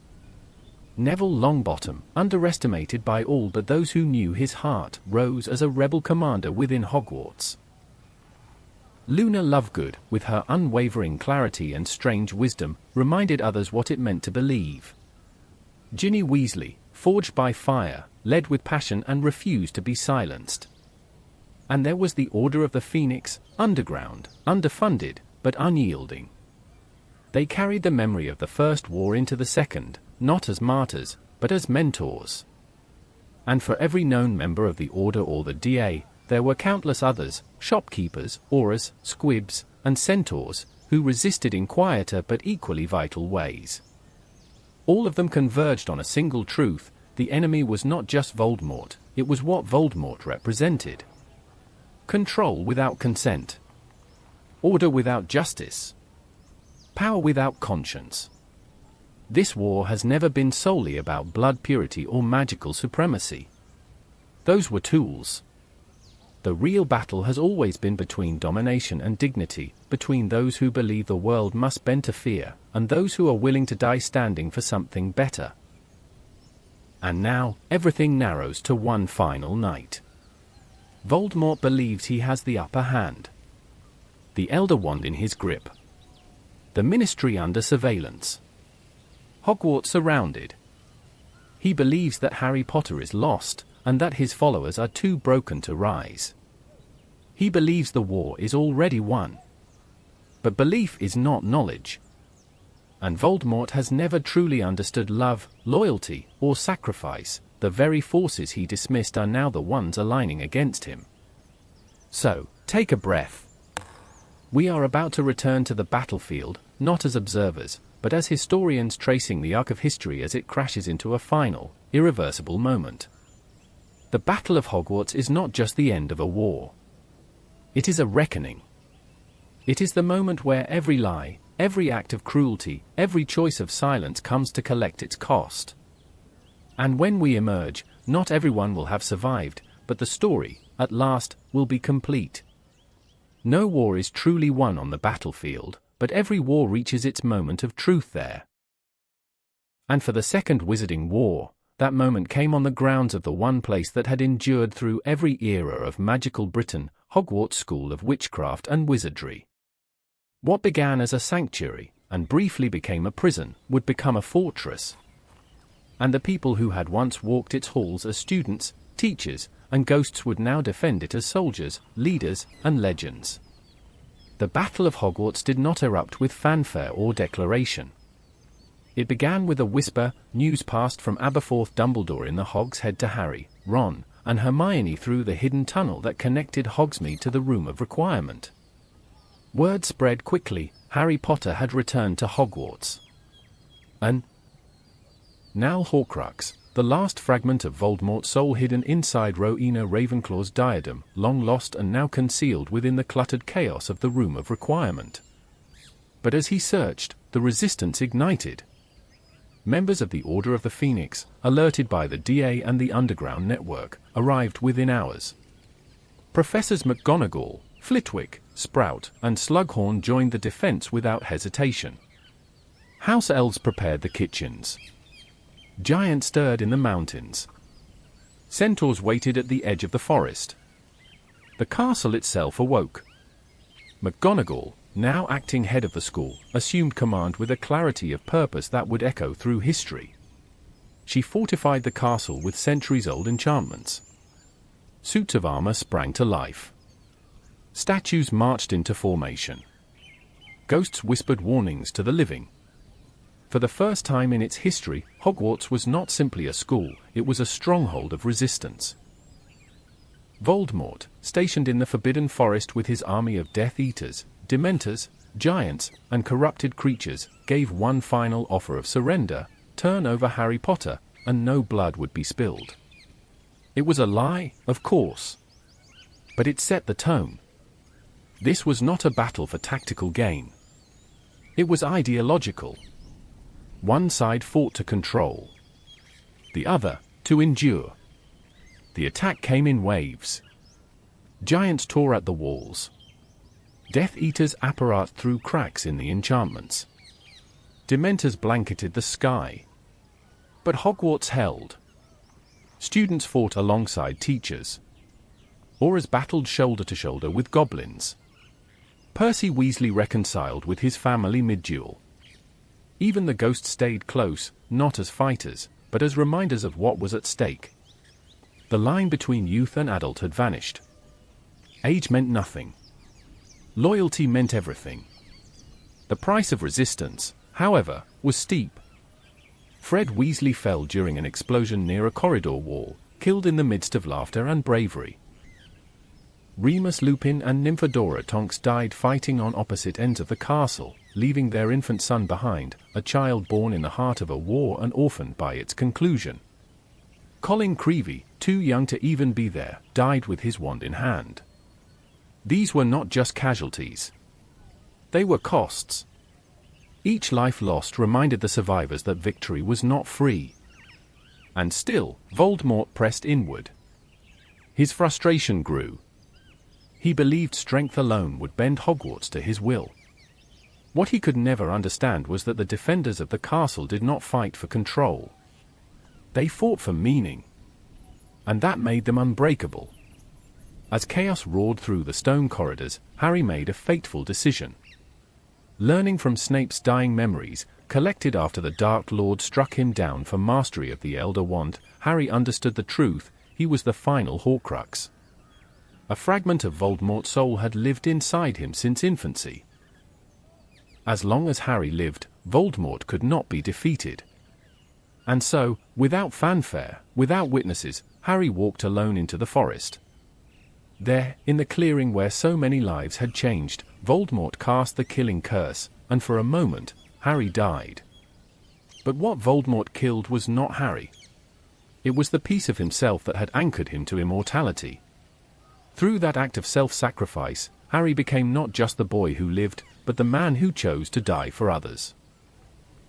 Neville Longbottom, underestimated by all but those who knew his heart, rose as a rebel commander within Hogwarts. Luna Lovegood, with her unwavering clarity and strange wisdom, reminded others what it meant to believe. Ginny Weasley, forged by fire, led with passion and refused to be silenced. And there was the Order of the Phoenix, underground, underfunded, but unyielding. They carried the memory of the First War into the Second, not as martyrs, but as mentors. And for every known member of the Order or the DA, there were countless others, shopkeepers, auras, squibs, and centaurs, who resisted in quieter but equally vital ways. All of them converged on a single truth: the enemy was not just Voldemort, it was what Voldemort represented. Control without consent. Order without justice. Power without conscience. This war has never been solely about blood purity or magical supremacy. Those were tools. The real battle has always been between domination and dignity, between those who believe the world must bend to fear, and those who are willing to die standing for something better. And now, everything narrows to one final night. Voldemort believes he has the upper hand. The Elder Wand in his grip. The Ministry under surveillance. Hogwarts surrounded. He believes that Harry Potter is lost, and that his followers are too broken to rise. He believes the war is already won. But belief is not knowledge. And Voldemort has never truly understood love, loyalty, or sacrifice. The very forces he dismissed are now the ones aligning against him. So, take a breath. We are about to return to the battlefield, not as observers, but as historians tracing the arc of history as it crashes into a final, irreversible moment. The Battle of Hogwarts is not just the end of a war. It is a reckoning. It is the moment where every lie, every act of cruelty, every choice of silence comes to collect its cost. And when we emerge, not everyone will have survived, but the story, at last, will be complete. No war is truly won on the battlefield, but every war reaches its moment of truth there. And for the Second Wizarding War, that moment came on the grounds of the one place that had endured through every era of magical Britain, Hogwarts School of Witchcraft and Wizardry. What began as a sanctuary, and briefly became a prison, would become a fortress. And the people who had once walked its halls as students, teachers, and ghosts would now defend it as soldiers, leaders, and legends. The Battle of Hogwarts did not erupt with fanfare or declaration. It began with a whisper, news passed from Aberforth Dumbledore in the Hogshead to Harry, Ron, and Hermione through the hidden tunnel that connected Hogsmeade to the Room of Requirement. Word spread quickly: Harry Potter had returned to Hogwarts. An Nal Horcrux, the last fragment of Voldemort's soul hidden inside Rowena Ravenclaw's diadem, long lost and now concealed within the cluttered chaos of the Room of Requirement. But as he searched, the resistance ignited. Members of the Order of the Phoenix, alerted by the DA and the Underground Network, arrived within hours. Professors McGonagall, Flitwick, Sprout, and Slughorn joined the defense without hesitation. House elves prepared the kitchens. Giants stirred in the mountains. Centaurs waited at the edge of the forest. The castle itself awoke. McGonagall, now acting head of the school, assumed command with a clarity of purpose that would echo through history. She fortified the castle with centuries-old enchantments. Suits of armor sprang to life. Statues marched into formation. Ghosts whispered warnings to the living. For the first time in its history, Hogwarts was not simply a school, it was a stronghold of resistance. Voldemort, stationed in the Forbidden Forest with his army of Death Eaters, Dementors, giants, and corrupted creatures, gave one final offer of surrender: turn over Harry Potter, and no blood would be spilled. It was a lie, of course. But it set the tone. This was not a battle for tactical gain. It was ideological. One side fought to control. The other, to endure. The attack came in waves. Giants tore at the walls. Death Eaters apparat through cracks in the enchantments. Dementors blanketed the sky. But Hogwarts held. Students fought alongside teachers. Auras battled shoulder to shoulder with goblins. Percy Weasley reconciled with his family mid-duel. Even the ghosts stayed close, not as fighters, but as reminders of what was at stake. The line between youth and adult had vanished. Age meant nothing. Loyalty meant everything. The price of resistance, however, was steep. Fred Weasley fell during an explosion near a corridor wall, killed in the midst of laughter and bravery. Remus Lupin and Nymphadora Tonks died fighting on opposite ends of the castle, leaving their infant son behind, a child born in the heart of a war and orphaned by its conclusion. Colin Creevey, too young to even be there, died with his wand in hand. These were not just casualties. They were costs. Each life lost reminded the survivors that victory was not free. And still, Voldemort pressed inward. His frustration grew. He believed strength alone would bend Hogwarts to his will. What he could never understand was that the defenders of the castle did not fight for control. They fought for meaning. And that made them unbreakable. As chaos roared through the stone corridors, Harry made a fateful decision. Learning from Snape's dying memories, collected after the Dark Lord struck him down for mastery of the Elder Wand, Harry understood the truth: he was the final Horcrux. A fragment of Voldemort's soul had lived inside him since infancy. As long as Harry lived, Voldemort could not be defeated. And so, without fanfare, without witnesses, Harry walked alone into the forest. There, in the clearing where so many lives had changed, Voldemort cast the killing curse, and for a moment, Harry died. But what Voldemort killed was not Harry. It was the piece of himself that had anchored him to immortality. Through that act of self-sacrifice, Harry became not just the boy who lived, but the man who chose to die for others.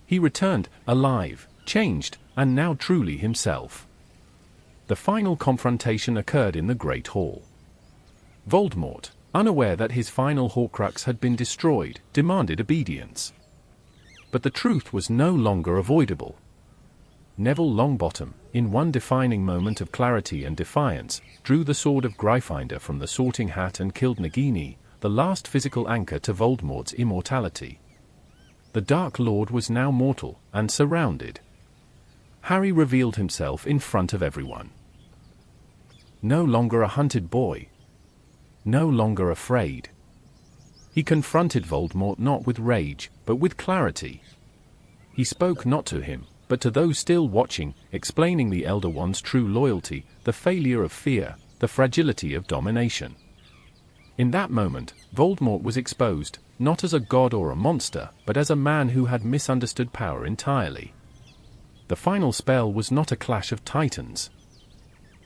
He returned, alive, changed, and now truly himself. The final confrontation occurred in the Great Hall. Voldemort, unaware that his final Horcrux had been destroyed, demanded obedience. But the truth was no longer avoidable. Neville Longbottom, in one defining moment of clarity and defiance, drew the sword of Gryffindor from the Sorting Hat and killed Nagini, the last physical anchor to Voldemort's immortality. The Dark Lord was now mortal, and surrounded. Harry revealed himself in front of everyone. No longer a hunted boy. No longer afraid. He confronted Voldemort not with rage, but with clarity. He spoke not to him, but to those still watching, explaining the Elder Wand's true loyalty, the failure of fear, the fragility of domination. In that moment, Voldemort was exposed, not as a god or a monster, but as a man who had misunderstood power entirely. The final spell was not a clash of titans.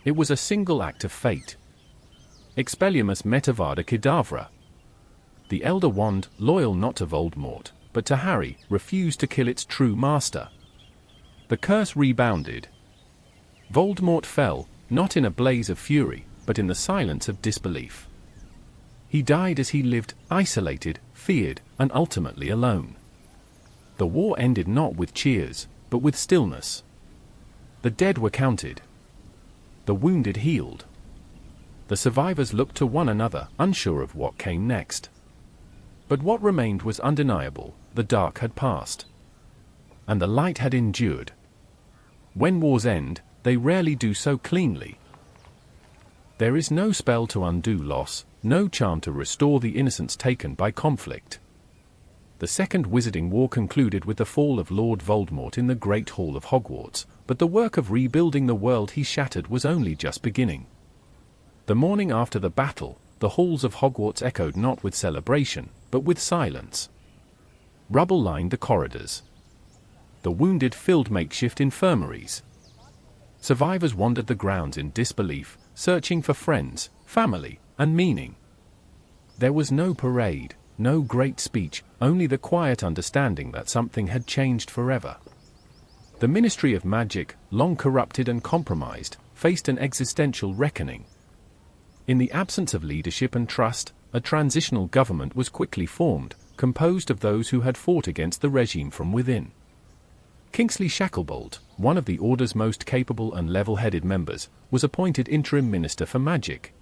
It was a single act of fate. Expelliarmus Metavada Kedavra. The Elder Wand, loyal not to Voldemort, but to Harry, refused to kill its true master. The curse rebounded. Voldemort fell, not in a blaze of fury, but in the silence of disbelief. He died as he lived, isolated, feared, and ultimately alone. The war ended not with cheers, but with stillness. The dead were counted. The wounded healed. The survivors looked to one another, unsure of what came next. But what remained was undeniable: the dark had passed. And the light had endured. When wars end, they rarely do so cleanly. There is no spell to undo loss, no charm to restore the innocence taken by conflict. The Second Wizarding War concluded with the fall of Lord Voldemort in the Great Hall of Hogwarts, but the work of rebuilding the world he shattered was only just beginning. The morning after the battle, the halls of Hogwarts echoed not with celebration, but with silence. Rubble lined the corridors. The wounded filled makeshift infirmaries. Survivors wandered the grounds in disbelief, searching for friends, family, and meaning. There was no parade, no great speech, only the quiet understanding that something had changed forever. The Ministry of Magic, long corrupted and compromised, faced an existential reckoning. In the absence of leadership and trust, a transitional government was quickly formed, composed of those who had fought against the regime from within. Kingsley Shacklebolt, one of the Order's most capable and level-headed members, was appointed interim minister for magic.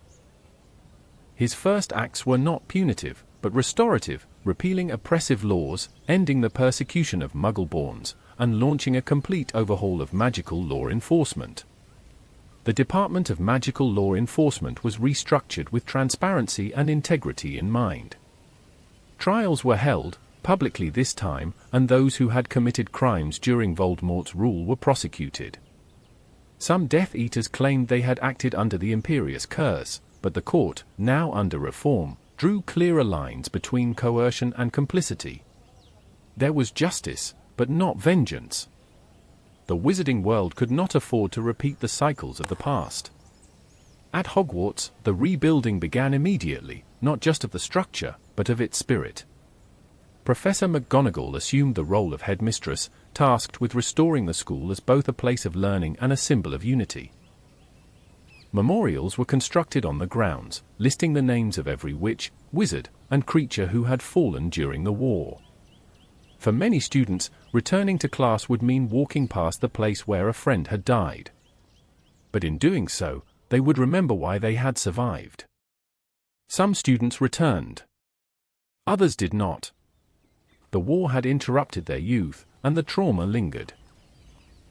His first acts were not punitive, but restorative, repealing oppressive laws, ending the persecution of Muggle-borns, and launching a complete overhaul of magical law enforcement. the Department of Magical Law Enforcement was restructured with transparency and integrity in mind. Trials were held, publicly this time, and those who had committed crimes during Voldemort's rule were prosecuted. Some Death Eaters claimed they had acted under the Imperious Curse, but the court, now under reform, drew clearer lines between coercion and complicity. There was justice, but not vengeance. The wizarding world could not afford to repeat the cycles of the past. At Hogwarts, the rebuilding began immediately, not just of the structure, but of its spirit. Professor McGonagall assumed the role of headmistress, tasked with restoring the school as both a place of learning and a symbol of unity. Memorials were constructed on the grounds, listing the names of every witch, wizard, and creature who had fallen during the war. For many students, returning to class would mean walking past the place where a friend had died. But in doing so, they would remember why they had survived. Some students returned. Others did not. The war had interrupted their youth, and the trauma lingered.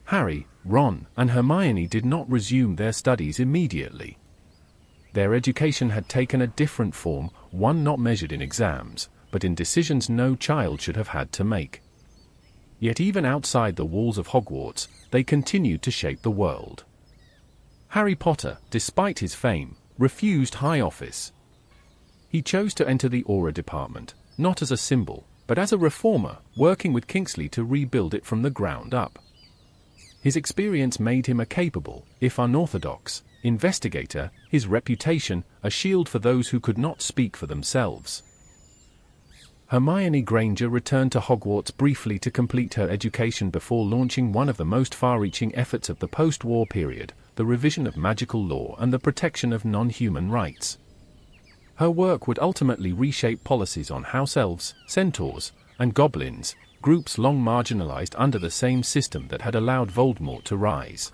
Harry, Ron, and Hermione did not resume their studies immediately. Their education had taken a different form, one not measured in exams, but in decisions no child should have had to make. Yet even outside the walls of Hogwarts, they continued to shape the world. Harry Potter, despite his fame, refused high office. He chose to enter the Aura department, not as a symbol, but as a reformer, working with Kingsley to rebuild it from the ground up. His experience made him a capable, if unorthodox, investigator, his reputation a shield for those who could not speak for themselves. Hermione Granger returned to Hogwarts briefly to complete her education before launching one of the most far-reaching efforts of the post-war period, the revision of magical law and the protection of non-human rights. Her work would ultimately reshape policies on house elves, centaurs, and goblins, groups long marginalized under the same system that had allowed Voldemort to rise.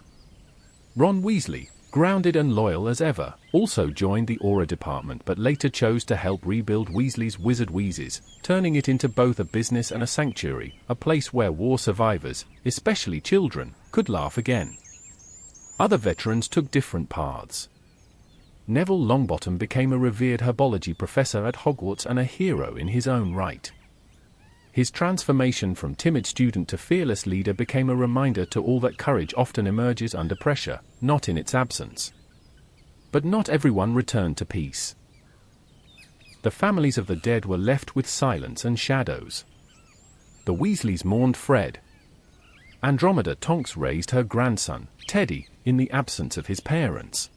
Ron Weasley, grounded and loyal as ever, also joined the Aura department but later chose to help rebuild Weasley's Wizard Wheezes, turning it into both a business and a sanctuary, a place where war survivors, especially children, could laugh again. Other veterans took different paths. Neville Longbottom became a revered herbology professor at Hogwarts and a hero in his own right. His transformation from timid student to fearless leader became a reminder to all that courage often emerges under pressure, not in its absence. But not everyone returned to peace. The families of the dead were left with silence and shadows. The Weasleys mourned Fred. Andromeda Tonks raised her grandson, Teddy, in the absence of his parents.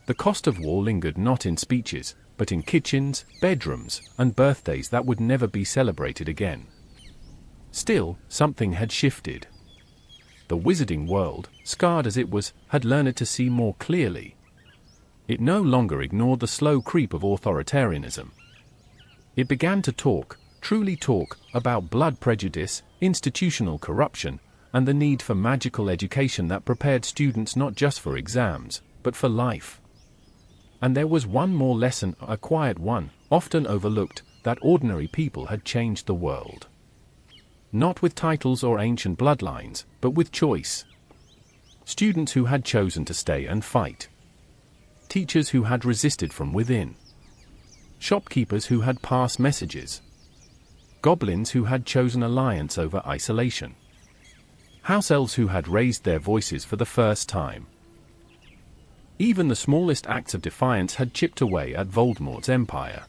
The cost of war lingered not in speeches, but in kitchens, bedrooms, and birthdays that would never be celebrated again. Still, something had shifted. The wizarding world, scarred as it was, had learned to see more clearly. It no longer ignored the slow creep of authoritarianism. It began to talk, truly talk, about blood prejudice, institutional corruption, and the need for magical education that prepared students not just for exams, but for life. And there was one more lesson, a quiet one, often overlooked, that ordinary people had changed the world. Not with titles or ancient bloodlines, but with choice. Students who had chosen to stay and fight. Teachers who had resisted from within. Shopkeepers who had passed messages. Goblins who had chosen alliance over isolation. House elves who had raised their voices for the first time. Even the smallest acts of defiance had chipped away at Voldemort's empire.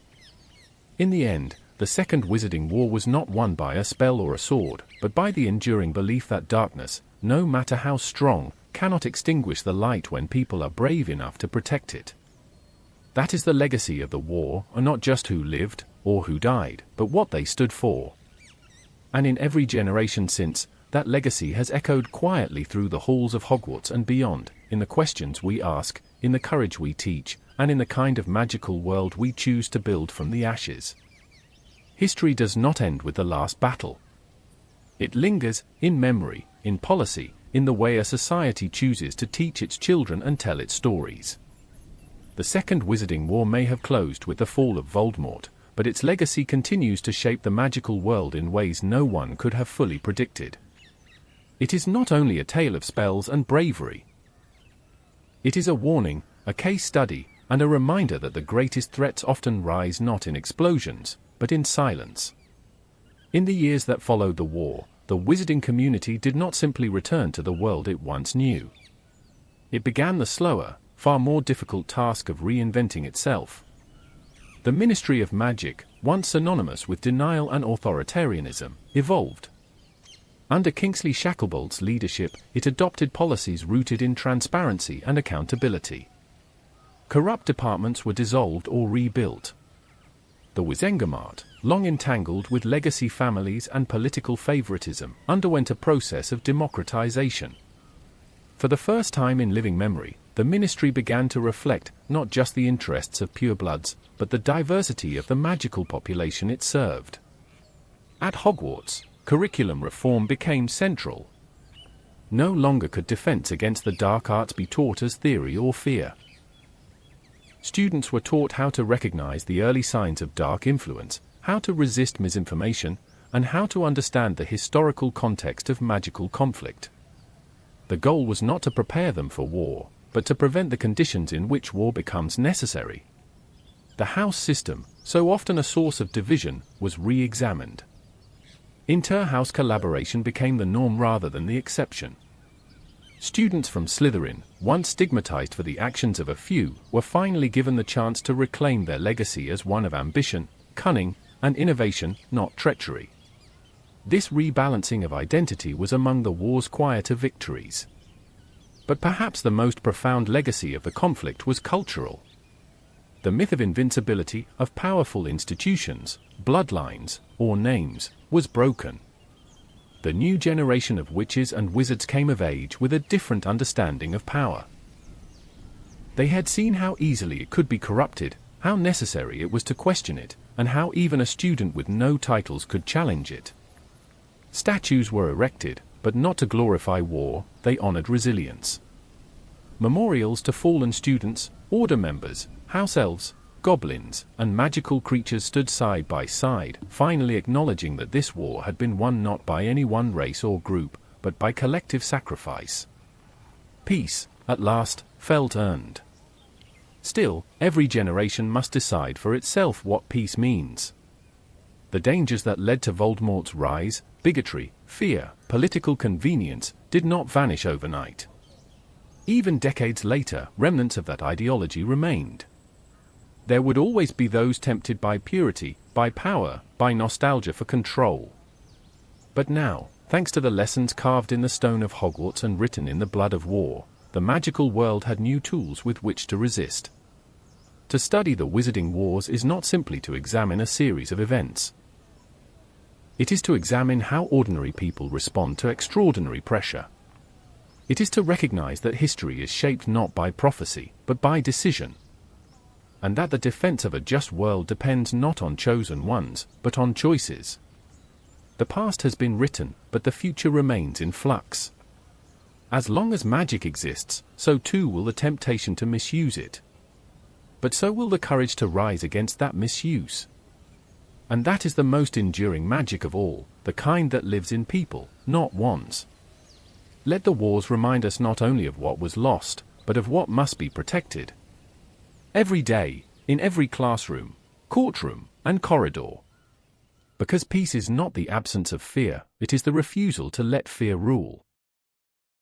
In the end, the Second Wizarding War was not won by a spell or a sword, but by the enduring belief that darkness, no matter how strong, cannot extinguish the light when people are brave enough to protect it. That is the legacy of the war, and not just who lived, or who died, but what they stood for. And in every generation since, that legacy has echoed quietly through the halls of Hogwarts and beyond, in the questions we ask, in the courage we teach, and in the kind of magical world we choose to build from the ashes. History does not end with the last battle. It lingers, in memory, in policy, in the way a society chooses to teach its children and tell its stories. The Second Wizarding War may have closed with the fall of Voldemort, but its legacy continues to shape the magical world in ways no one could have fully predicted. It is not only a tale of spells and bravery. It is a warning, a case study, and a reminder that the greatest threats often rise not in explosions, but in silence. In the years that followed the war, the wizarding community did not simply return to the world it once knew. It began the slower, far more difficult task of reinventing itself. The Ministry of Magic, once synonymous with denial and authoritarianism, evolved. Under Kingsley Shacklebolt's leadership, it adopted policies rooted in transparency and accountability. Corrupt departments were dissolved or rebuilt. The Wizengamot, long entangled with legacy families and political favoritism, underwent a process of democratization. For the first time in living memory, the ministry began to reflect not just the interests of purebloods, but the diversity of the magical population it served. At Hogwarts, curriculum reform became central. No longer could defense against the dark arts be taught as theory or fear. Students were taught how to recognize the early signs of dark influence, how to resist misinformation, and how to understand the historical context of magical conflict. The goal was not to prepare them for war, but to prevent the conditions in which war becomes necessary. The house system, so often a source of division, was re-examined. Inter-house collaboration became the norm rather than the exception. Students from Slytherin, once stigmatized for the actions of a few, were finally given the chance to reclaim their legacy as one of ambition, cunning, and innovation, not treachery. This rebalancing of identity was among the war's quieter victories. But perhaps the most profound legacy of the conflict was cultural. The myth of invincibility of powerful institutions, bloodlines, or names, was broken. The new generation of witches and wizards came of age with a different understanding of power. They had seen how easily it could be corrupted, how necessary it was to question it, and how even a student with no titles could challenge it. Statues were erected, but not to glorify war, they honored resilience. Memorials to fallen students, order members, house elves, goblins, and magical creatures stood side by side, finally acknowledging that this war had been won not by any one race or group, but by collective sacrifice. Peace, at last, felt earned. Still, every generation must decide for itself what peace means. The dangers that led to Voldemort's rise, bigotry, fear, political convenience, did not vanish overnight. Even decades later, remnants of that ideology remained. There would always be those tempted by purity, by power, by nostalgia for control. But now, thanks to the lessons carved in the stone of Hogwarts and written in the blood of war, the magical world had new tools with which to resist. To study the Wizarding Wars is not simply to examine a series of events. It is to examine how ordinary people respond to extraordinary pressure. It is to recognize that history is shaped not by prophecy, but by decision. And that the defense of a just world depends not on chosen ones, but on choices. The past has been written, but the future remains in flux. As long as magic exists, so too will the temptation to misuse it. But so will the courage to rise against that misuse. And that is the most enduring magic of all, the kind that lives in people, not wands. Let the wars remind us not only of what was lost, but of what must be protected. Every day, in every classroom, courtroom, and corridor. Because peace is not the absence of fear, it is the refusal to let fear rule.